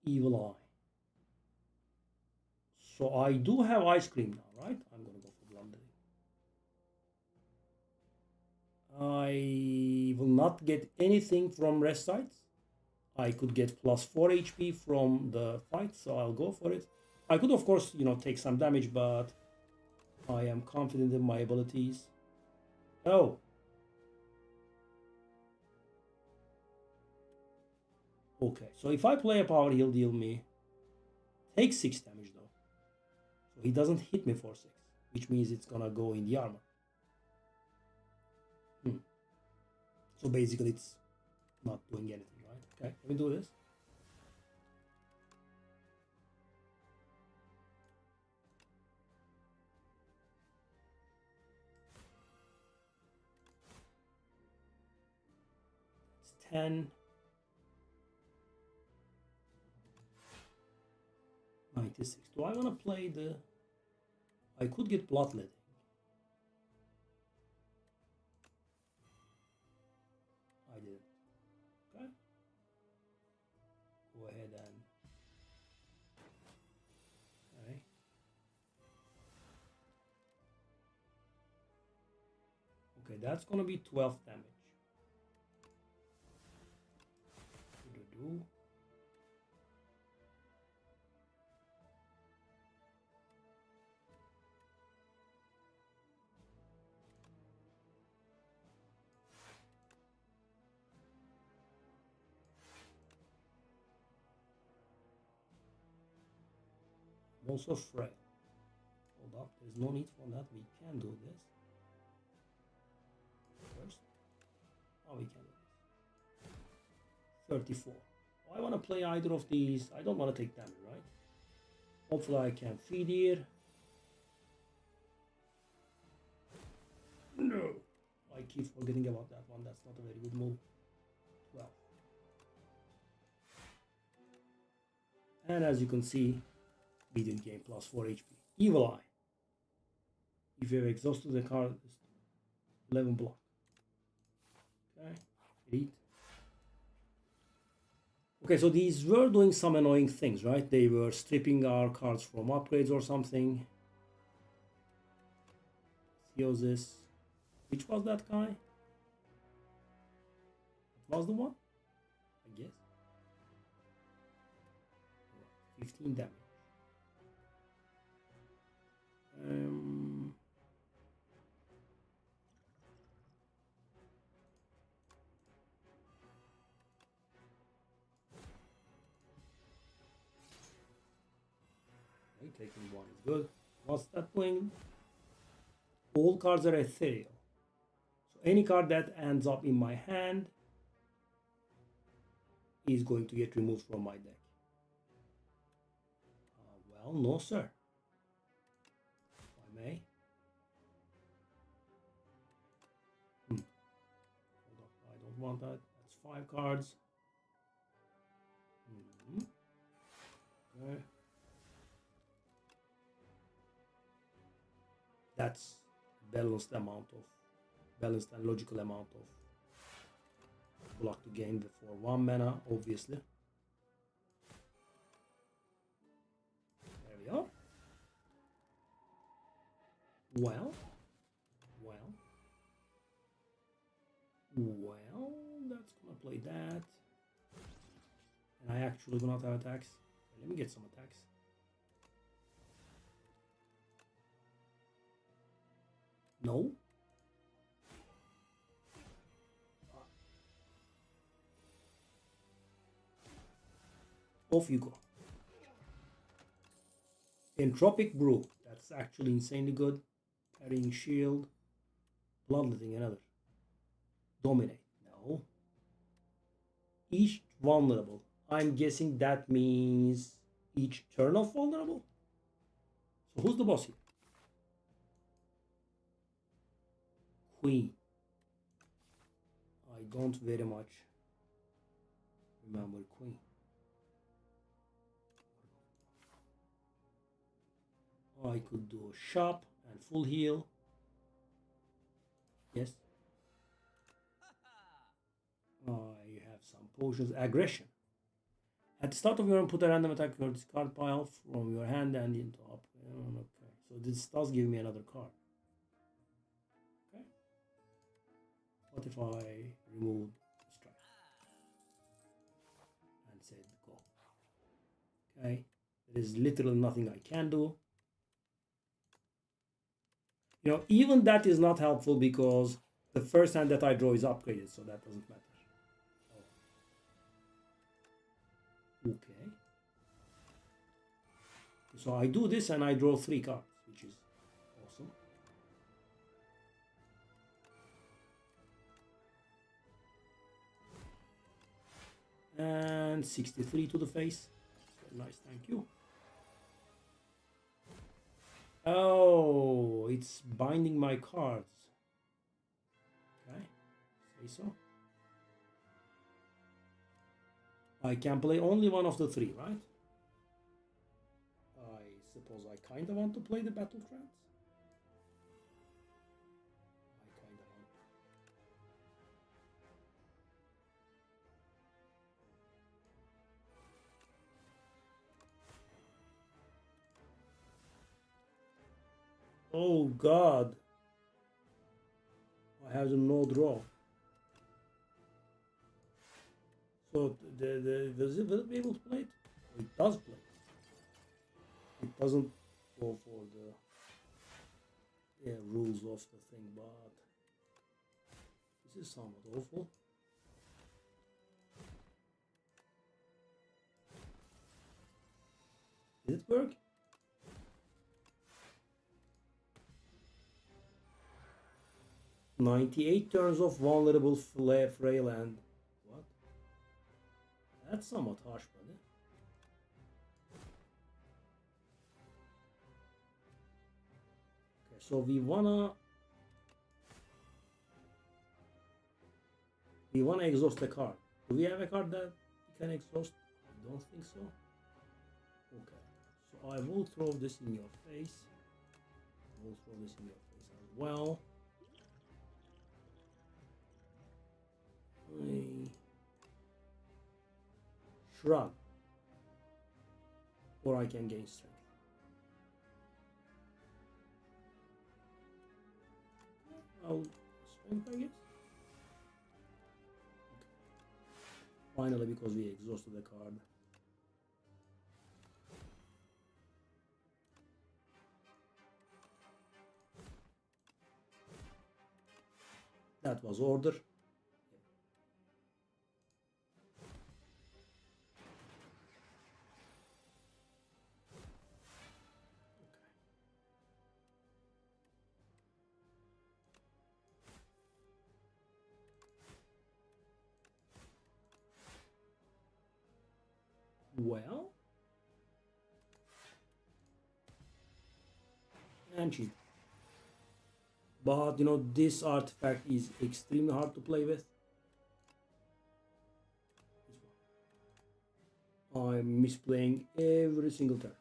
Evil Eye. So I do have ice cream now, right? I'm gonna go for blundering. I will not get anything from rest sites. I could get plus 4 HP from the fight, so I'll go for it. I could, of course, take some damage, but I am confident in my abilities. Oh. Okay, so if I play a power, he'll deal me... Take 6 damage, though. So he doesn't hit me for 6, which means it's gonna go in the armor. So basically, it's not doing anything, right? Okay, let me do this. It's 10. 96. Do I want to play the... I could get Bloodletting. I didn't. Okay. Go ahead and... Okay. Okay, that's going to be 12 damage. Do. Also frail. Hold up, there's no need for that. We can do this. First. Oh, we can do this. 34. I want to play either of these. I don't want to take damage, right? Hopefully I can feed here. No. I keep forgetting about that one. That's not a very good move. 12. And as you can see, we did gain plus 4 HP. Evil Eye. If you have exhausted the card, 11 block. Okay, 8. Okay, so these were doing some annoying things, right? They were stripping our cards from upgrades or something. Theosis. Which was that guy? What was the one? I guess. 15 damage. taking one is good. What's that doing? All cards are ethereal. So any card that ends up in my hand is going to get removed from my deck. Well, no, sir. If I may. Hold up. I don't want that. That's 5 cards. Okay. That's balanced and logical amount of block to gain for 1 mana, obviously. There we are. Well, that's gonna play that. And I actually do not have attacks. Let me get some attacks. No. Off you go. Entropic Brew. That's actually insanely good. Parrying Shield. Bloodletting another. Dominate. No. Each vulnerable. I'm guessing that means each turn of vulnerable. So who's the boss here? Queen. I don't very much remember Queen. I could do shop and full heal. Yes. I have some potions. Aggression. At the start of your turn, put a random attack or discard pile from your hand and into up. Okay. So this does give me another card. Okay. What if I remove strike and said go? Okay. There is literally nothing I can do. You know, even that is not helpful because the first hand that I draw is upgraded, so that doesn't matter. Okay. So I do this and I draw 3 cards, which is awesome. And 63 to the face. That's very nice, thank you. Oh, it's binding my cards. Okay, say so. I can play only one of the 3, right? I suppose I kind of want to play the Battle Trance. I kind of want to. Oh God. I have no draw. So does it will be able to play it? It does play it. It doesn't go for the rules of the thing, but this is somewhat awful. Did it work? "98 turns of vulnerable frail and..." What? That's somewhat harsh, buddy. Okay, so we wanna exhaust the card. Do we have a card that we can exhaust? I don't think so. Okay, so I will throw this in your face. I will throw this in your face as well. Shrug. Or I can gain strength. I'll strength, I guess. Okay. Finally, because we exhausted the card. That was order. Well, and she's. But you know, this artifact is extremely hard to play with. I'm misplaying every single turn.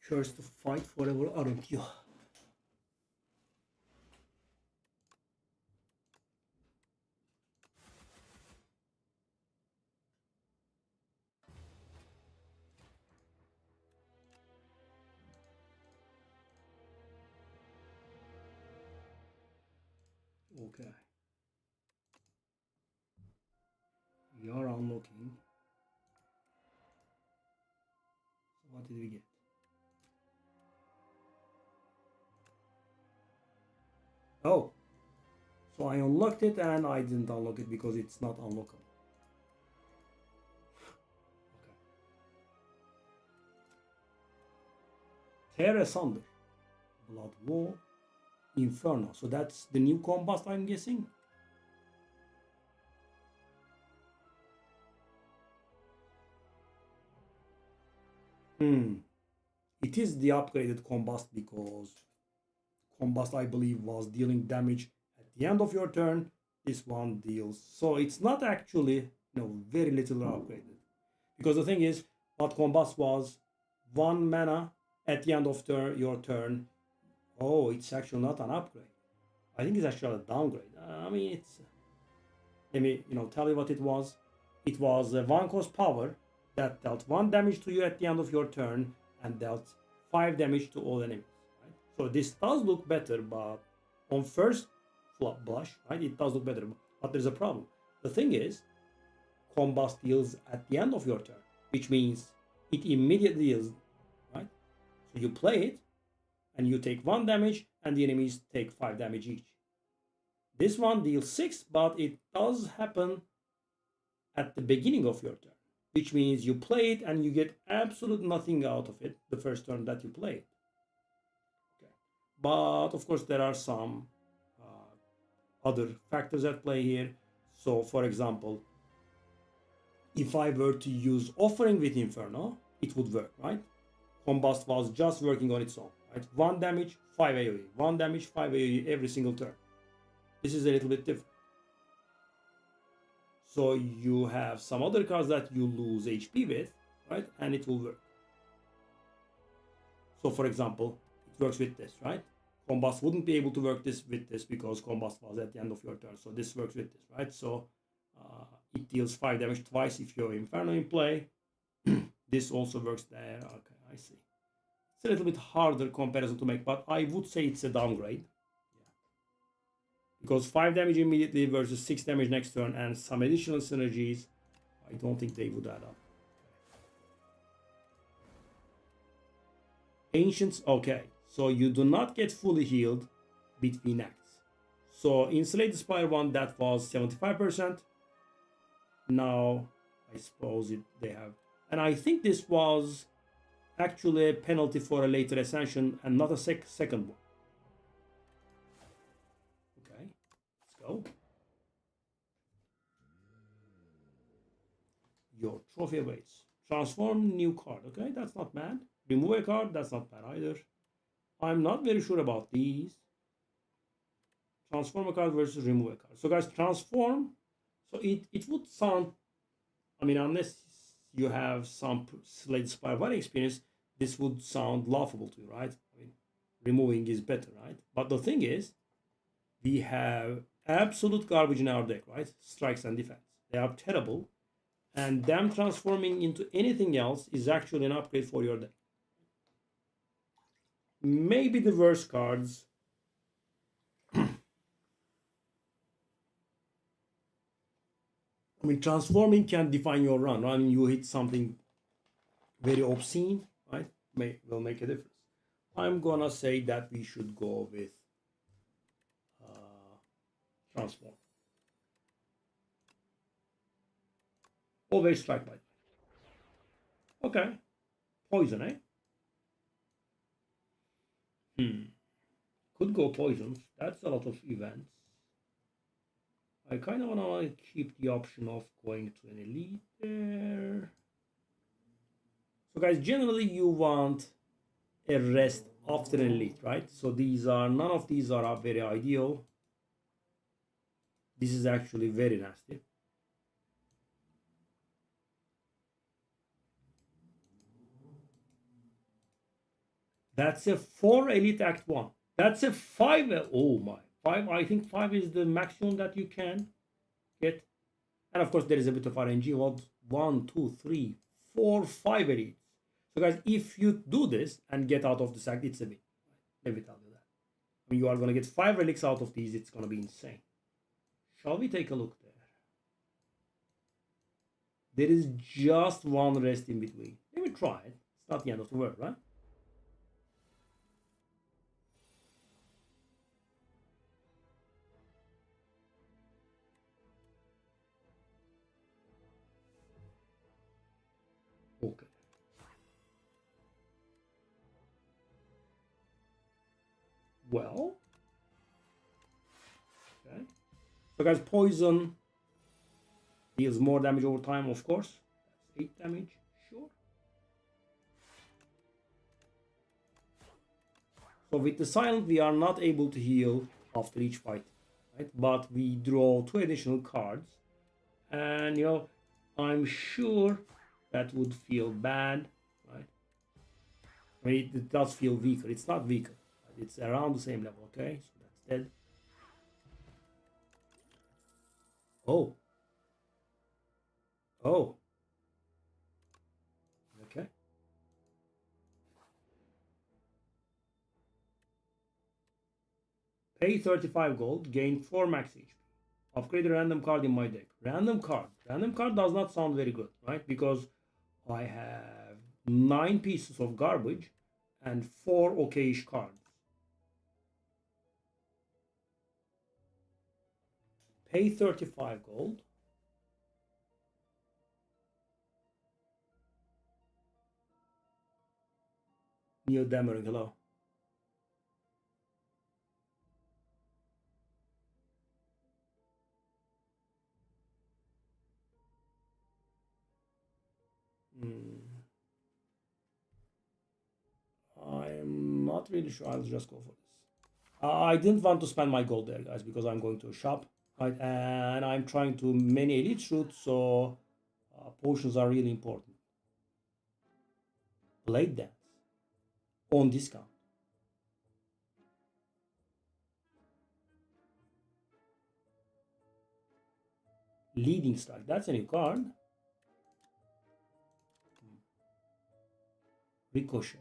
Curse to fight forever, aren't you? Okay. We are unlocking. So what did we get? Oh. So I unlocked it and I didn't unlock it because it's not unlockable. Okay. Tear Asunder. Blood War. Inferno. So that's the new combust, I'm guessing. It is the upgraded combust because combust, I believe, was dealing damage at the end of your turn. This one deals. So it's not actually, very little upgraded. Because the thing is, what combust was 1 mana at the end of your turn. Oh, it's actually not an upgrade. I think it's actually a downgrade. I mean, it's. Let me, tell you what it was. It was a 1 cost power that dealt 1 damage to you at the end of your turn and dealt 5 damage to all enemies. Right? So this does look better, but on first blush, right, it does look better. But there's a problem. The thing is, combust deals at the end of your turn, which means it immediately deals, right? So you play it, and you take 1 damage, and the enemies take 5 damage each. This one deals 6, but it does happen at the beginning of your turn, which means you play it and you get absolute nothing out of it the first turn that you play it. Okay. But of course, there are some other factors at play here. So, for example, if I were to use Offering with Inferno, it would work, right? Combust was just working on its own, right? 1 damage, 5 AoE. 1 damage, 5 AoE every single turn. This is a little bit different. So you have some other cards that you lose HP with, right? And it will work. So for example, it works with this, right? Combust wouldn't be able to work with this because Combust was at the end of your turn. So this works with this, right? So it deals 5 damage twice if you have Inferno in play. This also works there. Okay, I see. It's a little bit harder comparison to make, but I would say it's a downgrade. Because 5 damage immediately versus 6 damage next turn and some additional synergies, I don't think they would add up. Ancients, okay. So you do not get fully healed between acts. So in Slay the Spire 1, that was 75%. Now, I suppose they have. And I think this was actually a penalty for a later ascension and not a second one. Okay, let's go. Your trophy awaits. Transform new card. Okay, that's not bad. Remove a card. That's not bad either. I'm not very sure about these. Transform a card versus remove a card. So guys, transform. So it would sound, I mean, unless you have some Slay the Spire 1 experience, this would sound laughable to you, right? I mean, removing is better, right? But the thing is, we have absolute garbage in our deck, right? Strikes and defense. They are terrible. And them transforming into anything else is actually an upgrade for your deck. Maybe the worst cards. I mean, transforming can define your run. I mean, you hit something very obscene, right? Will make a difference. I'm gonna say that we should go with transform. Always strike bite. Okay, poison, eh? Could go poisons. That's a lot of events. I kind of want to keep the option of going to an elite there. So guys, generally you want a rest after an elite, right? So none of these are very ideal. This is actually very nasty. That's a 4 elite act 1. That's a 5. Oh my. 5. I think 5 is the maximum that you can get. And of course, there is a bit of RNG. What? 1, 2, 3, 4, 5 elites. So guys, if you do this and get out of the sack, it's a win. Let me tell you that. I mean, you are going to get 5 relics out of these. It's going to be insane. Shall we take a look there? There is just one rest in between. Let me try it. It's not the end of the world, right? Okay. Well. Okay. So guys, poison deals more damage over time, of course. That's 8 damage, sure. So with the silent, we are not able to heal after each fight, right? But we draw 2 additional cards. And, you know, I'm sure that would feel bad, right? I mean, it does feel weaker. It's not weaker. It's around the same level, okay? So that's dead. Oh. Oh. Okay. Pay 35 gold, gain 4 max HP. Upgrade a random card in my deck. Random card. Random card does not sound very good, right? Because I have 9 pieces of garbage and 4 okayish cards. Pay 35 gold. Neo Dammering, hello. I'm not really sure. I'll just go for this. I didn't want to spend my gold there, guys, because I'm going to a shop, right? And I'm trying to many elite shoot, so potions are really important. Blade Dance on discount. Leading Strike. That's a new card. Ricochet.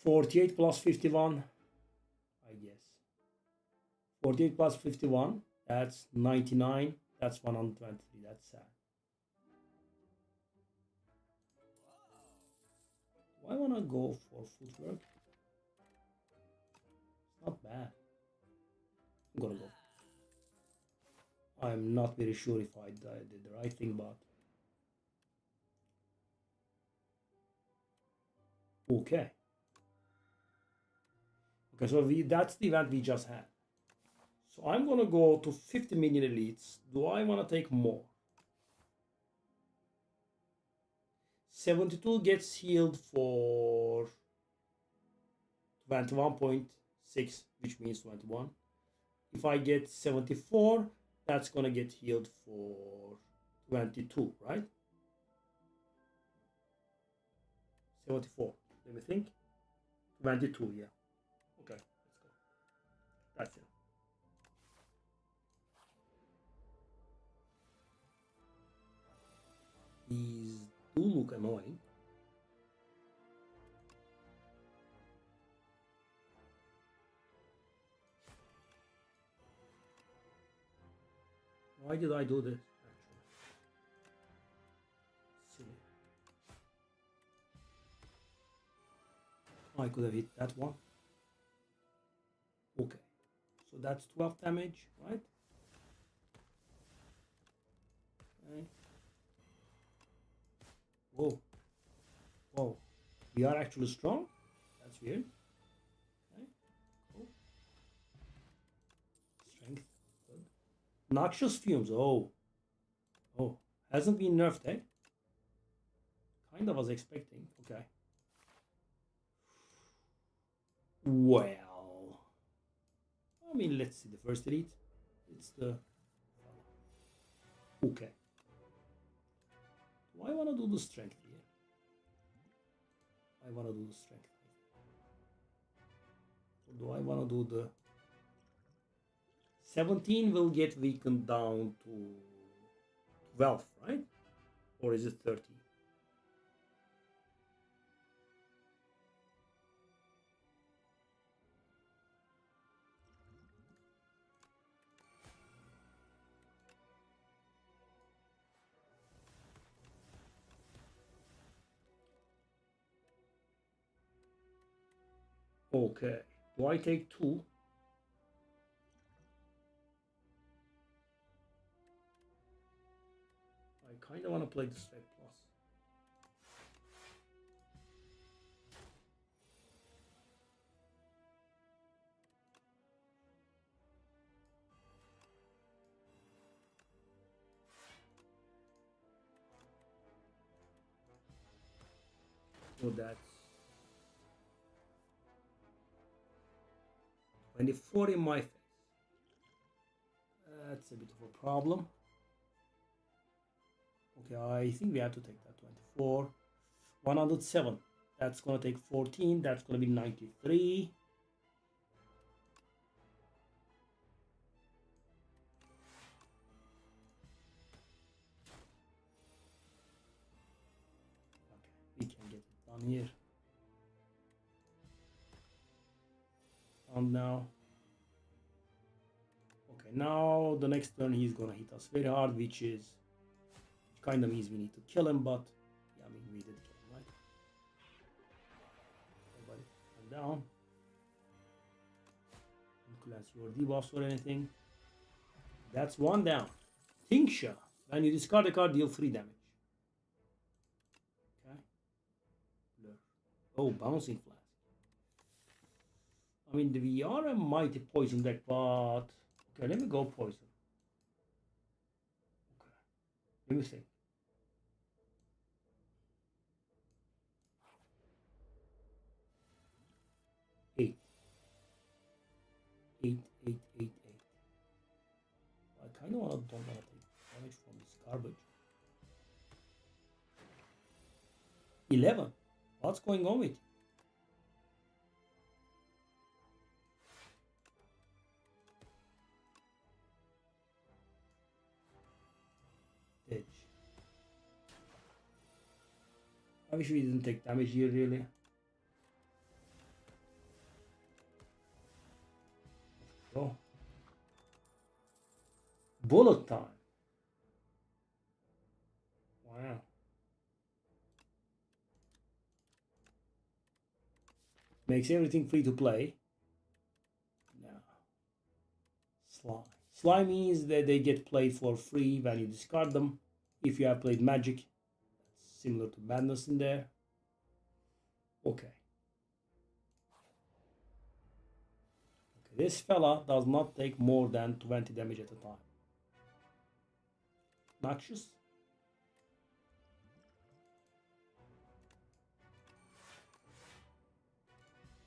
$48 plus 51. I guess. 48 plus 51. That's 99. That's 123. That's sad. Do I want to go for footwork? It's not bad. I'm gonna go. I'm not very sure if I did the right thing, but okay. Okay, so that's the event we just had. So I'm gonna go to 50 million elites. Do I want to take more? 72 gets healed for 21.6, which means 21. If I get 74, that's gonna get healed for 22, right? 74. Let me think. 22, yeah. Okay, let's go. That's it. These do look annoying. Why did I do this? Actually, silly. I could have hit that one. Okay, so that's 12 damage, right? Okay. Whoa, whoa. We are actually strong. That's weird. Okay, cool. Strength, good. Noxious fumes. Oh, hasn't been nerfed, eh? Kind of was expecting. Okay. Well, I mean, let's see the first elite. It's the okay. Do I want to do the strength here? I want to do the strength. Or do I want to do the 17 will get weakened down to 12, right? Or is it 30? Okay. Do I take 2? I kind of want to play the strength plus. So that's 24 in my face. That's a bit of a problem. Okay, I think we have to take that 24. 107. That's going to take 14. That's going to be 93. Okay, we can get it done here. And now. Okay, now the next turn he's going to hit us very hard, which kind of means we need to kill him, but yeah, I mean, we did kill him, right? Everybody, calm down. Don't glance your debuffs or anything. That's one down. Tincture. When you discard a card, deal 3 damage. Okay. Blur. Oh, bouncing flask. I mean, we are a mighty poison deck, but okay, let me go poison. Okay. Let me think. 8. 8, 8, 8, 8. I kind of don't want to take damage from this garbage. 11. What's going on with you? Edge. I wish we didn't take damage here, really. Oh. Bullet time. Wow. Makes everything free to play. No. Slime. Slime means that they get played for free when you discard them. If you have played Magic, that's similar to Madness in there. Okay. This fella does not take more than 20 damage at a time. Noxious.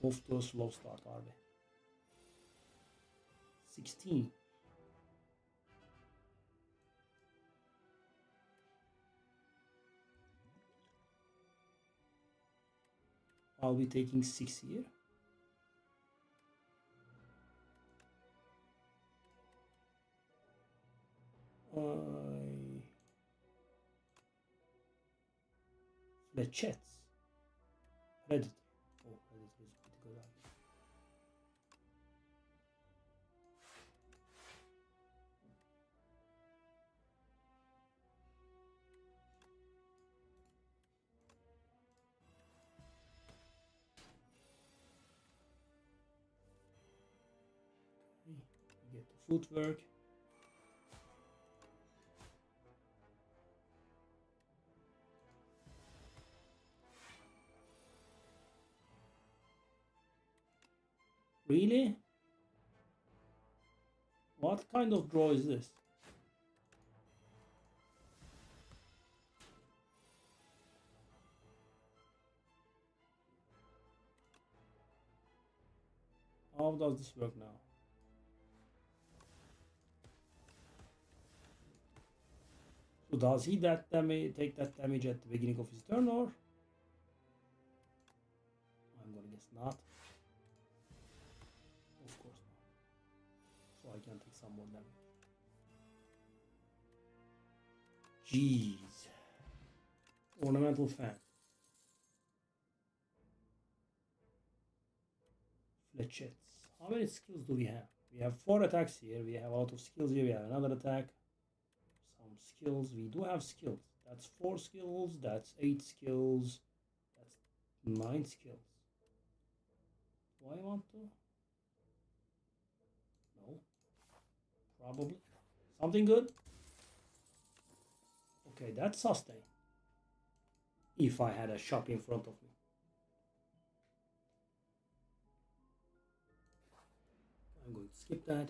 Off to a slow start, are they? 16. I'll be taking 6 here. Fletchettes. Predator. Oh, Predator is pretty good. Get the footwork. Really? What kind of draw is this? How does this work now? So does he take that damage at the beginning of his turn, or? I'm gonna guess not. Of course not. So I can take some more damage. Jeez. Ornamental fan. Flechettes. How many skills do we have? We have 4 attacks here. We have a lot of skills here. We have another attack. Some skills. We do have skills. That's 4 skills. That's 8 skills. That's 9 skills. Do I want to? No. Probably. Something good? Okay, that's sustain. If I had a shop in front of me. I'm going to skip that.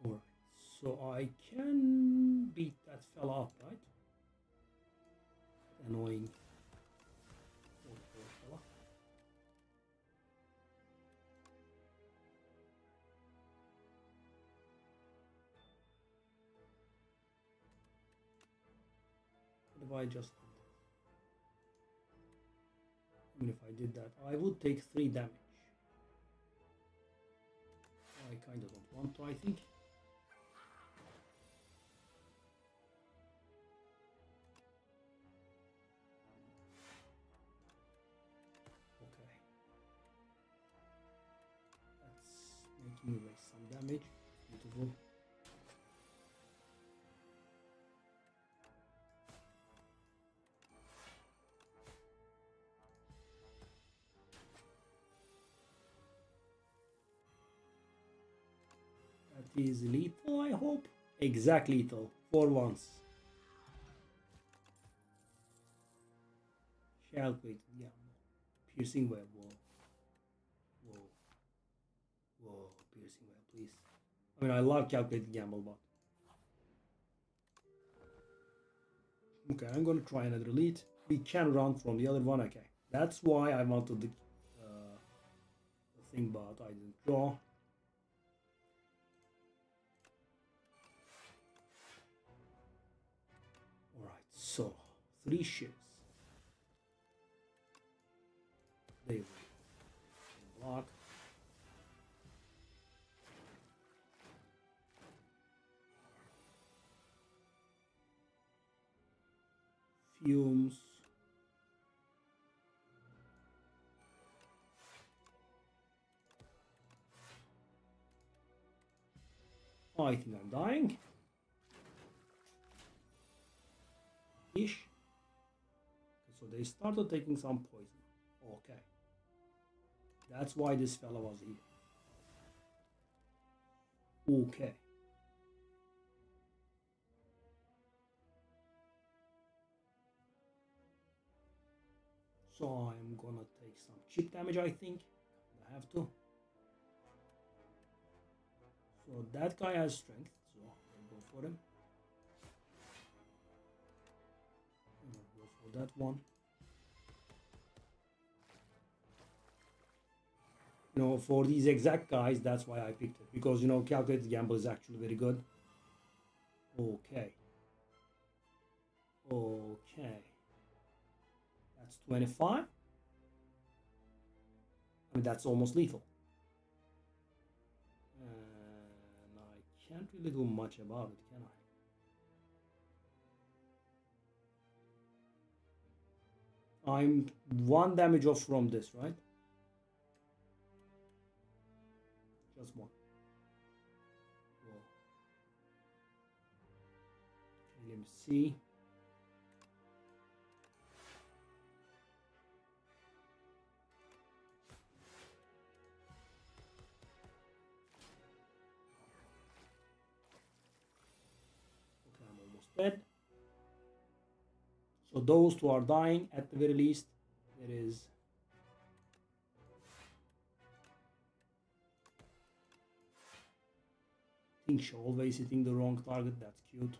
Alright, so I can beat that fella up, right? Annoying old poor fella. What if I just did this? I mean, if I did that, I would take 3 damage. I kind of don't want to, I think. Okay. That's making me waste some damage. Beautiful. That is lethal, I hope. Exact lethal for once. Calculated, yeah. Piercing web. Whoa. Piercing web, please. I mean, I love calculated gamble, but okay, I'm gonna try another elite. We can run from the other one. Okay, that's why I wanted the thing, but I didn't draw. Alright, so 3 ships. They will block. Fumes. I think I'm dying. Ish. So they started taking some poison. Okay. That's why this fella was here. Okay. So I'm gonna take some chip damage, I think. I have to. So that guy has strength, so I'll go for him. And I'll go for that one. You know, for these exact guys, that's why I picked it. Because, you know, calculated gamble is actually very good. Okay. Okay. That's 25. I mean, that's almost lethal. And I can't really do much about it, can I? I'm 1 damage off from this, right? Just 1. Whoa. Okay, let me see. fed. So those two are dying at the very least. There is I think she's always hitting the wrong target. That's cute.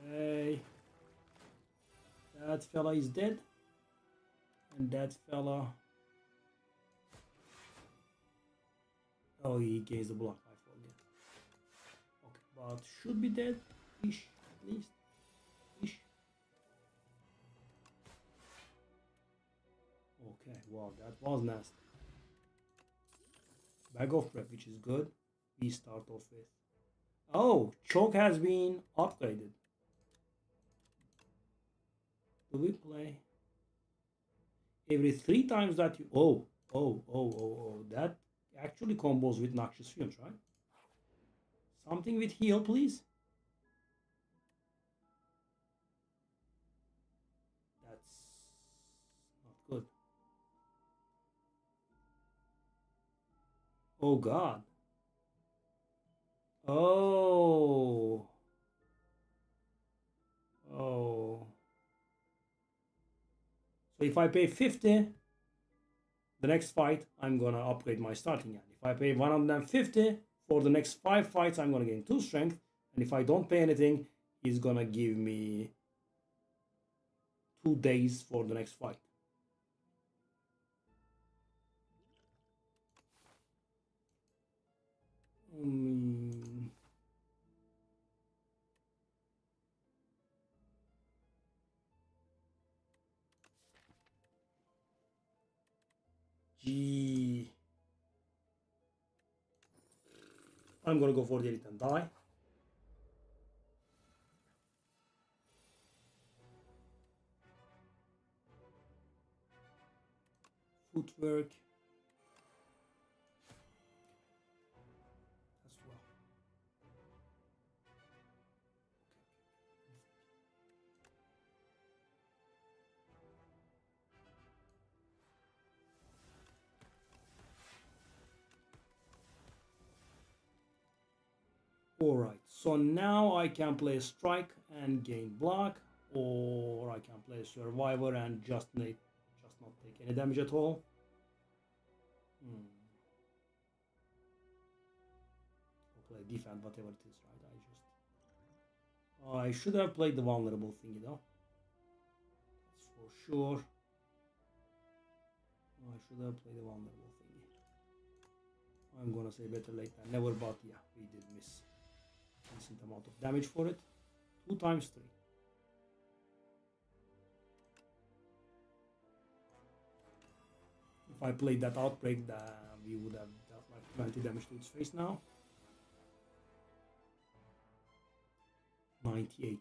Okay. That fella is dead. And that fella... Oh, he gains the block. I forget. Okay, but should be dead. Ish, at least. Ish. Okay, wow, that was nasty. Bag of prep, which is good. We start off with... Oh, choke has been upgraded. Do we play? Every 3 times that you... Oh. That actually combos with Noxious Fumes, right? Something with heal, please. That's not good. Oh god. Oh. Oh. So if I pay 50, the next fight, I'm gonna upgrade my starting hand. If I pay 150 for the next 5 fights, I'm gonna gain 2 strength. And if I don't pay anything, he's gonna give me 2 days for the next fight. Gee. I'm gonna go for the elite and die. Footwork. As well. Alright, so now I can play a strike and gain block, or I can play a survivor and just not take any damage at all. I'll play defend, whatever it is, right? I should have played the vulnerable thingy though. That's for sure. I should have played the vulnerable thingy. I'm gonna say better late than never, but yeah, we did miss a decent amount of damage for it. 2 times 3. If I played that outbreak, we would have dealt like 20 damage to its face now. 98.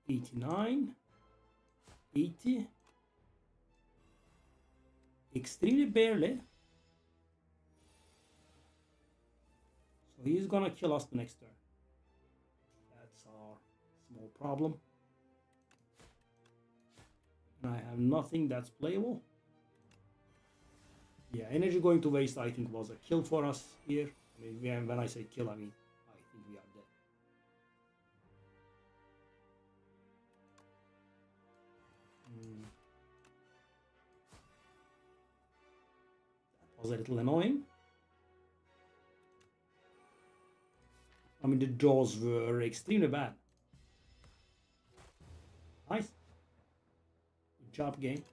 $89, 80, extremely barely. So he's gonna kill us the next turn. That's our small problem. And I have nothing that's playable. Yeah, energy going to waste I think was a kill for us here. I mean, when I say kill, I mean I think we are dead. That was a little annoying. I mean, the draws were extremely bad. Nice. Good job, game.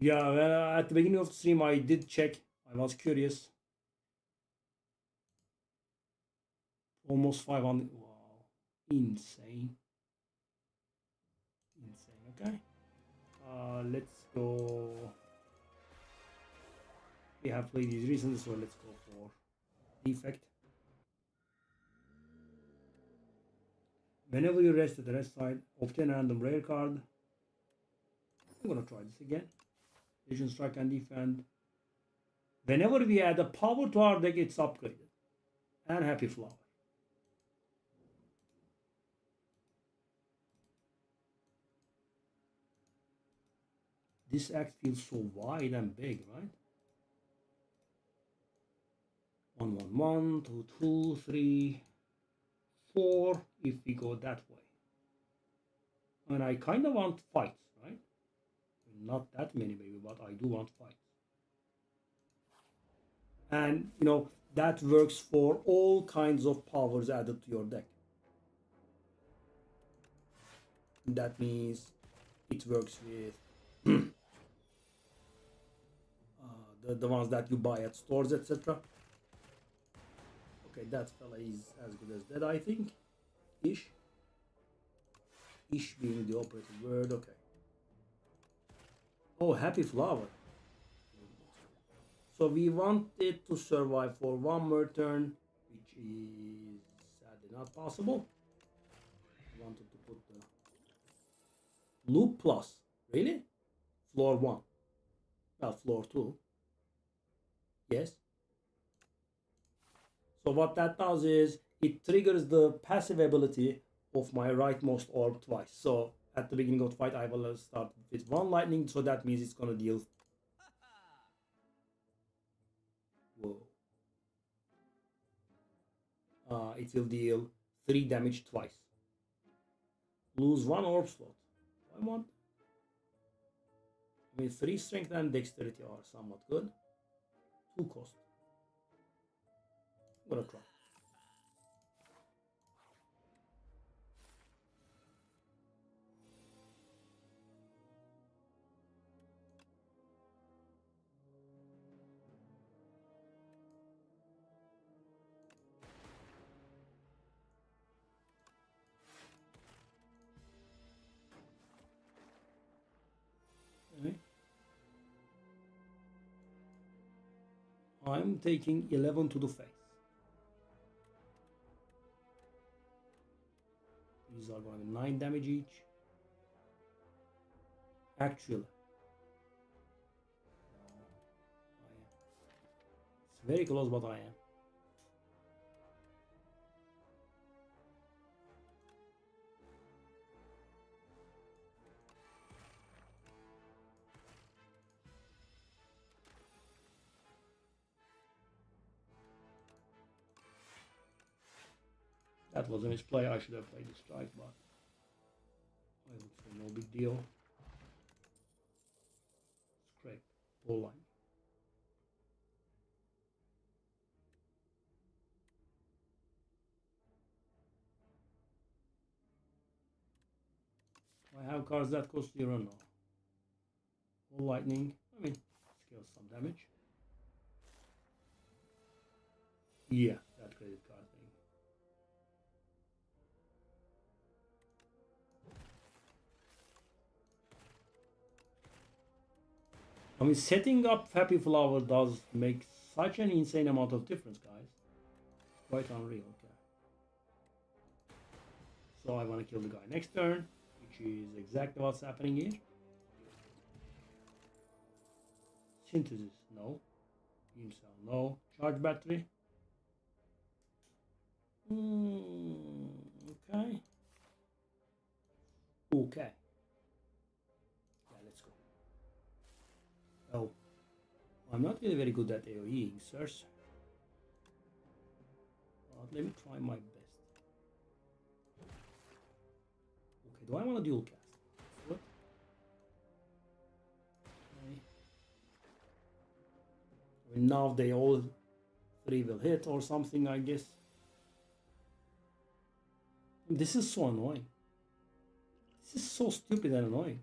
Yeah, well, at the beginning of the stream, I did check. I was curious. Almost 500. Wow. Insane. Insane. Okay. Let's go. We have played these recently, so let's go for defect. Whenever you rest at the rest side, obtain a random rare card. I'm gonna try this again. Vision strike and defend. Whenever we add a power to our deck, it's upgraded. And Happy Flower. This act feels so wide and big, right? 1, 1, 1, 2, 2, 3, 4. If we go that way. And I kind of want fights, right? Not that many maybe, but I do want fights. And you know, that works for all kinds of powers added to your deck. That means it works with the ones that you buy at stores, etc. Okay, that fella is as good as dead, I think. Ish. Ish being the operative word, okay. Oh, Happy Flower. So we want it to survive for one more turn, which is sadly not possible. I wanted to put the loop plus. Really? Floor 1. Well, floor 2. Yes. So what that does is it triggers the passive ability of my rightmost orb twice. So at the beginning of the fight, I will start with 1 lightning. So that means it's going to deal... Whoa. It will deal 3 damage twice. Lose 1 orb slot. I want... I mean, 3 strength and dexterity are somewhat good. 2 cost. I'm gonna try. Okay. I'm taking 11 to the face. These are going to be 9 damage each. Actually, it's very close, but I am. That was a misplay. I should have played the strike, but I would say no big deal. Scrape, ball line. I have cards that cost 0 now. Ball lightning. I mean, scales some damage. Yeah, that credit card thing. I mean, setting up Happy Flower does make such an insane amount of difference, guys. Quite unreal. Okay. So I want to kill the guy next turn, which is exactly what's happening here. Synthesis, no. Beam cell, no. Charge battery. Okay. Okay. Yeah, let's go. Oh, I'm not really very good at AoEing, sirs. But let me try my best. Okay, do I want to dual cast? What? Okay. I mean, now they all 3 will hit or something, I guess. This is so annoying. This is so stupid and annoying.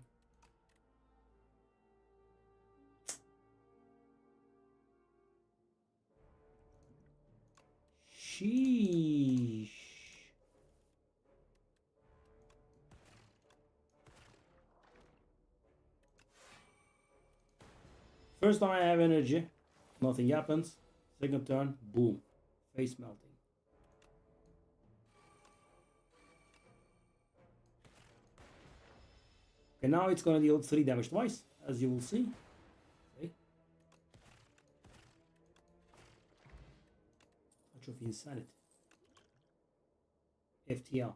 Sheesh. First time I have energy, nothing happens. Second turn, boom, face melting. Okay, now it's gonna deal 3 damage twice, as you will see. Okay. Touch of Insanity. FTL.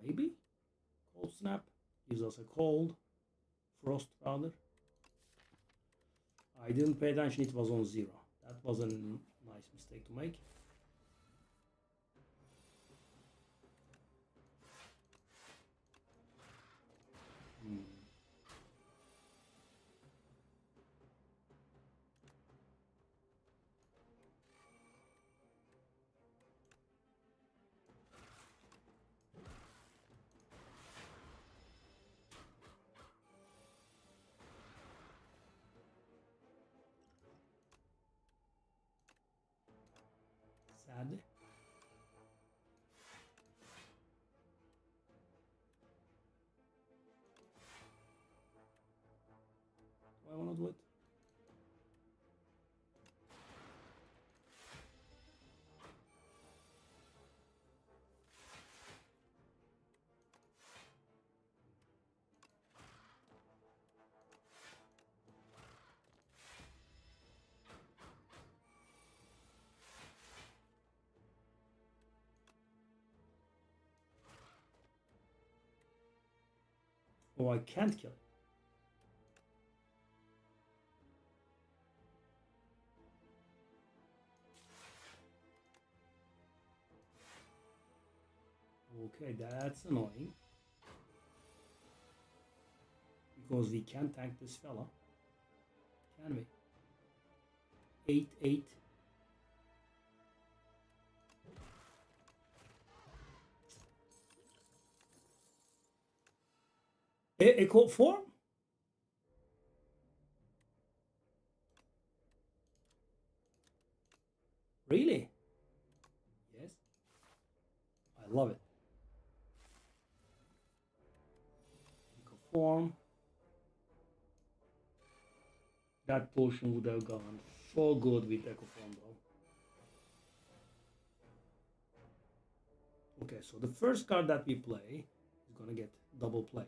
Maybe? Cold Snap. Gives us a cold. Frost rather. I didn't pay attention, it was on 0. That was a nice mistake to make. Sad. Do I want to do it? Oh, I can't kill it. Okay, that's annoying. Because we can't tank this fella. Can we? 8-8. Echo form? Really? Yes. I love it. Echo form. That potion would have gone so good with Echo form though. Okay, so the first card that we play is gonna get double played.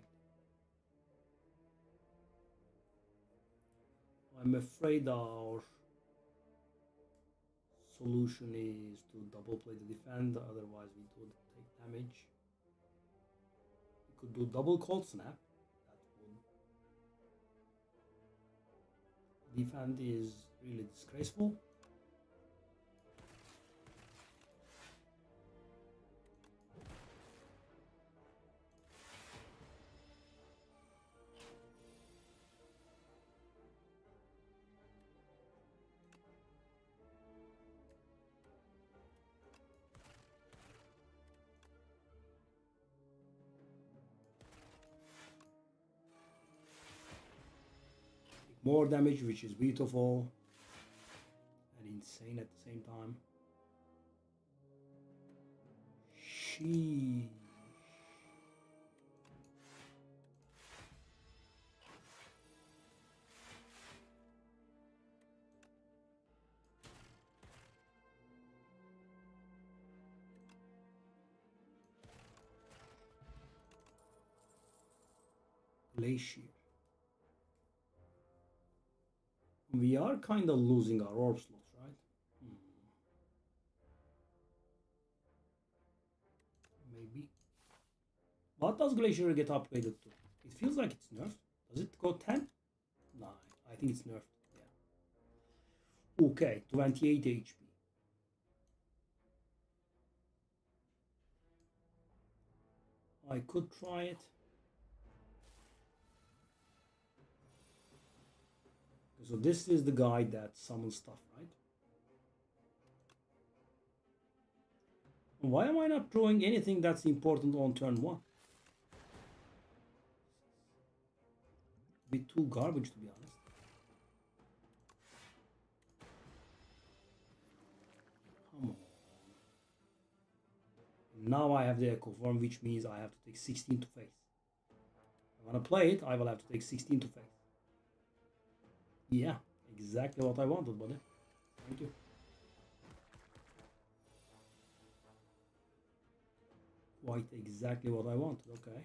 I'm afraid our solution is to double play the defend, otherwise we would take damage. We could do double cold snap. That would defend is really disgraceful. More damage, which is beautiful and insane at the same time. Sheesh. Glacier. We are kind of losing our orb slots, right? Maybe. What does Glacier get upgraded to? It feels like it's nerfed. Does it go 10? 9. I think it's nerfed. Yeah. Okay, 28 HP. I could try it. So this is the guy that summons stuff, right? Why am I not drawing anything that's important on turn 1? Bit too garbage, to be honest. Come on. Now I have the Echo Form, which means I have to take 16 to face. If I want to play it, I will have to take 16 to face. Yeah, exactly what I wanted, buddy. Thank you. Quite exactly what I wanted, okay.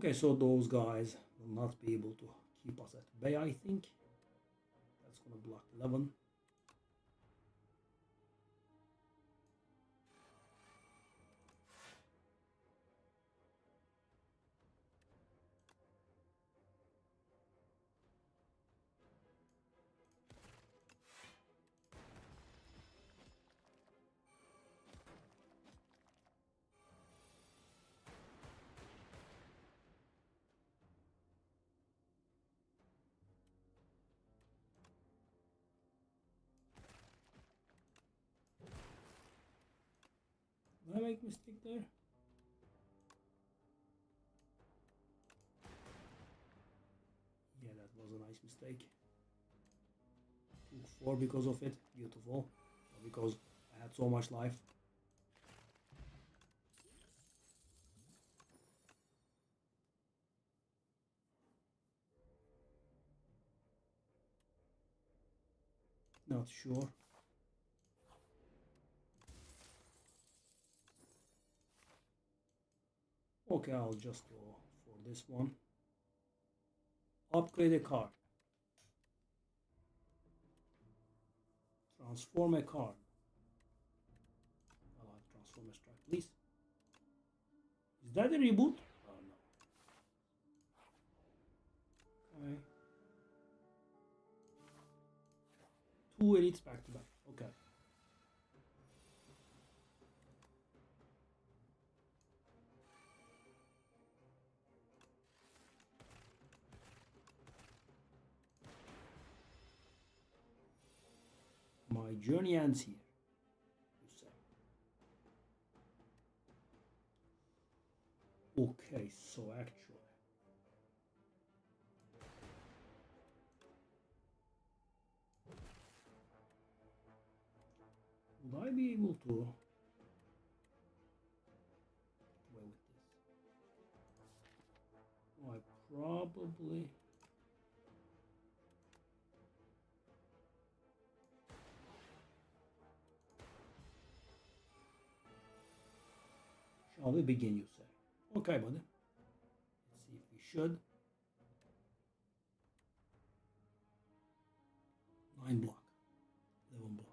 Okay, so those guys will not be able to keep us at bay, I think. That's gonna block 11. Did I make a mistake there? Yeah, that was a nice mistake. Took 4 because of it. Beautiful. Because I had so much life. Not sure. Okay, I'll just go for this one. Upgrade a card. Transform a card. I'll have transform a strike, please. Is that a reboot? Oh no. Okay. 2 elites back to back. Okay. My journey ends here, you say. Okay, so actually, would I be able to well with this? I probably shall we begin, you say? Okay, buddy. Let's see if we should. 9 block, 11 block.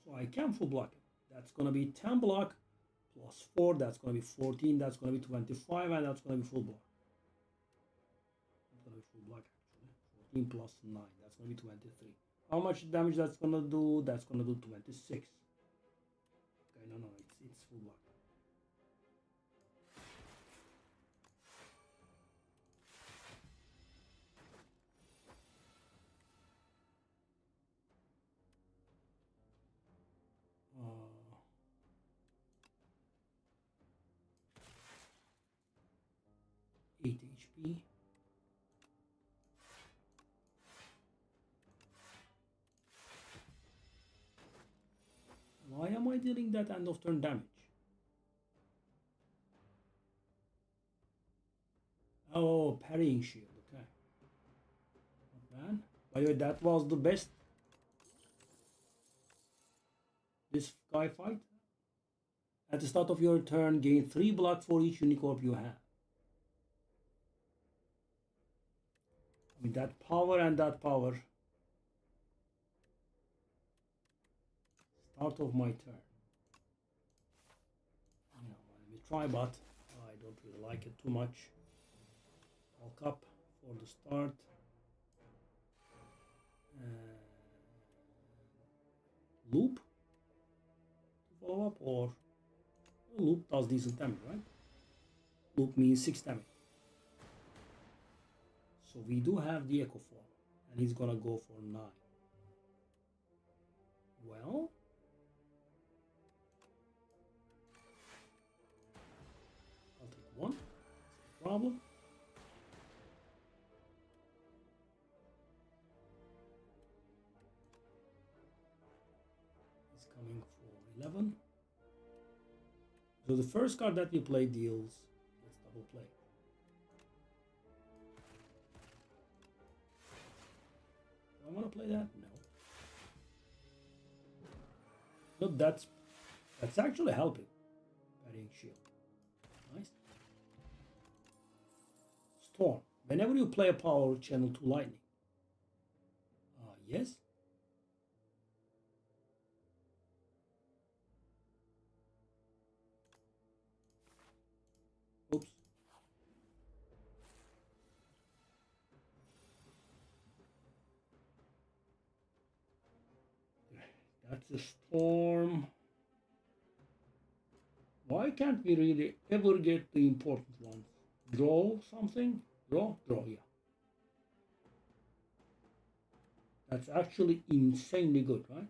So I can full block it. That's gonna be 10 block plus 4, that's gonna be 14, that's gonna be 25, and that's gonna be full block. That's gonna be full block actually. 14 plus 9, that's gonna be 23. How much damage that's gonna do? That's gonna do 26. Okay, no, it's full block. Uh, 8 HP. Why am I dealing that end of turn damage? Oh, parrying shield, okay. Not bad. By the way, that was the best this guy fight. At the start of your turn, gain 3 block for each unicorp you have. I mean, that power and that power. Start of my turn. You know, let me try, but I don't really like it too much. Walk up for the start. Loop to follow up, or loop does decent damage, right? Loop means 6 damage. So we do have the Echo Form, and he's gonna go for 9. Well, I'll take 1. That's no problem. He's coming for 11. So the first card that we play deals, let's double play. Do I want to play that? No. No, that's actually helping. Parrying shield. Nice. Storm. Whenever you play a power, channel to lightning. Yes. Oops. That's a storm. Why can't we really ever get the important ones? Draw something? Draw? Draw, yeah. That's actually insanely good, right?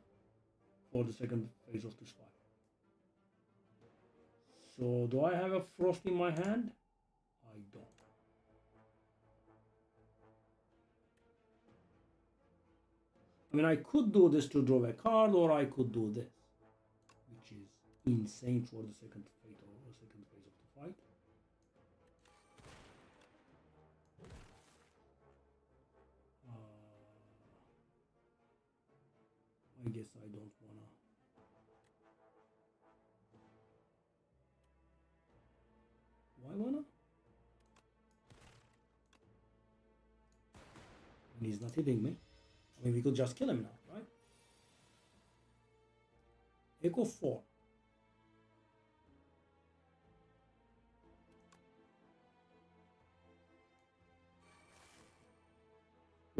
For the second phase of this fight. So, do I have a frost in my hand? I don't. I mean, I could do this to draw a card, or I could do this, which is insane for the second phase of the fight. I guess I don't wanna. Why wanna? And he's not hitting me. I mean, we could just kill him now, right? Echo 4.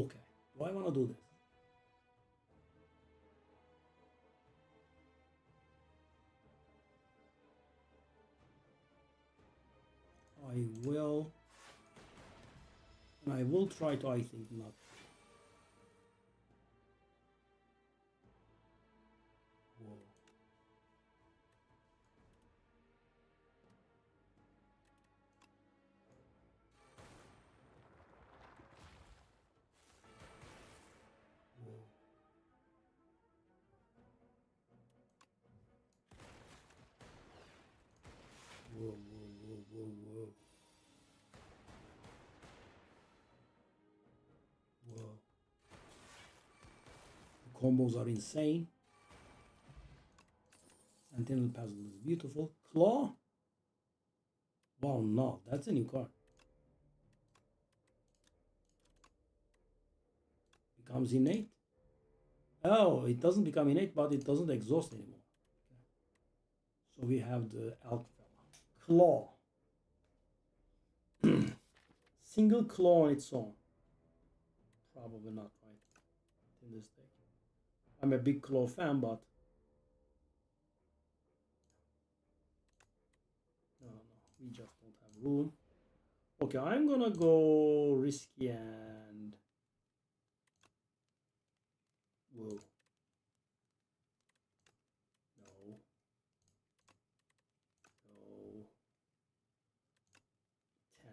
Okay, do I want to do this? I will. And I will try to, I think, not. Whoa. Whoa. Whoa, whoa, whoa, whoa, whoa. Whoa. The combos are insane. Sentinel Puzzle is beautiful. Claw? Wow, no, that's a new card. Becomes innate. Oh, it doesn't become innate, but it doesn't exhaust anymore. Okay. So we have the elk fella. Claw. Single claw on its own. Probably not, right? In this deck. I'm a big claw fan, but no, we just don't have room. Okay, I'm gonna go risky and whoa. No. No. 10.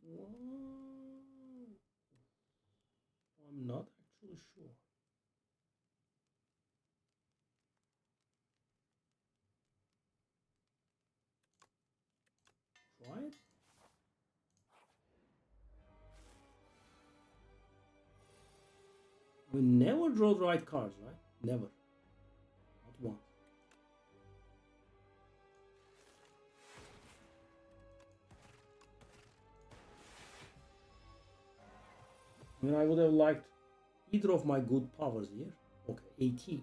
Whoa. I'm not actually sure. Try it. We never draw the right cards, right? Never. Not once. I mean, I would have liked either of my good powers here. Okay, 18.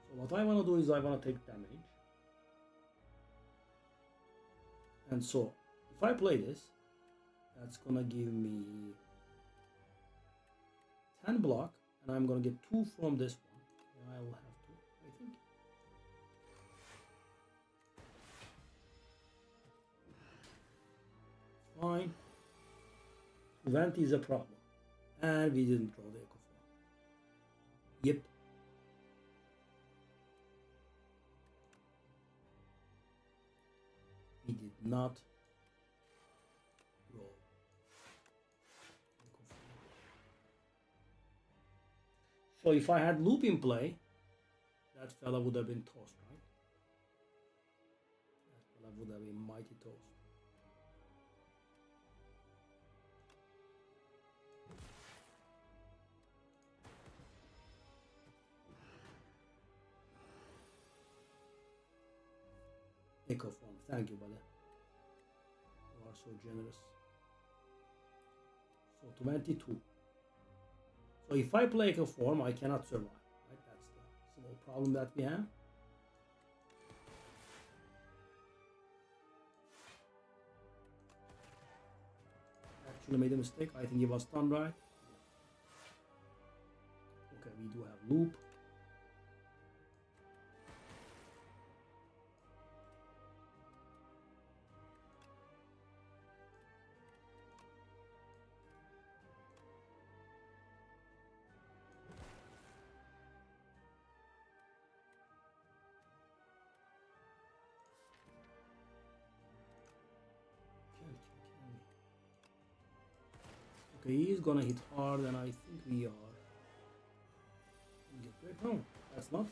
So what I want to do is I want to take damage. And so, if I play this, that's gonna give me 10 block, and I'm gonna get 2 from this one. And I will have to, I think. Fine. 20 is a problem. And we didn't draw the Echo 4. Yep. We did not draw Echo 4. So if I had loop in play, that fella would have been tossed, right? That fella would have been mighty toast. Echo form. Thank you, buddy. You are so generous. So 22. So if I play Echo form, I cannot survive. Right? That's the small problem that we have. Actually made a mistake. I think he was stunned, right? Okay, we do have loop. Okay, he's gonna hit hard, and I think we are. No, that's not.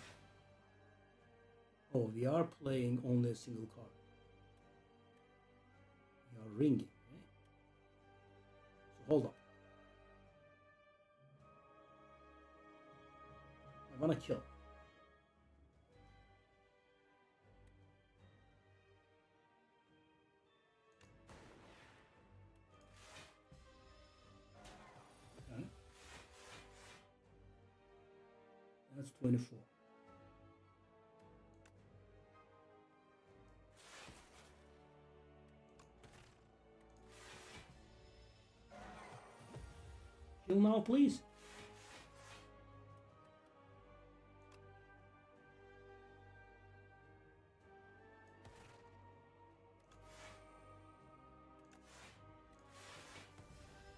Oh, we are playing only a single card. We are ringing. Okay? So hold on. I wanna kill. Okay. That's 24. Kill now, please.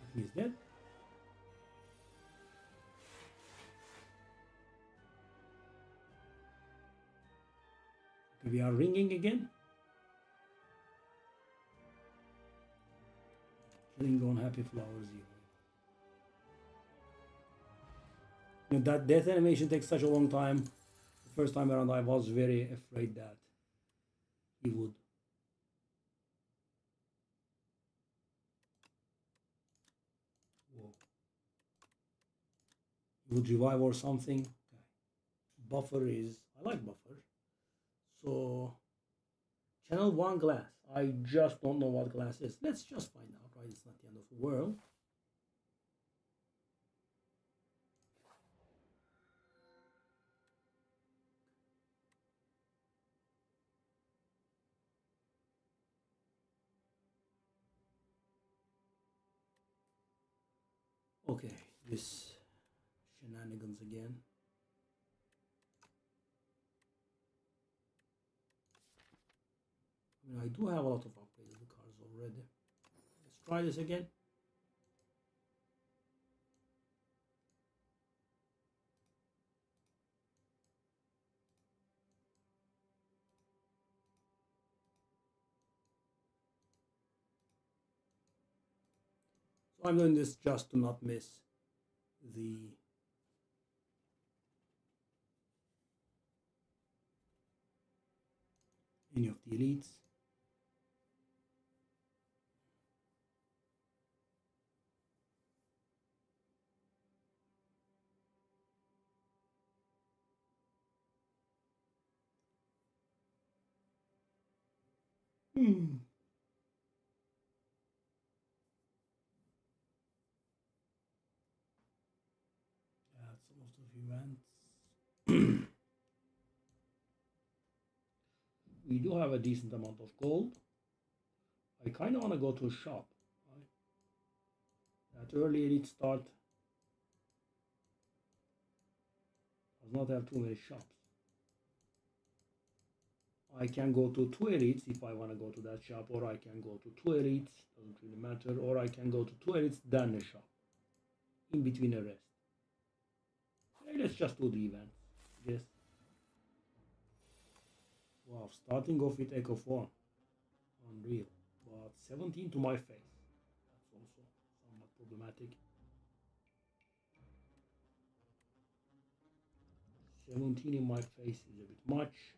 I think he's dead. Okay, we are ringing again. Killing on happy flowers. You know, that death animation takes such a long time. The first time around, I was very afraid that he would. Whoa. He would revive or something. Okay. Buffer is. I like buffer. So, channel 1 glass. I just don't know what glass is. Let's just find out, right? It's not the end of the world. Okay, this shenanigans again. I mean, I do have a lot of upgraded cards already. Let's try this again. So I'm doing this just to not miss the any of the elites. That's a lot of events. We do have a decent amount of gold. I kind of want to go to a shop. Right? That early elite start does not have too many shops. I can go to 2 elites if I want to go to that shop, or I can go to 2 elites, doesn't really matter, or I can go to 2 elites, then a shop, in between a rest. Okay, let's just do the event, yes. Wow, starting off with Echo 4, unreal, but 17 to my face, that's also somewhat problematic. 17 in my face is a bit much.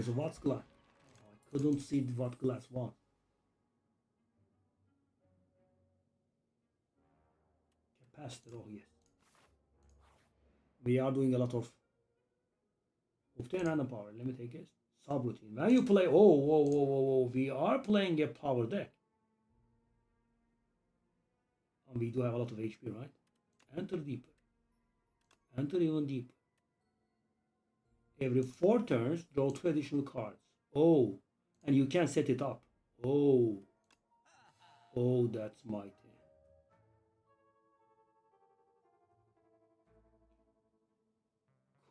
Okay, so what's glass? Oh, I couldn't see what glass was. Capacitor, oh yes. We are doing a lot of 10 and power. Let me take it. Subroutine. When you play, we are playing a power deck. And we do have a lot of HP, right? Enter deeper. Enter even deeper. Every 4 turns, draw 2 additional cards. Oh, and you can set it up. Oh, that's mighty.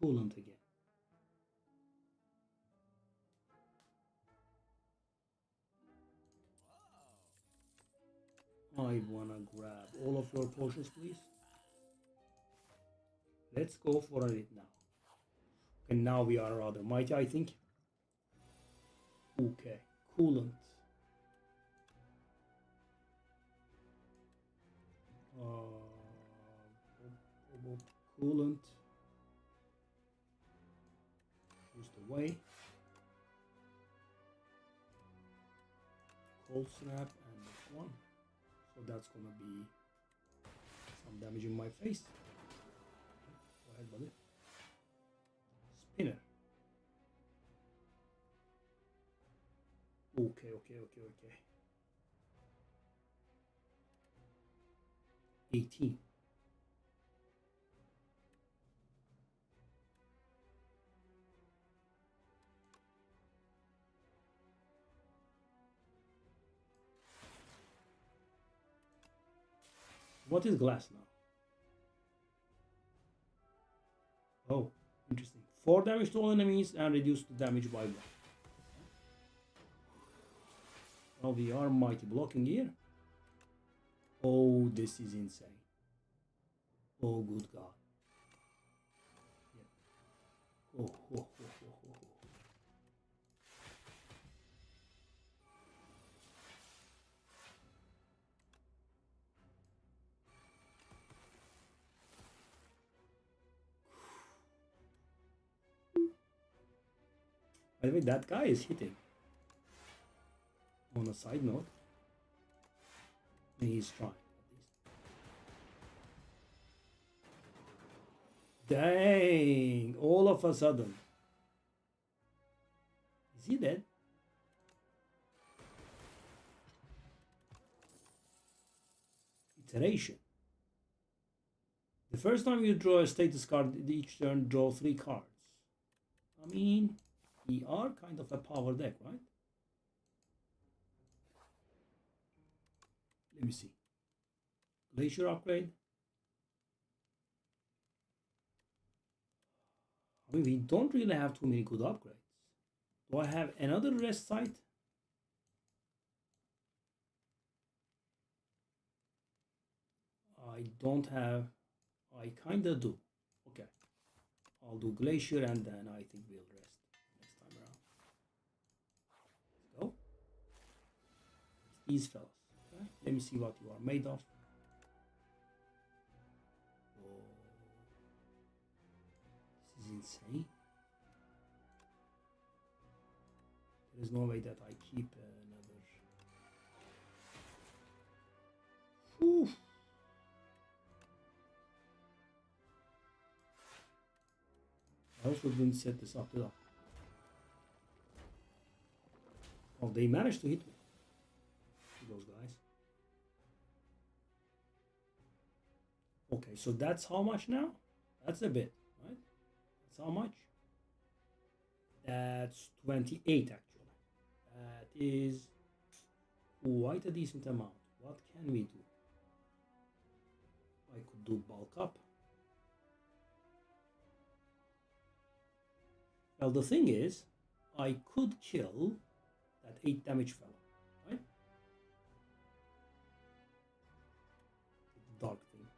Coolant again. I wanna grab all of your potions, please. Let's go for it now. And now we are rather mighty, I think. Okay, coolant. Coolant. Used away. Cold snap and this one. So that's gonna be some damage in my face. Go ahead, buddy. Spinner. Okay. 18. What is glass now? Oh, interesting. 4 damage to all enemies and reduce the damage by 1. Now we are mighty blocking here. Oh, this is insane. Oh, good God. Yeah. Oh. By the way, that guy is hitting. On a side note, he's trying at least. Dang! All of a sudden. Is he dead? Iteration. The first time you draw a status card, each turn draw 3 cards. I mean, we are kind of a power deck, right? Let me see. Glacier upgrade. I mean, we don't really have too many good upgrades. Do I have another rest site? I don't have. I kinda do. Okay. I'll do Glacier and then I think we'll rest next time around. Let's go. It's these fellas. Okay. Let me see what you are made of. Oh. This is insane. There is no way that I keep another. Whew. I also didn't set this up, did I? Oh, they managed to hit me. Those guys. Okay, so that's how much now? That's a bit, right? That's how much? That's 28 actually. That is quite a decent amount. What can we do? I could do bulk up. Well, the thing is, I could kill that 8 damage fellow, right? The dark thing.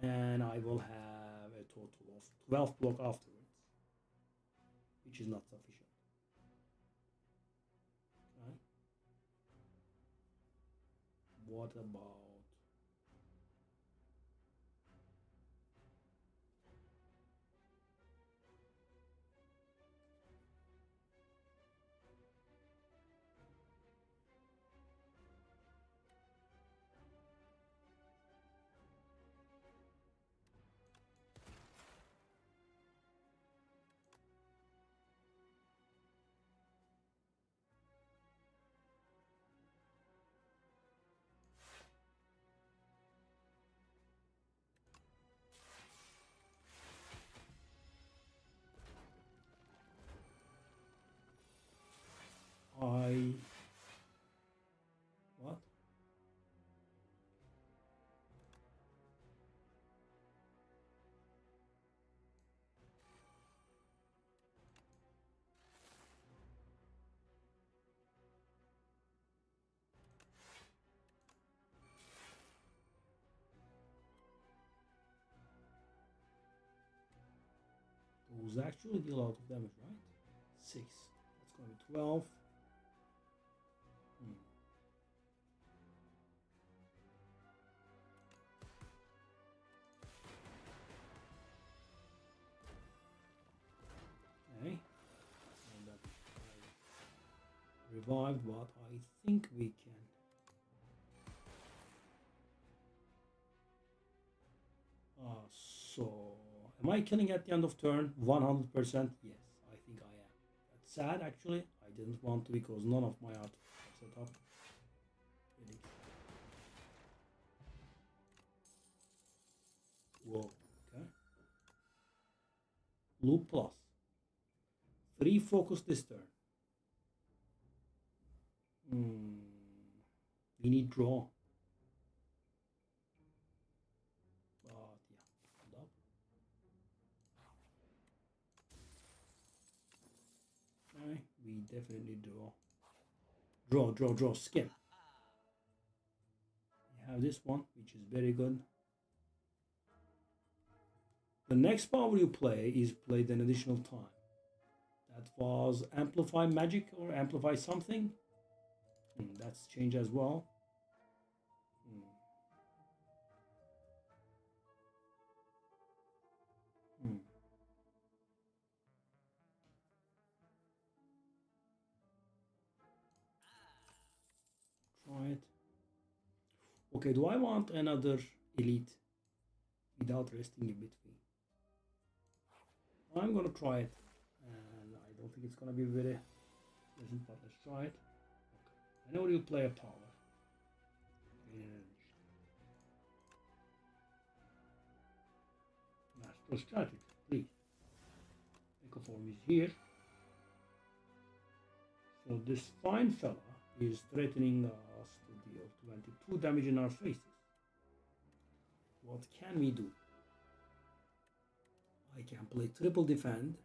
And I will have a total of 12 block afterwards, which is not sufficient. Okay. What about... Those actually deal a lot of damage, right? 6. That's going to be 12. Okay. And that revived, but I think we can. So, am I killing at the end of turn? 100%? Yes, I think I am. That's sad actually. I didn't want to because none of my art are set up. Really. Whoa, okay. Loop plus. 3 focus this turn. We need draw. But yeah, up. Okay, we definitely draw, skip. We have this one, which is very good. The next power you play is played an additional time. That was amplify magic or amplify something. That's changed as well. Try it. Okay, do I want another elite without resting in between? I'm gonna try it, and I don't think it's gonna be very pleasant, but let's try it. Okay. I know you play a power. Master strategy, please. Ecoform is here. So this fine fella is threatening us to deal 22 damage in our faces. What can we do? I can play triple defend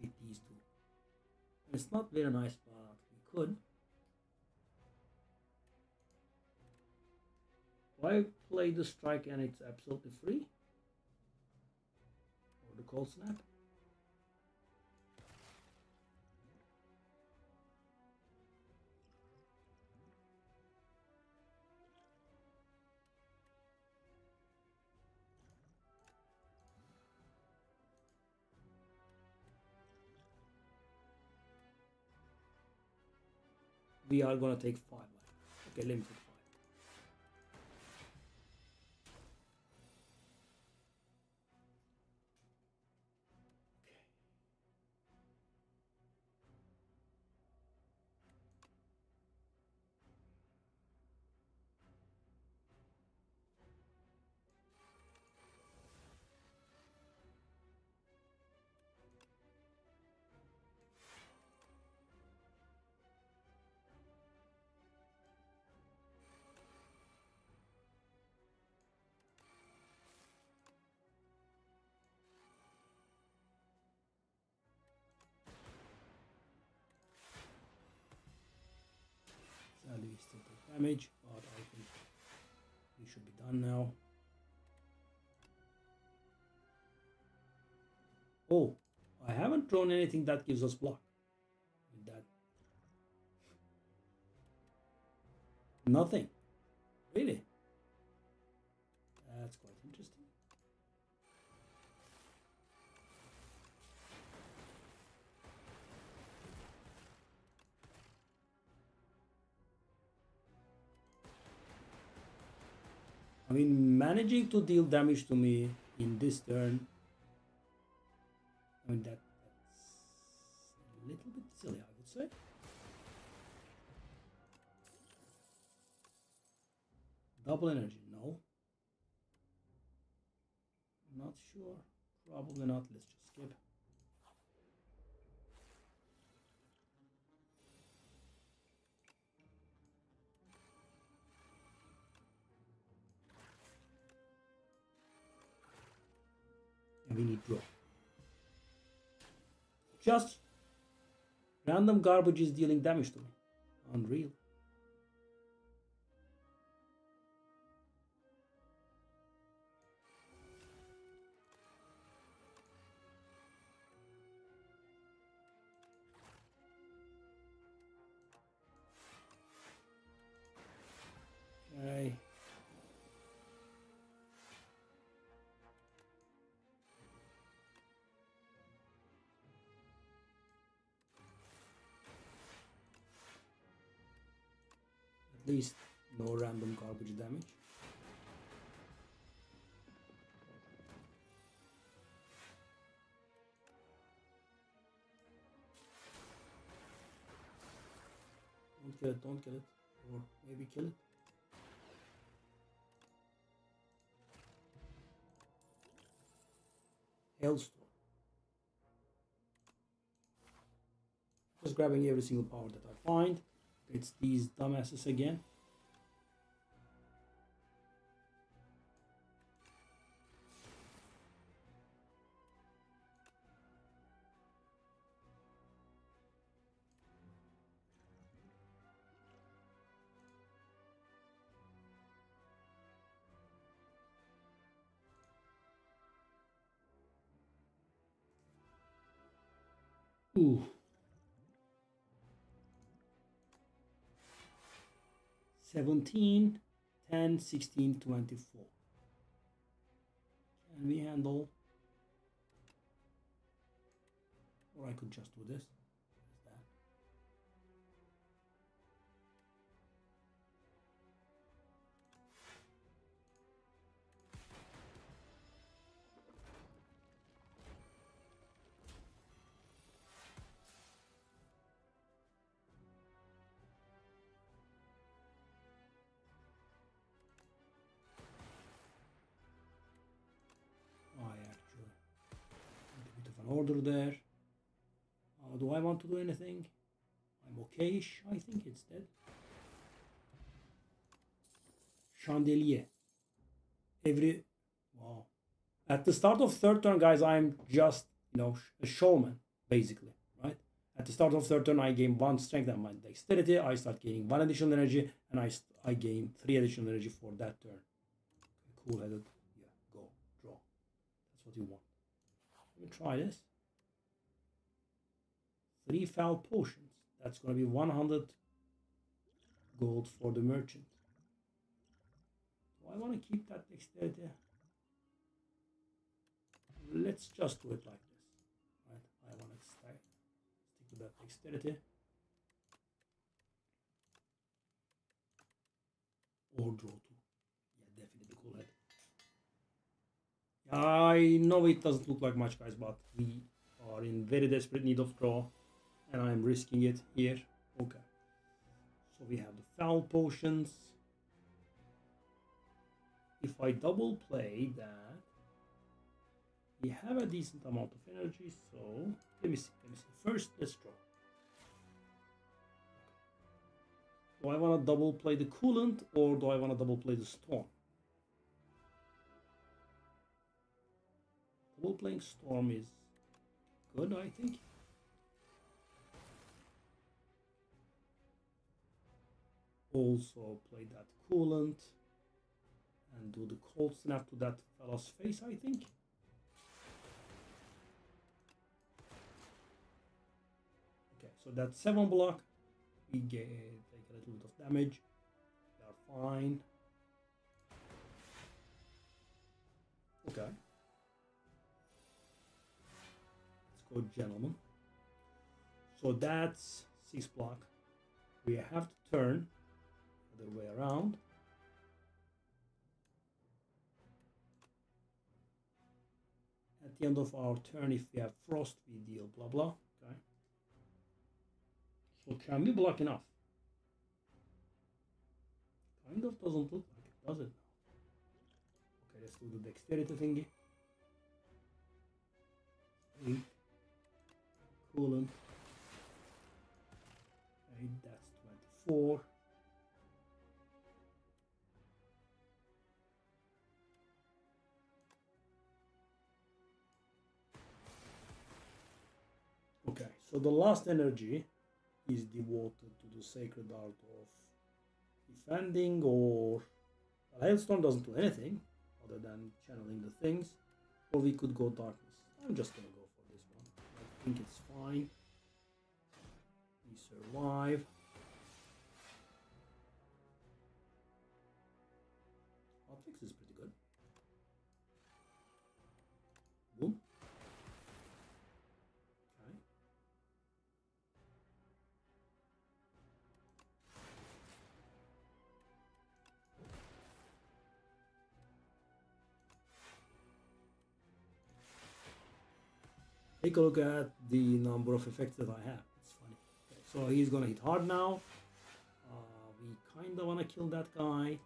with these two. It's not very nice, but we could. I play the strike and it's absolutely free. Or the cold snap. We are gonna take 5 life. Okay, limited 5. Sadly, we still take damage, but I think we should be done now. Oh, I haven't drawn anything that gives us block. With that, nothing. Really? That's quite interesting. I mean, managing to deal damage to me in this turn, I mean, that's a little bit silly, I would say. Double energy, no. Not sure. Probably not. Let's just skip. And we need draw. Just random garbage is dealing damage to me. Unreal. At least no random garbage damage. Don't kill it, don't kill it. Or maybe kill it. Hailstorm. Just grabbing every single power that I find. It's these dumbasses again. Ooh. 17, 10, 16, 24. Can we handle? Or I could just do this. Order there. Do I want to do anything? I'm okayish. I think it's dead. Chandelier. Wow. At the start of third turn, guys, I'm just, a showman, basically, right? At the start of third turn, I gain 1 strength and my dexterity. I start gaining 1 additional energy, and I gain 3 additional energy for that turn. Cool-headed. Yeah, go. Draw. That's what you want. Let me try this. 3 foul potions. That's going to be 100 gold for the merchant. Do I want to keep that dexterity? Let's just do it like this. Right? I want to stick to that dexterity. Or draw 2. Yeah, definitely cool head. I know it doesn't look like much, guys, but we are in very desperate need of draw. And I'm risking it here. Okay. So we have the foul potions. If I double play that, we have a decent amount of energy. So let me see. First, let's draw. Do I want to double play the coolant or do I want to double play the storm? Double playing storm is good, I think. Also play that coolant and do the cold snap to that fella's face, I think. Okay, so that's 7 block. We take a little bit of damage. We are fine. Okay. Let's go, gentlemen. So that's 6 block. We have to turn the other way around. At the end of our turn, if we have frost, we deal blah blah. Okay. So can we block enough? Kind of doesn't look like it, does it? Okay, let's do the dexterity thingy. 8. Coolant. 8, that's 24. Okay, so the last energy is devoted to the sacred art of defending, or Hailstone doesn't do anything other than channeling the things, or we could go darkness. I'm just gonna go for this one. I think it's fine. We survive. Hotfix is pretty good. Boom. Okay. Take a look at the number of effects that I have. It's funny. Okay, so he's gonna hit hard now. We kind of wanna kill that guy,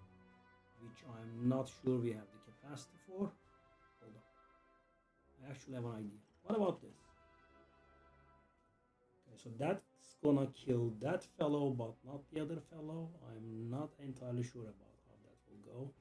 which I'm not sure we have the capacity for. Hold on. I actually have an idea. What about this? Okay, so that's gonna kill that fellow, but not the other fellow. I'm not entirely sure about how that will go.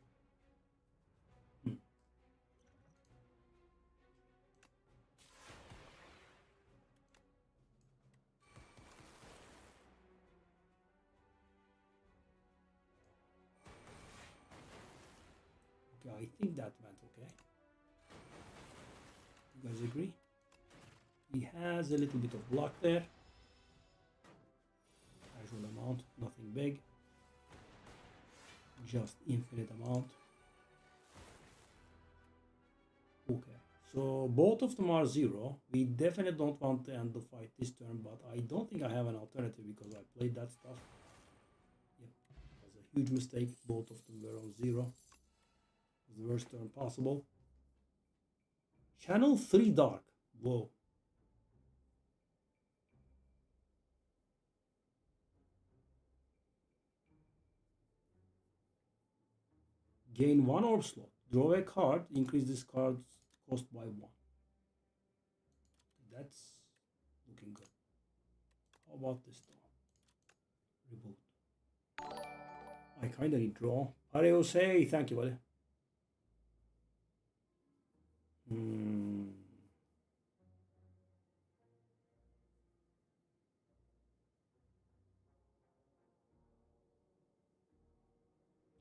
Okay, I think that went okay. You guys agree? He has a little bit of block there. Casual amount, nothing big. Just infinite amount. Okay, so both of them are 0. We definitely don't want to end the fight this turn, but I don't think I have an alternative because I played that stuff. Yep, it was a huge mistake. Both of them were on 0. It was the worst turn possible. Channel 3 Dark. Whoa. Gain 1 orb slot. Draw a card. Increase this card's cost by 1. That's looking good. How about this though? Reboot. I kinda need draw. Ariose, thank you, buddy.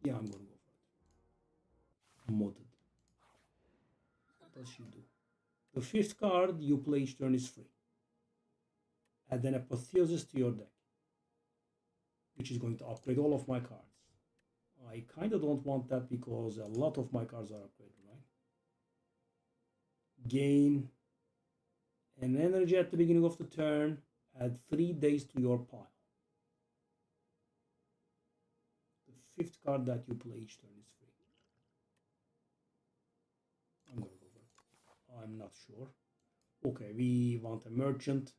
Yeah, I'm gonna go for it. Modded. What does she do? The 5th card you play each turn is free. Add an Apotheosis to your deck, which is going to upgrade all of my cards. I kind of don't want that because a lot of my cards are upgraded, right? Gain an energy at the beginning of the turn. Add 3 days to your pile. The 5th card that you play each turn is free. I'm gonna go for it. I'm not sure. Okay, we want a merchant.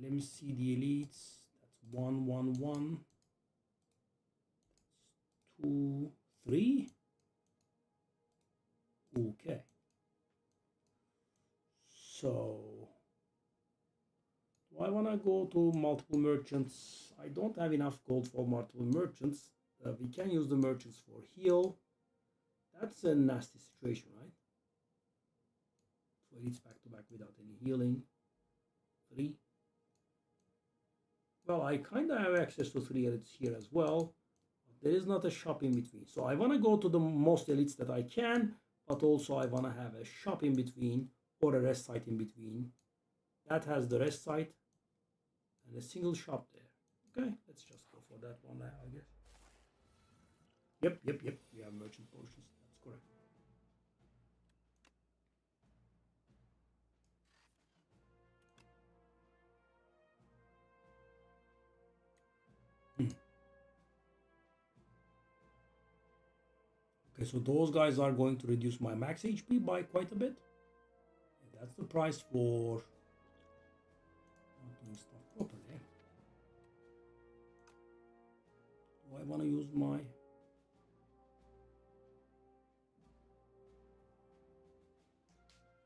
Let me see the elites. That's 1, 1, 1. That's 2, 3. Okay. So, do I want to go to multiple merchants? I don't have enough gold for multiple merchants. We can use the merchants for heal. That's a nasty situation, right? So it's back to back without any healing. 3. Well, I kind of have access to 3 elites here as well. But there is not a shop in between. So I want to go to the most elites that I can, but also I want to have a shop in between or a rest site in between. That has the rest site and a single shop there. Okay, let's just go for that one now, I guess. Yep. We have merchant potions. That's correct. Okay, so those guys are going to reduce my max HP by quite a bit. And that's the price for not doing stuff properly. Do I want to use my...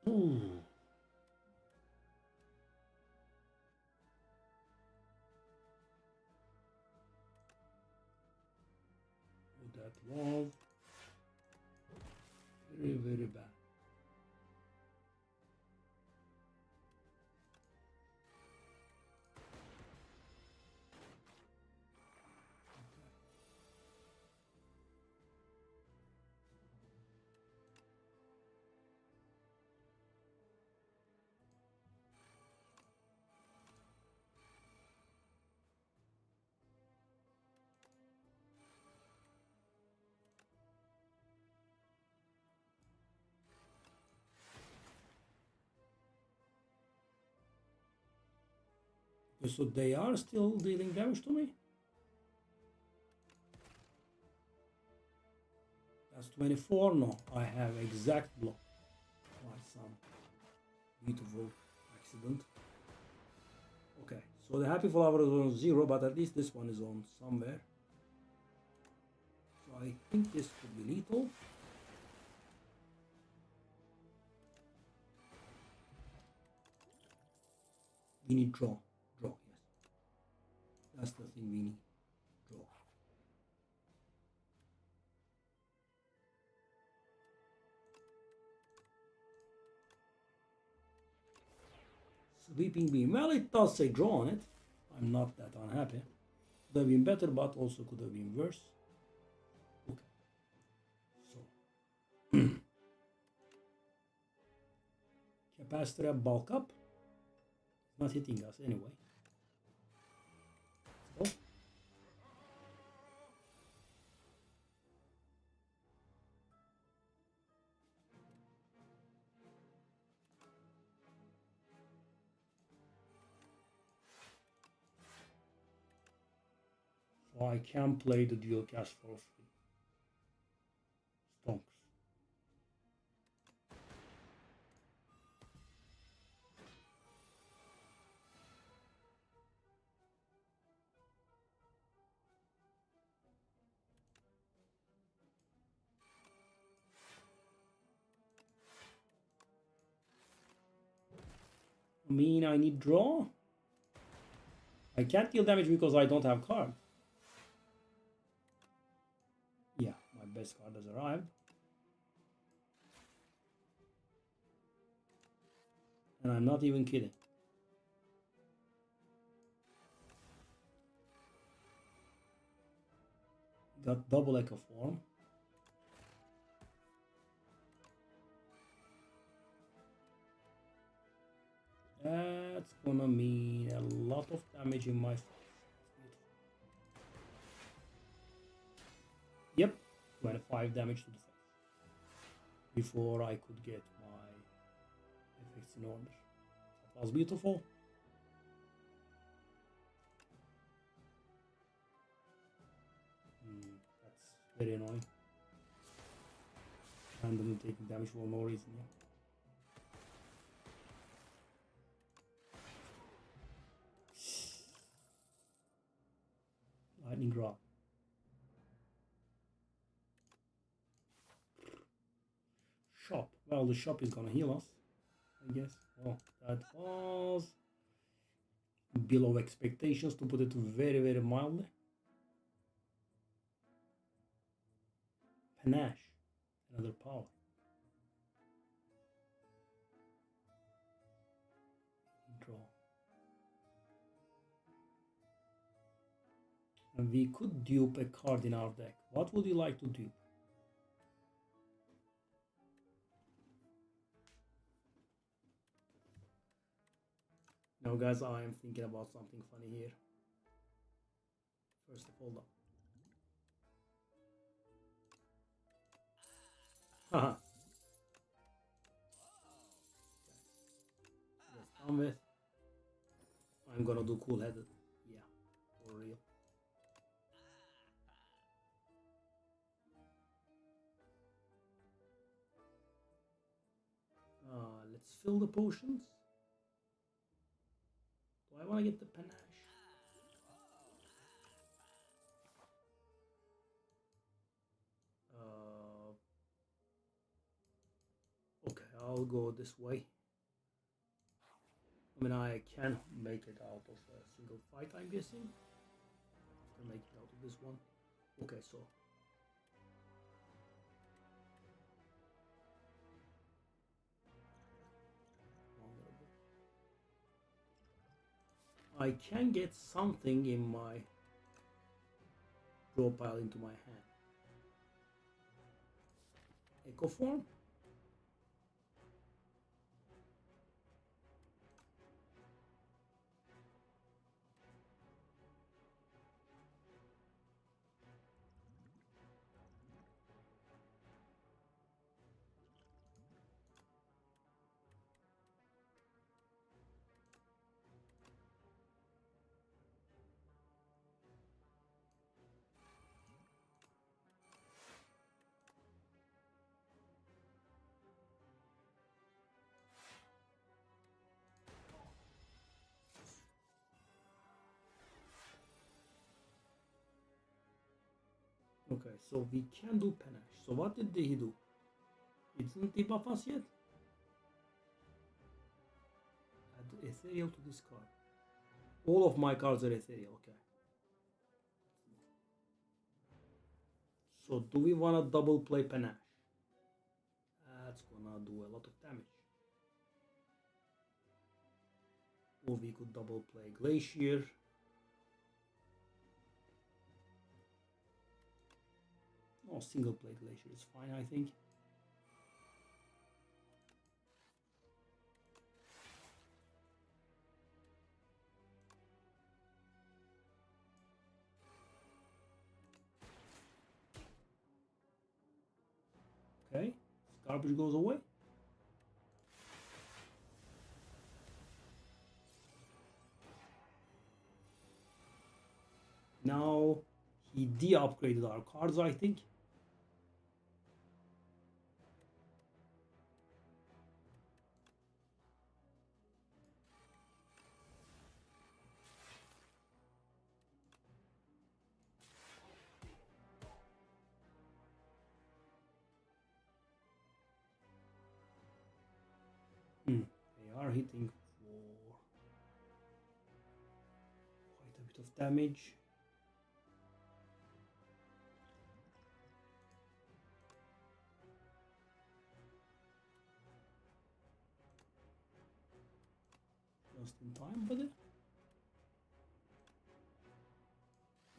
Ooh. That was very bad. Okay, so they are still dealing damage to me. That's 24. No, I have exact block. Quite some Beautiful accident. Okay, so the happy flower is on 0, but at least this one is on somewhere. So I think this could be lethal. We need draw. Draw, yes. That's the thing we need. Draw. Sweeping beam. Well, it does say draw on it. I'm not that unhappy. Could have been better, but also could have been worse. Okay. So. Capacitor bulk up. Not hitting us anyway. Let's go. So I can play the dual cast for free. Stonks. I need draw. I can't deal damage because I don't have card. Yeah, my best card has arrived. And I'm not even kidding. Got double echo form. That's gonna mean a lot of damage in my face. Yep, 25 damage to the face. Before I could get my effects in order. That was beautiful. That's very annoying. Randomly taking damage for no reason. Yeah. Lightning rod. Shop. Well, the shop is gonna heal us, I guess. Oh, that was below expectations, to put it very, very mildly. Panache. Another power. Draw. And we could dupe a card in our deck. What would you like to dupe? Now guys, I am thinking about something funny here. First of all, haha. That's done with. I'm gonna do cool headed. Yeah, for real. Let's fill the potions. Do I want to get the panache? Okay, I'll go this way. I mean, I can make it out of a single fight, I'm guessing. After making it out of this one. Okay, so. I can get something in my draw pile into my hand. Echo form? Okay, so we can do panache. So what did he do? He didn't debuff us yet? Add ethereal to this card. All of my cards are ethereal, okay. So do we want to double play panache? That's gonna do a lot of damage. Or we could double play glacier. No, single play glacier is fine, I think. Okay, garbage goes away. Now he de-upgraded our cards, I think. They are hitting for quite a bit of damage. Just in time, buddy.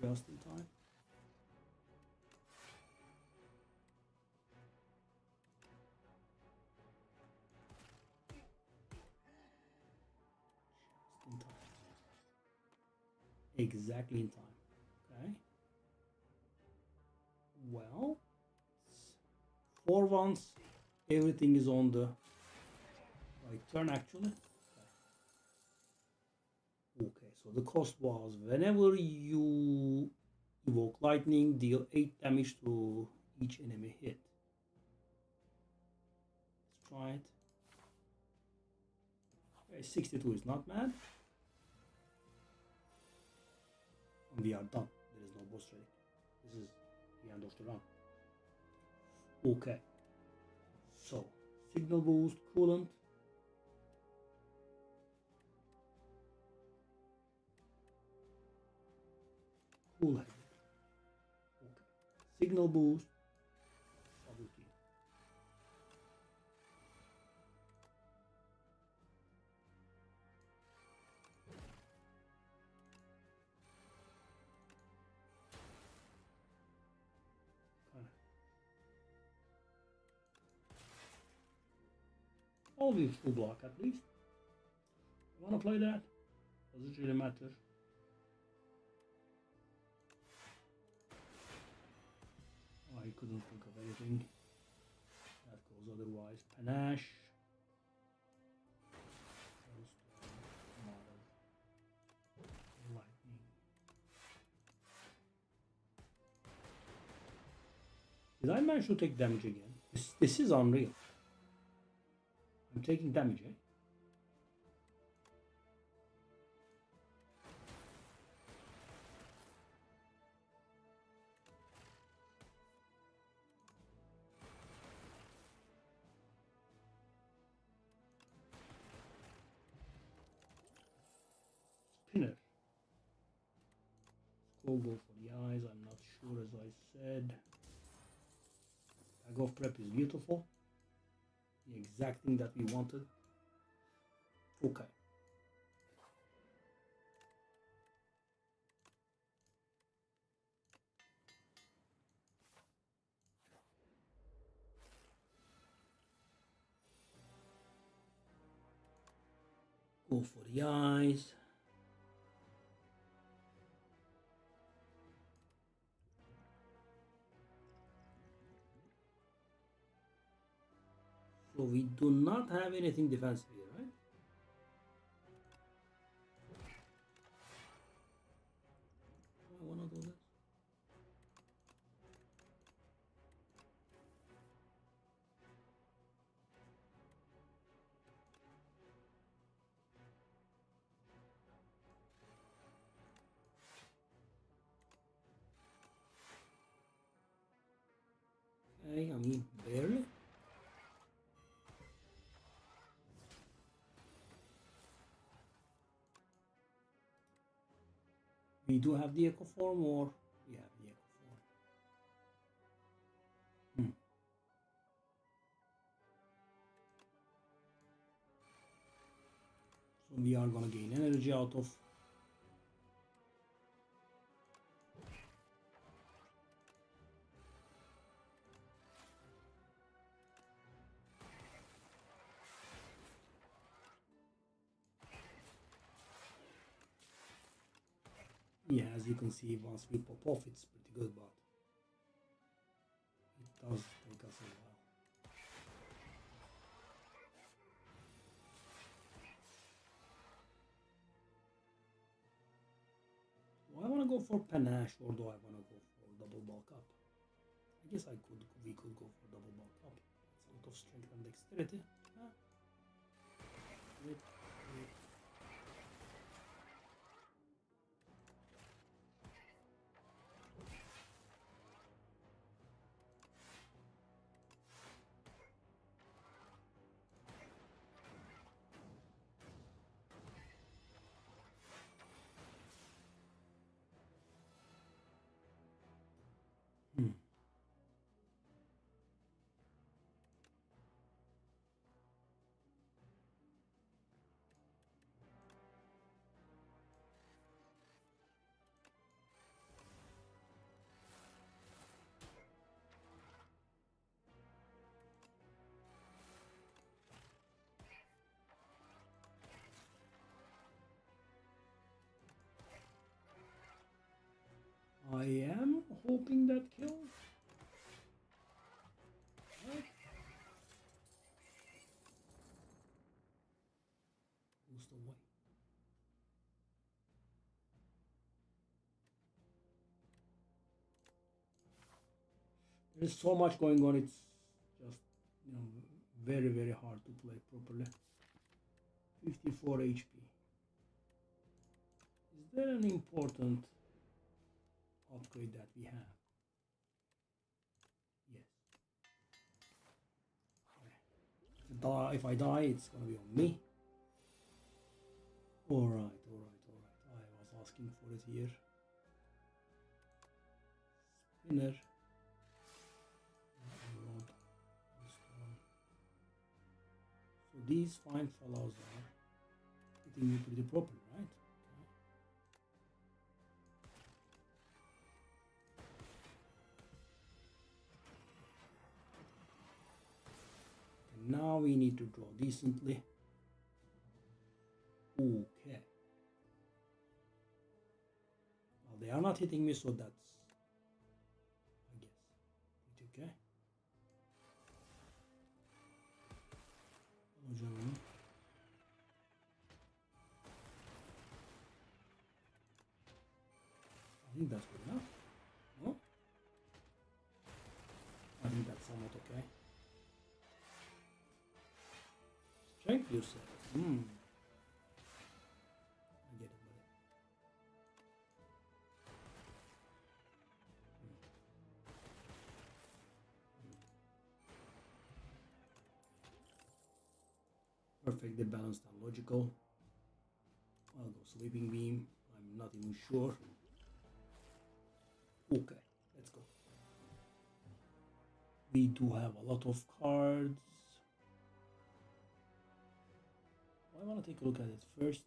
Just in time. Just in time. Exactly in time. Okay. Well, for once, everything is on the right turn actually. Okay, so the cost was whenever you evoke lightning, deal 8 damage to each enemy hit. Let's try it. Okay, 62 is not bad. And we are done. There is no boss ready. This is the end of the round. Okay. So, signal boost, coolant. Cool head. Okay. Signal boost. Subroutine. Always full block at least. You wanna play that? Does it really matter? I couldn't think of anything that goes otherwise. Panache. Lightning. Did I manage to take damage again? This is unreal. I'm taking damage, eh? Spinner. Go for the eyes. I'm not sure, as I said. Bag of prep is beautiful. The exact thing that we wanted. Okay. Go for the eyes. So we do not have anything defensive here, right? I want to do this. Okay, I mean, barely. We do have the echo form, or we have the echo form. So we are gonna gain energy out of. Yeah, as you can see, once we pop off, it's pretty good, but it does take us a while. Do I want to go for panache, or do I want to go for double bulk up? I guess we could go for double bulk up. It's a lot of strength and dexterity. Ah. Wait. I am hoping that kills. What? Who's the way? There's so much going on, it's just, very, very hard to play properly. 54 HP. Is there an important upgrade that we have? Yes. Okay. If I die, it's gonna be on me. Alright. I was asking for it here. Spinner. So these fine fellows are hitting me pretty properly, right? Okay. Now we need to draw decently. Okay. Well, they are not hitting me, so that's, I guess, pretty okay. Hello, gentlemen. I think that's good enough. No? I think that's somewhat okay. Strength, you said. I get it, buddy. Perfectly balanced and logical. I'll go sleeping beam. I'm not even sure. Okay, let's go. We do have a lot of cards. I want to take a look at it first.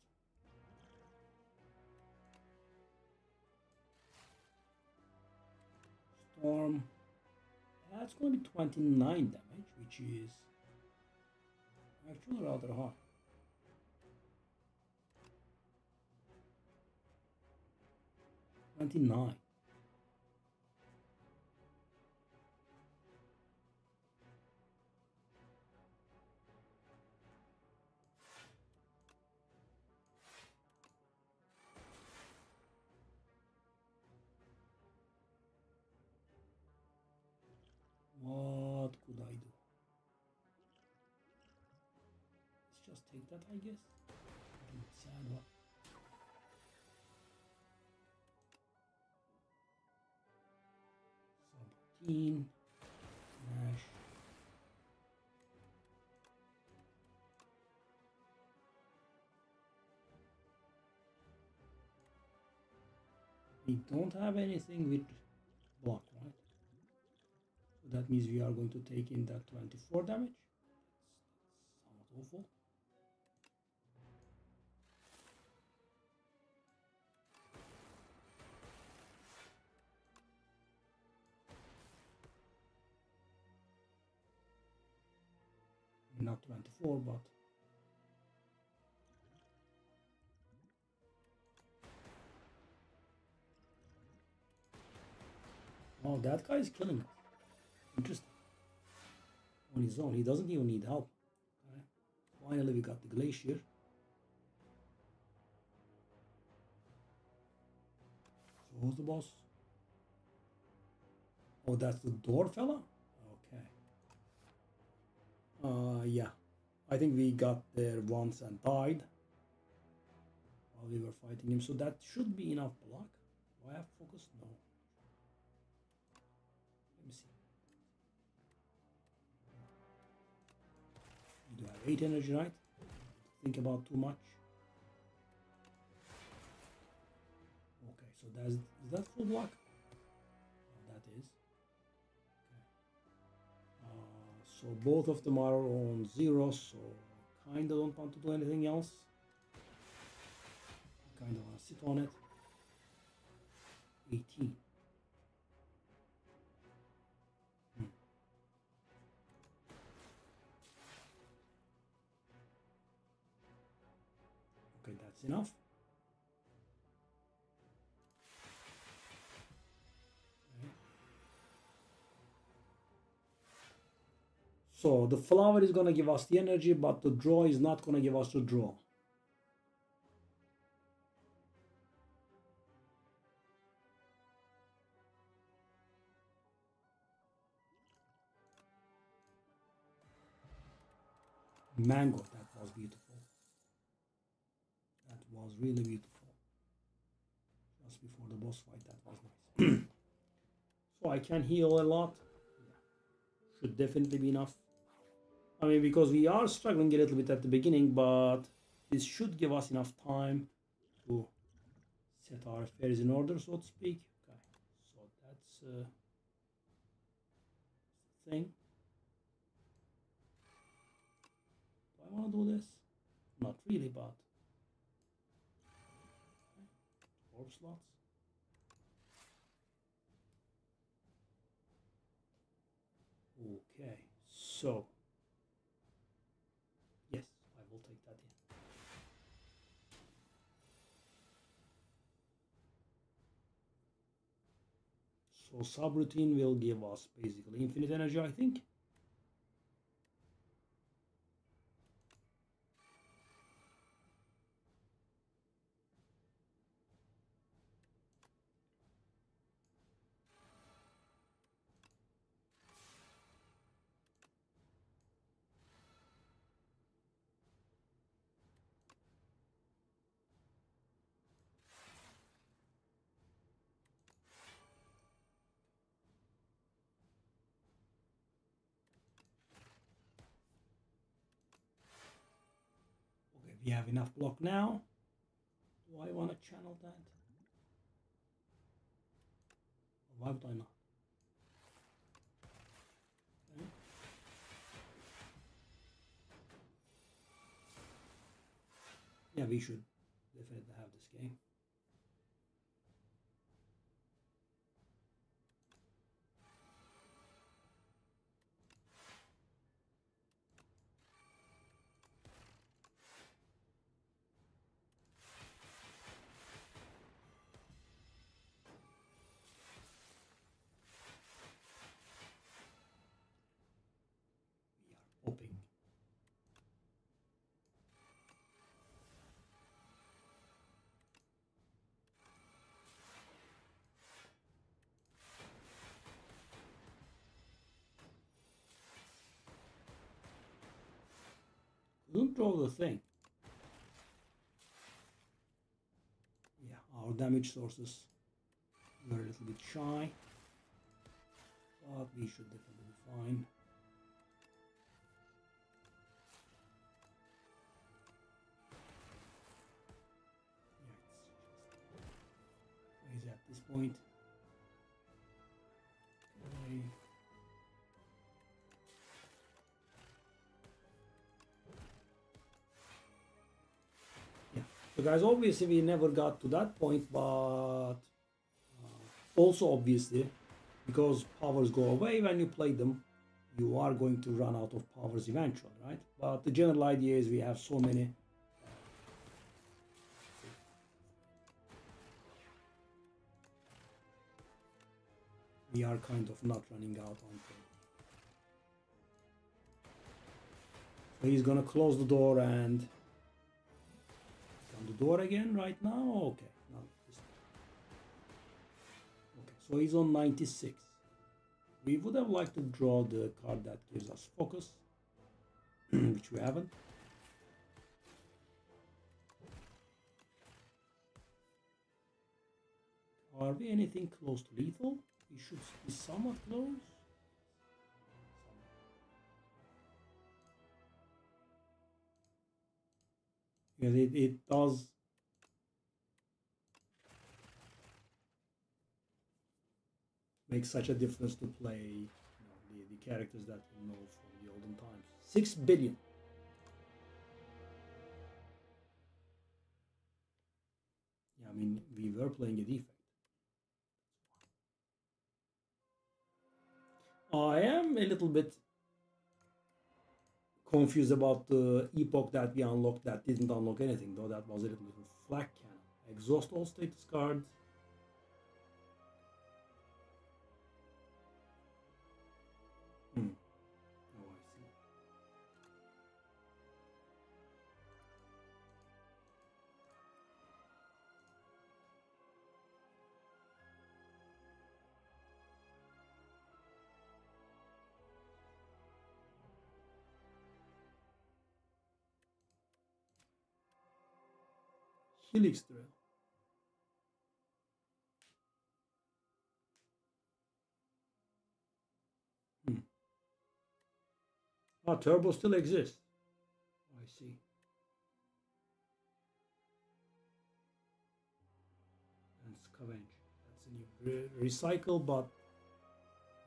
Storm. That's going to be 29 damage, which is actually rather high. 29. What could I do? Let's just take that, I guess. Sad one. Subroutine. We don't have anything with block, right? So that means we are going to take in that 24 damage. Somewhat awful. Not 24, but oh, that guy is killing us. Interesting. On his own, he doesn't even need help. Okay. Finally, we got the glacier. So who's the boss? Oh, that's the door fella? Okay. Yeah. I think we got there once and died while we were fighting him. So that should be enough block. Do I have focus? No. Let me see. You do have 8 energy, right? Think about too much. Okay, so is that full block? Oh, that is. So both of them are on 0, so I kinda don't want to do anything else. I kinda wanna sit on it. 18. Okay, that's enough. Okay. So the flower is gonna give us the energy, but the draw is not gonna give us the draw. Mango, that was beautiful. That was really beautiful. Just before the boss fight, that was nice. So I can heal a lot. Yeah. Should definitely be enough. I mean, because we are struggling a little bit at the beginning, but this should give us enough time to set our affairs in order, so to speak. Okay, so that's the thing. Do I want to do this? Not really, but okay. Orb slots. Okay, so yes, I will take that in. So subroutine will give us basically infinite energy, I think. Okay, we have enough block now. Do I want to channel that? Or why would I not? Okay. Yeah, we should definitely have this game. We are hoping. Don't draw the thing. Yeah, our damage sources were a little bit shy, but we should definitely be fine. Yeah, it's just crazy at this point. Okay. Yeah. So guys, obviously we never got to that point, but also obviously because powers go away when you play them, you are going to run out of powers eventually, right? But the general idea is we have so many. We are kind of not running out until. So he's gonna close the door and on the door again right now. Okay, no, okay. So he's on 96. We would have liked to draw the card that gives us focus, which we haven't. Are we anything close to lethal? We should be somewhat close. Because it does make such a difference to play the characters that we know from the olden times. 6 billion. Yeah, I mean, we were playing a defect. I am a little bit confused about the epoch that we unlocked that didn't unlock anything, though. That was a little bit of flak cannon. Exhaust all status cards. Oh, I see. Helix drill. Ah, turbo still exists. I see. And scavenge. That's a new recycle, but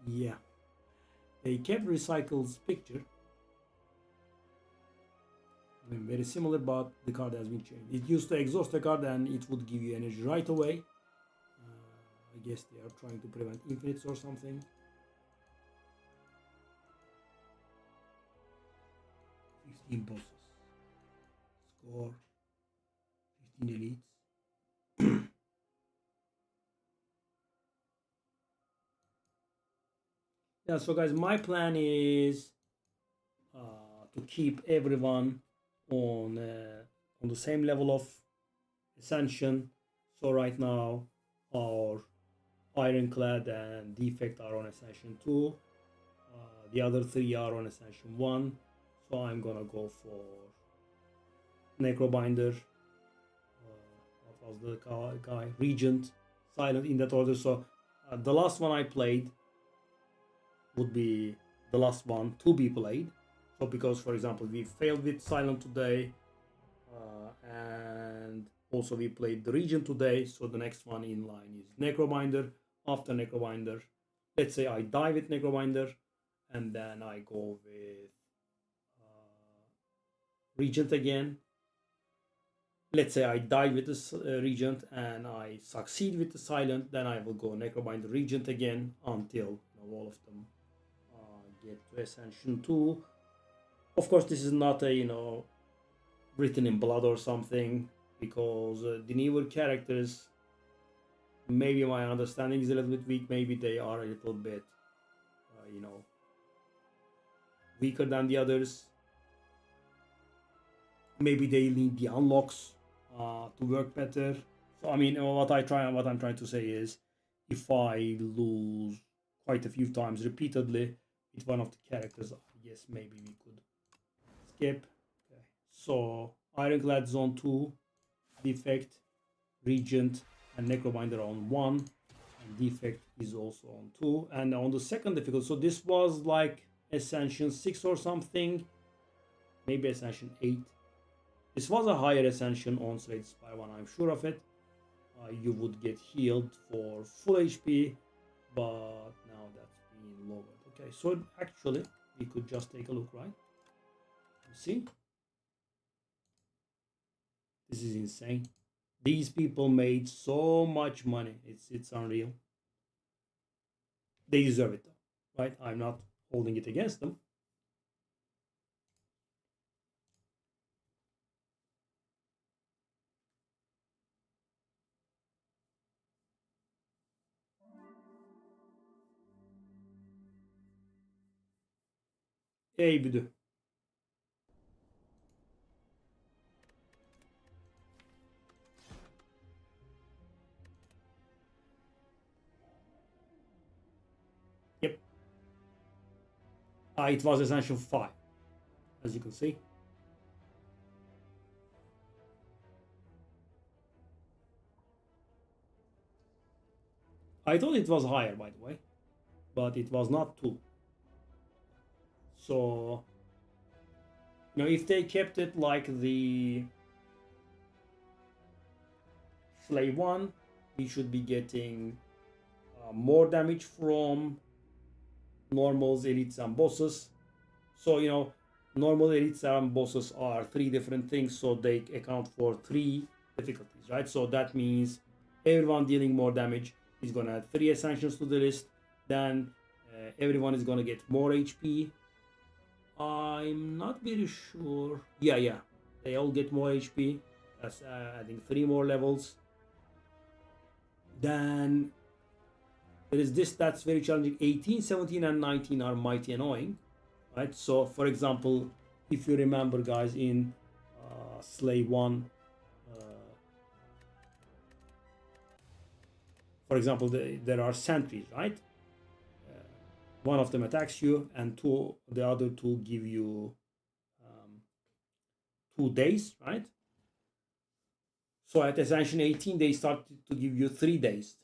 yeah, they kept recycle's picture. I mean, very similar, but the card has been changed. It used to exhaust the card and it would give you energy right away. I guess they are trying to prevent infinites or something. 15 bosses. Score 15 elites. Yeah, so guys, my plan is to keep everyone on the same level of ascension. So right now, our Ironclad and Defect are on Ascension 2. The other 3 are on Ascension 1. So I'm gonna go for Necrobinder. What was the guy? Regent. Silent, in that order. So the last one I played would be the last one to be played. So because, for example, we failed with Silent today, and also we played the Regent today, so the next one in line is Necrobinder. After Necrobinder, let's say I die with Necrobinder, and then I go with Regent again. Let's say I die with the Regent and I succeed with the Silent, then I will go Necrobinder Regent again until all of them get to Ascension 2. Of course, this is not a written in blood or something, because the newer characters, maybe my understanding is a little bit weak, maybe they are a little bit weaker than the others. Maybe they need the unlocks to work better. So I mean, what I'm trying to say is, if I lose quite a few times repeatedly with one of the characters, I guess maybe we could skip. Okay. So Ironclad Zone 2, Defect, Regent, and Necrobinder on 1, and Defect is also on 2. And on the second difficulty, so this was like Ascension 6 or something, maybe Ascension 8. This was a higher Ascension on Slate Spy 1, I'm sure of it. you would get healed for full HP, but now that's being lowered. Okay, so actually we could just take a look, right? You see, this is insane. These people made so much money. It's unreal. They deserve it, though, right? I'm not holding it against them. Ey büdü. Yep. It was Ascension 5, as you can see. I thought it was higher, by the way, but it was not 2. So, if they kept it like the Slave 1, we should be getting more damage from normals, elites, and bosses. So, normal, elites, and bosses are 3 different things, so they account for 3 difficulties, right? So that means everyone dealing more damage is gonna add 3 ascensions to the list. Then everyone is gonna get more HP. I'm not very sure. Yeah, they all get more HP. That's adding 3 more levels. Then there is this that's very challenging. 18, 17, and 19 are mighty annoying, right? So, for example, if you remember, guys, in Slave 1, for example, there are sentries, right? One of them attacks you, and the other 2 give you 2 days, right? So at Ascension 18, they started to give you 3 days.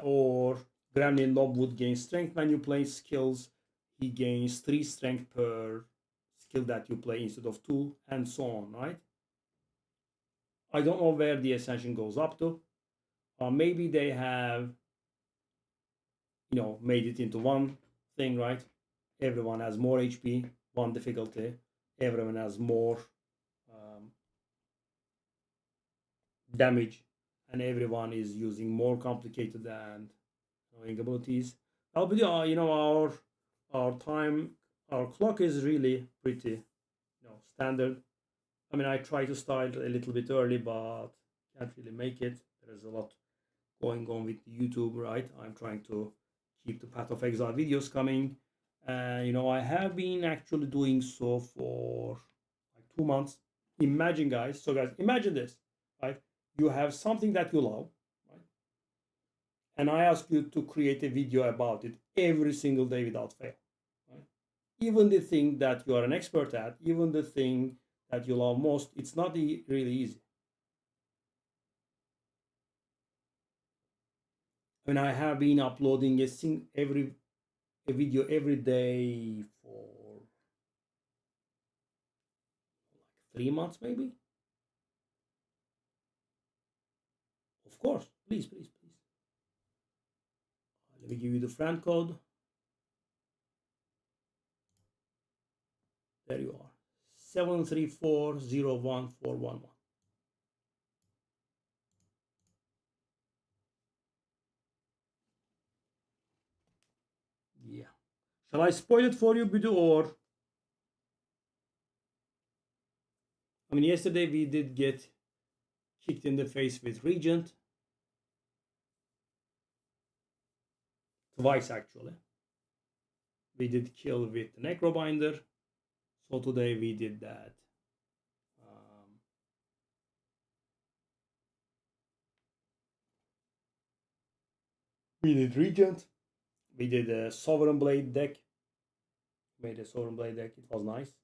Or Gremlin Nob would gain strength when you play skills. He gains 3 strength per skill that you play instead of 2, and so on, right? I don't know where the Ascension goes up to. Maybe they have, made it into one thing, right? Everyone has more HP, 1 difficulty. Everyone has more damage, and everyone is using more complicated and annoying abilities. Our time, our clock is really pretty, standard. I mean, I try to start a little bit early, but can't really make it. There's a lot going on with YouTube, right? I'm trying to keep the Path of Exile videos coming. I have been actually doing so for like 2 months. Imagine, guys. So, guys, imagine this, right? You have something that you love, right? And I ask you to create a video about it every single day without fail, right? Even the thing that you are an expert at, even the thing that you love most, it's not really easy. I mean, I have been uploading a video every day for like 3 months, maybe. Of course, please. Let me give you the friend code. There you are, 7340141. Yeah. Shall I spoil it for you, Bidu, or? I mean, yesterday we did get kicked in the face with Regent. Twice, actually. We did kill with the Necrobinder. So today we did that. We did Regent. We did a Sovereign Blade deck. Made a Sovereign Blade deck. It was nice.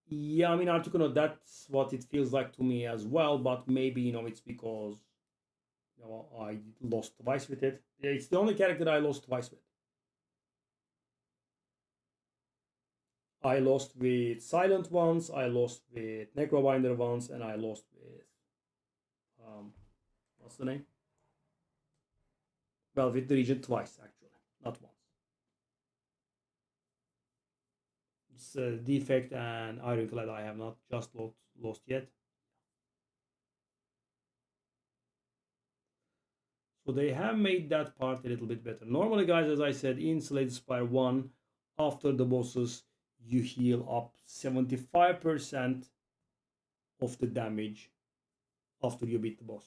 Yeah, I mean, Articuno, that's what it feels like to me as well. But maybe, it's because, I lost twice with it. It's the only character I lost twice with. I lost with Silent once, I lost with Necrobinder once, and I lost with what's the name? Well, with the Regent twice actually, not once. It's a defect and Ironclad I have not just lost yet. So they have made that part a little bit better. Normally, guys, as I said, in Slade Spire 1, after the bosses, you heal up 75% of the damage after you beat the boss.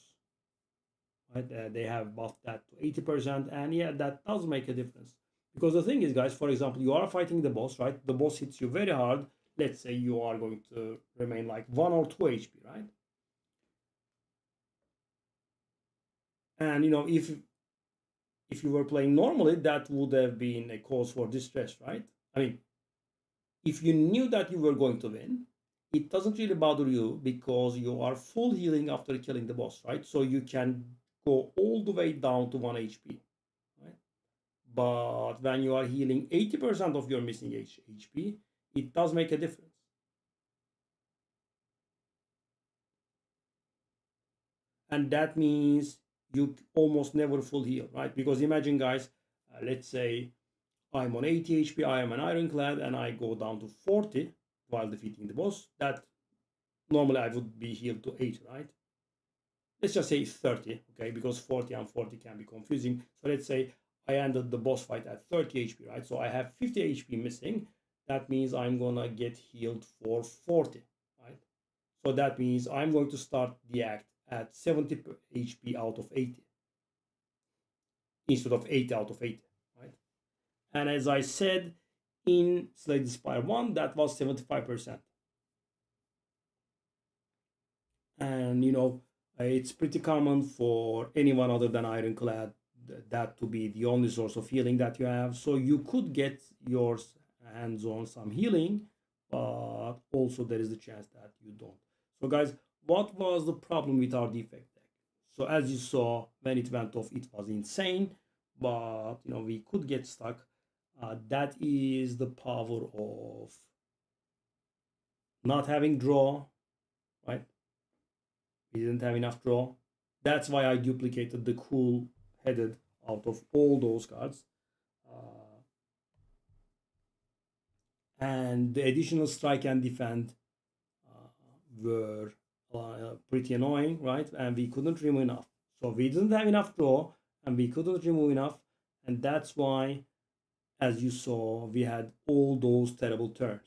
Right? They have buffed that to 80%, and yeah, that does make a difference. Because the thing is, guys, for example, you are fighting the boss, right? The boss hits you very hard. Let's say you are going to remain like 1 or 2 HP, right? And you know, if you were playing normally, that would have been a cause for distress, right? I mean, if you knew that you were going to win, it doesn't really bother you because you are full healing after killing the boss, right? So you can go all the way down to 1 HP, right? But when you are healing 80% of your missing HP, it does make a difference. And that means you almost never full heal, right? Because imagine, guys, let's say I'm on 80 HP, I am an Ironclad, and I go down to 40 while defeating the boss. That normally I would be healed to 8, right? Let's just say 30, okay? Because 40 and 40 can be confusing. So let's say I ended the boss fight at 30 HP, right? So I have 50 HP missing. That means I'm gonna get healed for 40, right? So that means I'm going to start the act at 70 HP out of 80 instead of 80 out of 80, right? And as I said, in Slay the Spire 1, that was 75%. And you know, it's pretty common for anyone other than Ironclad that to be the only source of healing that you have. So you could get your hands on some healing, but also there is the chance that you don't. So guys, what was the problem with our defect deck? So as you saw, when it went off, it was insane, but you know, we could get stuck. That is the power of not having draw, right? We didn't have enough draw. That's why I duplicated the cool headed out of all those cards. And the additional strike and defend were pretty annoying, right? And we couldn't remove enough. So we didn't have enough draw and we couldn't remove enough. And that's why, as you saw, we had all those terrible turns.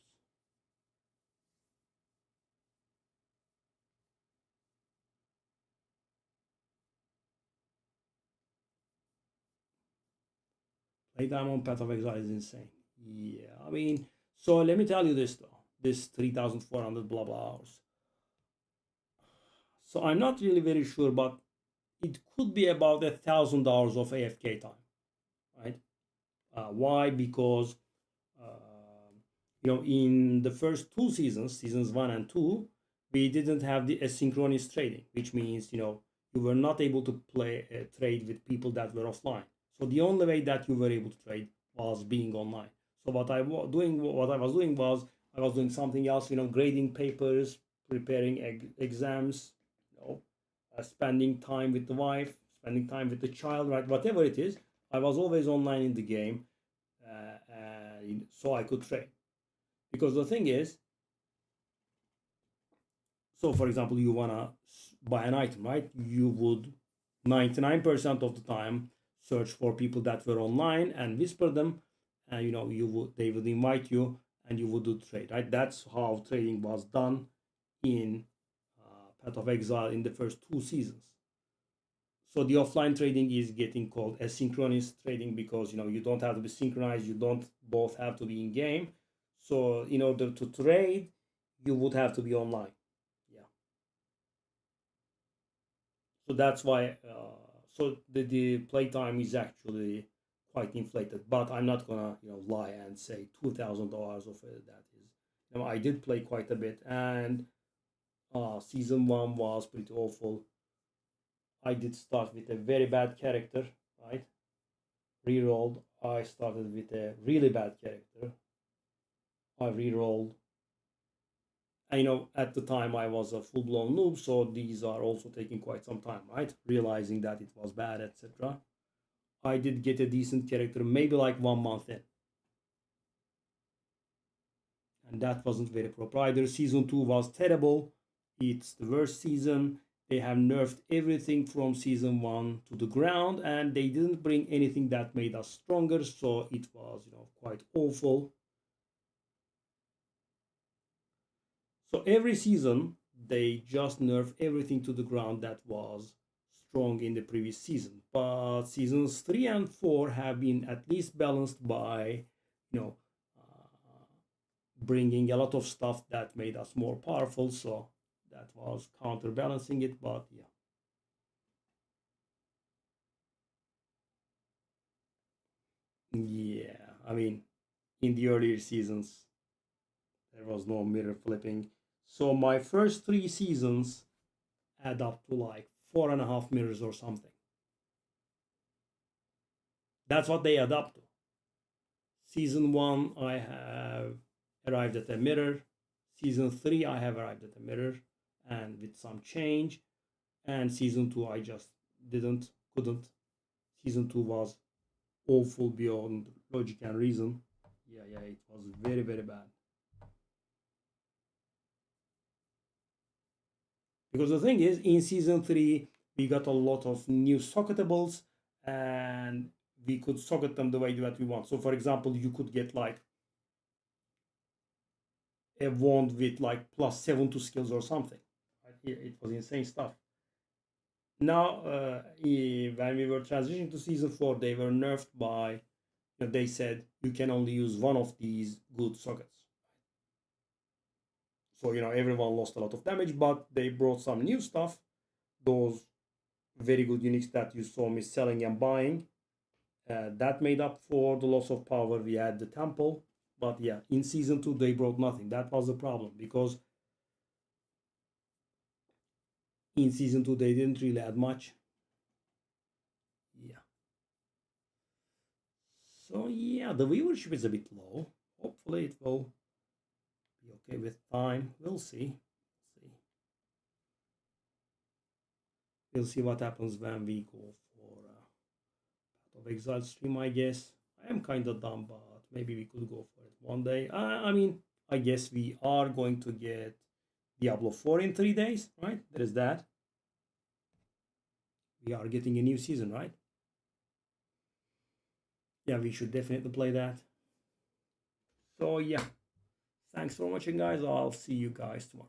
Playtime on Path of Exile is insane. Yeah, I mean, so let me tell you this though. This 3,400 blah blah hours. So I'm not really very sure, but it could be about 1,000 hours of AFK time, right? Why? Because you know, in the first 2 seasons, seasons 1 and 2, we didn't have the asynchronous trading, which means you know you were not able to play trade with people that were offline. So the only way that you were able to trade was being online. So what I was doing was I was doing something else, you know, grading papers, preparing exams, you know, spending time with the wife, spending time with the child, right? Whatever it is, I was always online in the game, so I could trade. Because the thing is, so for example, you wanna buy an item, right? You would 99% of the time search for people that were online and whisper them, and you know they would invite you and you would do trade, right? That's how trading was done in Path of Exile in the first 2 seasons. So the offline trading is getting called asynchronous trading because you know you don't have to be synchronized, you don't both have to be in game. So in order to trade, you would have to be online. Yeah. So that's why. So the playtime is actually quite inflated. But I'm not gonna lie and say 2,000 hours of it. That is. You know, I did play quite a bit, and season 1 was pretty awful. I did start with a very bad character, right? Rerolled. I started with a really bad character. I re-rolled. And, you know, at the time I was a full-blown noob, so these are also taking quite some time, right? Realizing that it was bad, etc. I did get a decent character, maybe like 1 month in. And that wasn't very proper either. Season 2 was terrible. It's the worst season. They have nerfed everything from season 1 to the ground, and they didn't bring anything that made us stronger, so it was, you know, quite awful. So every season they just nerf everything to the ground that was strong in the previous season. But seasons 3 and 4 have been at least balanced by, you know, bringing a lot of stuff that made us more powerful. So that was counterbalancing it. But yeah. Yeah, I mean, in the earlier seasons, there was no mirror flipping. So my first 3 seasons add up to like 4.5 mirrors or something. That's what they add up to. Season 1, I have arrived at a mirror. Season 3, I have arrived at a mirror and with some change. And season 2, I just couldn't. Season 2 was awful beyond logic and reason. Yeah, it was very, very bad. Because the thing is, in season 3, we got a lot of new socketables and we could socket them the way that we want. So, for example, you could get like a wand with like +7 to skills or something. It was insane stuff. Now, when we were transitioning to season 4, they were nerfed by, you know, they said you can only use one of these good sockets. So, you know, everyone lost a lot of damage, but they brought some new stuff. Those very good uniques that you saw me selling and buying. That made up for the loss of power. We had the temple. But yeah, in season 2, they brought nothing. That was the problem because in season 2, they didn't really add much. Yeah. So yeah, the viewership is a bit low. Hopefully it will be okay with time. We'll see. We'll see what happens when we go for Path of Exile stream, I guess. I am kind of dumb, but maybe we could go for it one day. I mean, I guess we are going to get Diablo 4 in 3 days, right? There is that. We are getting a new season, right? Yeah, we should definitely play that. So yeah, thanks for watching, guys. I'll see you guys tomorrow.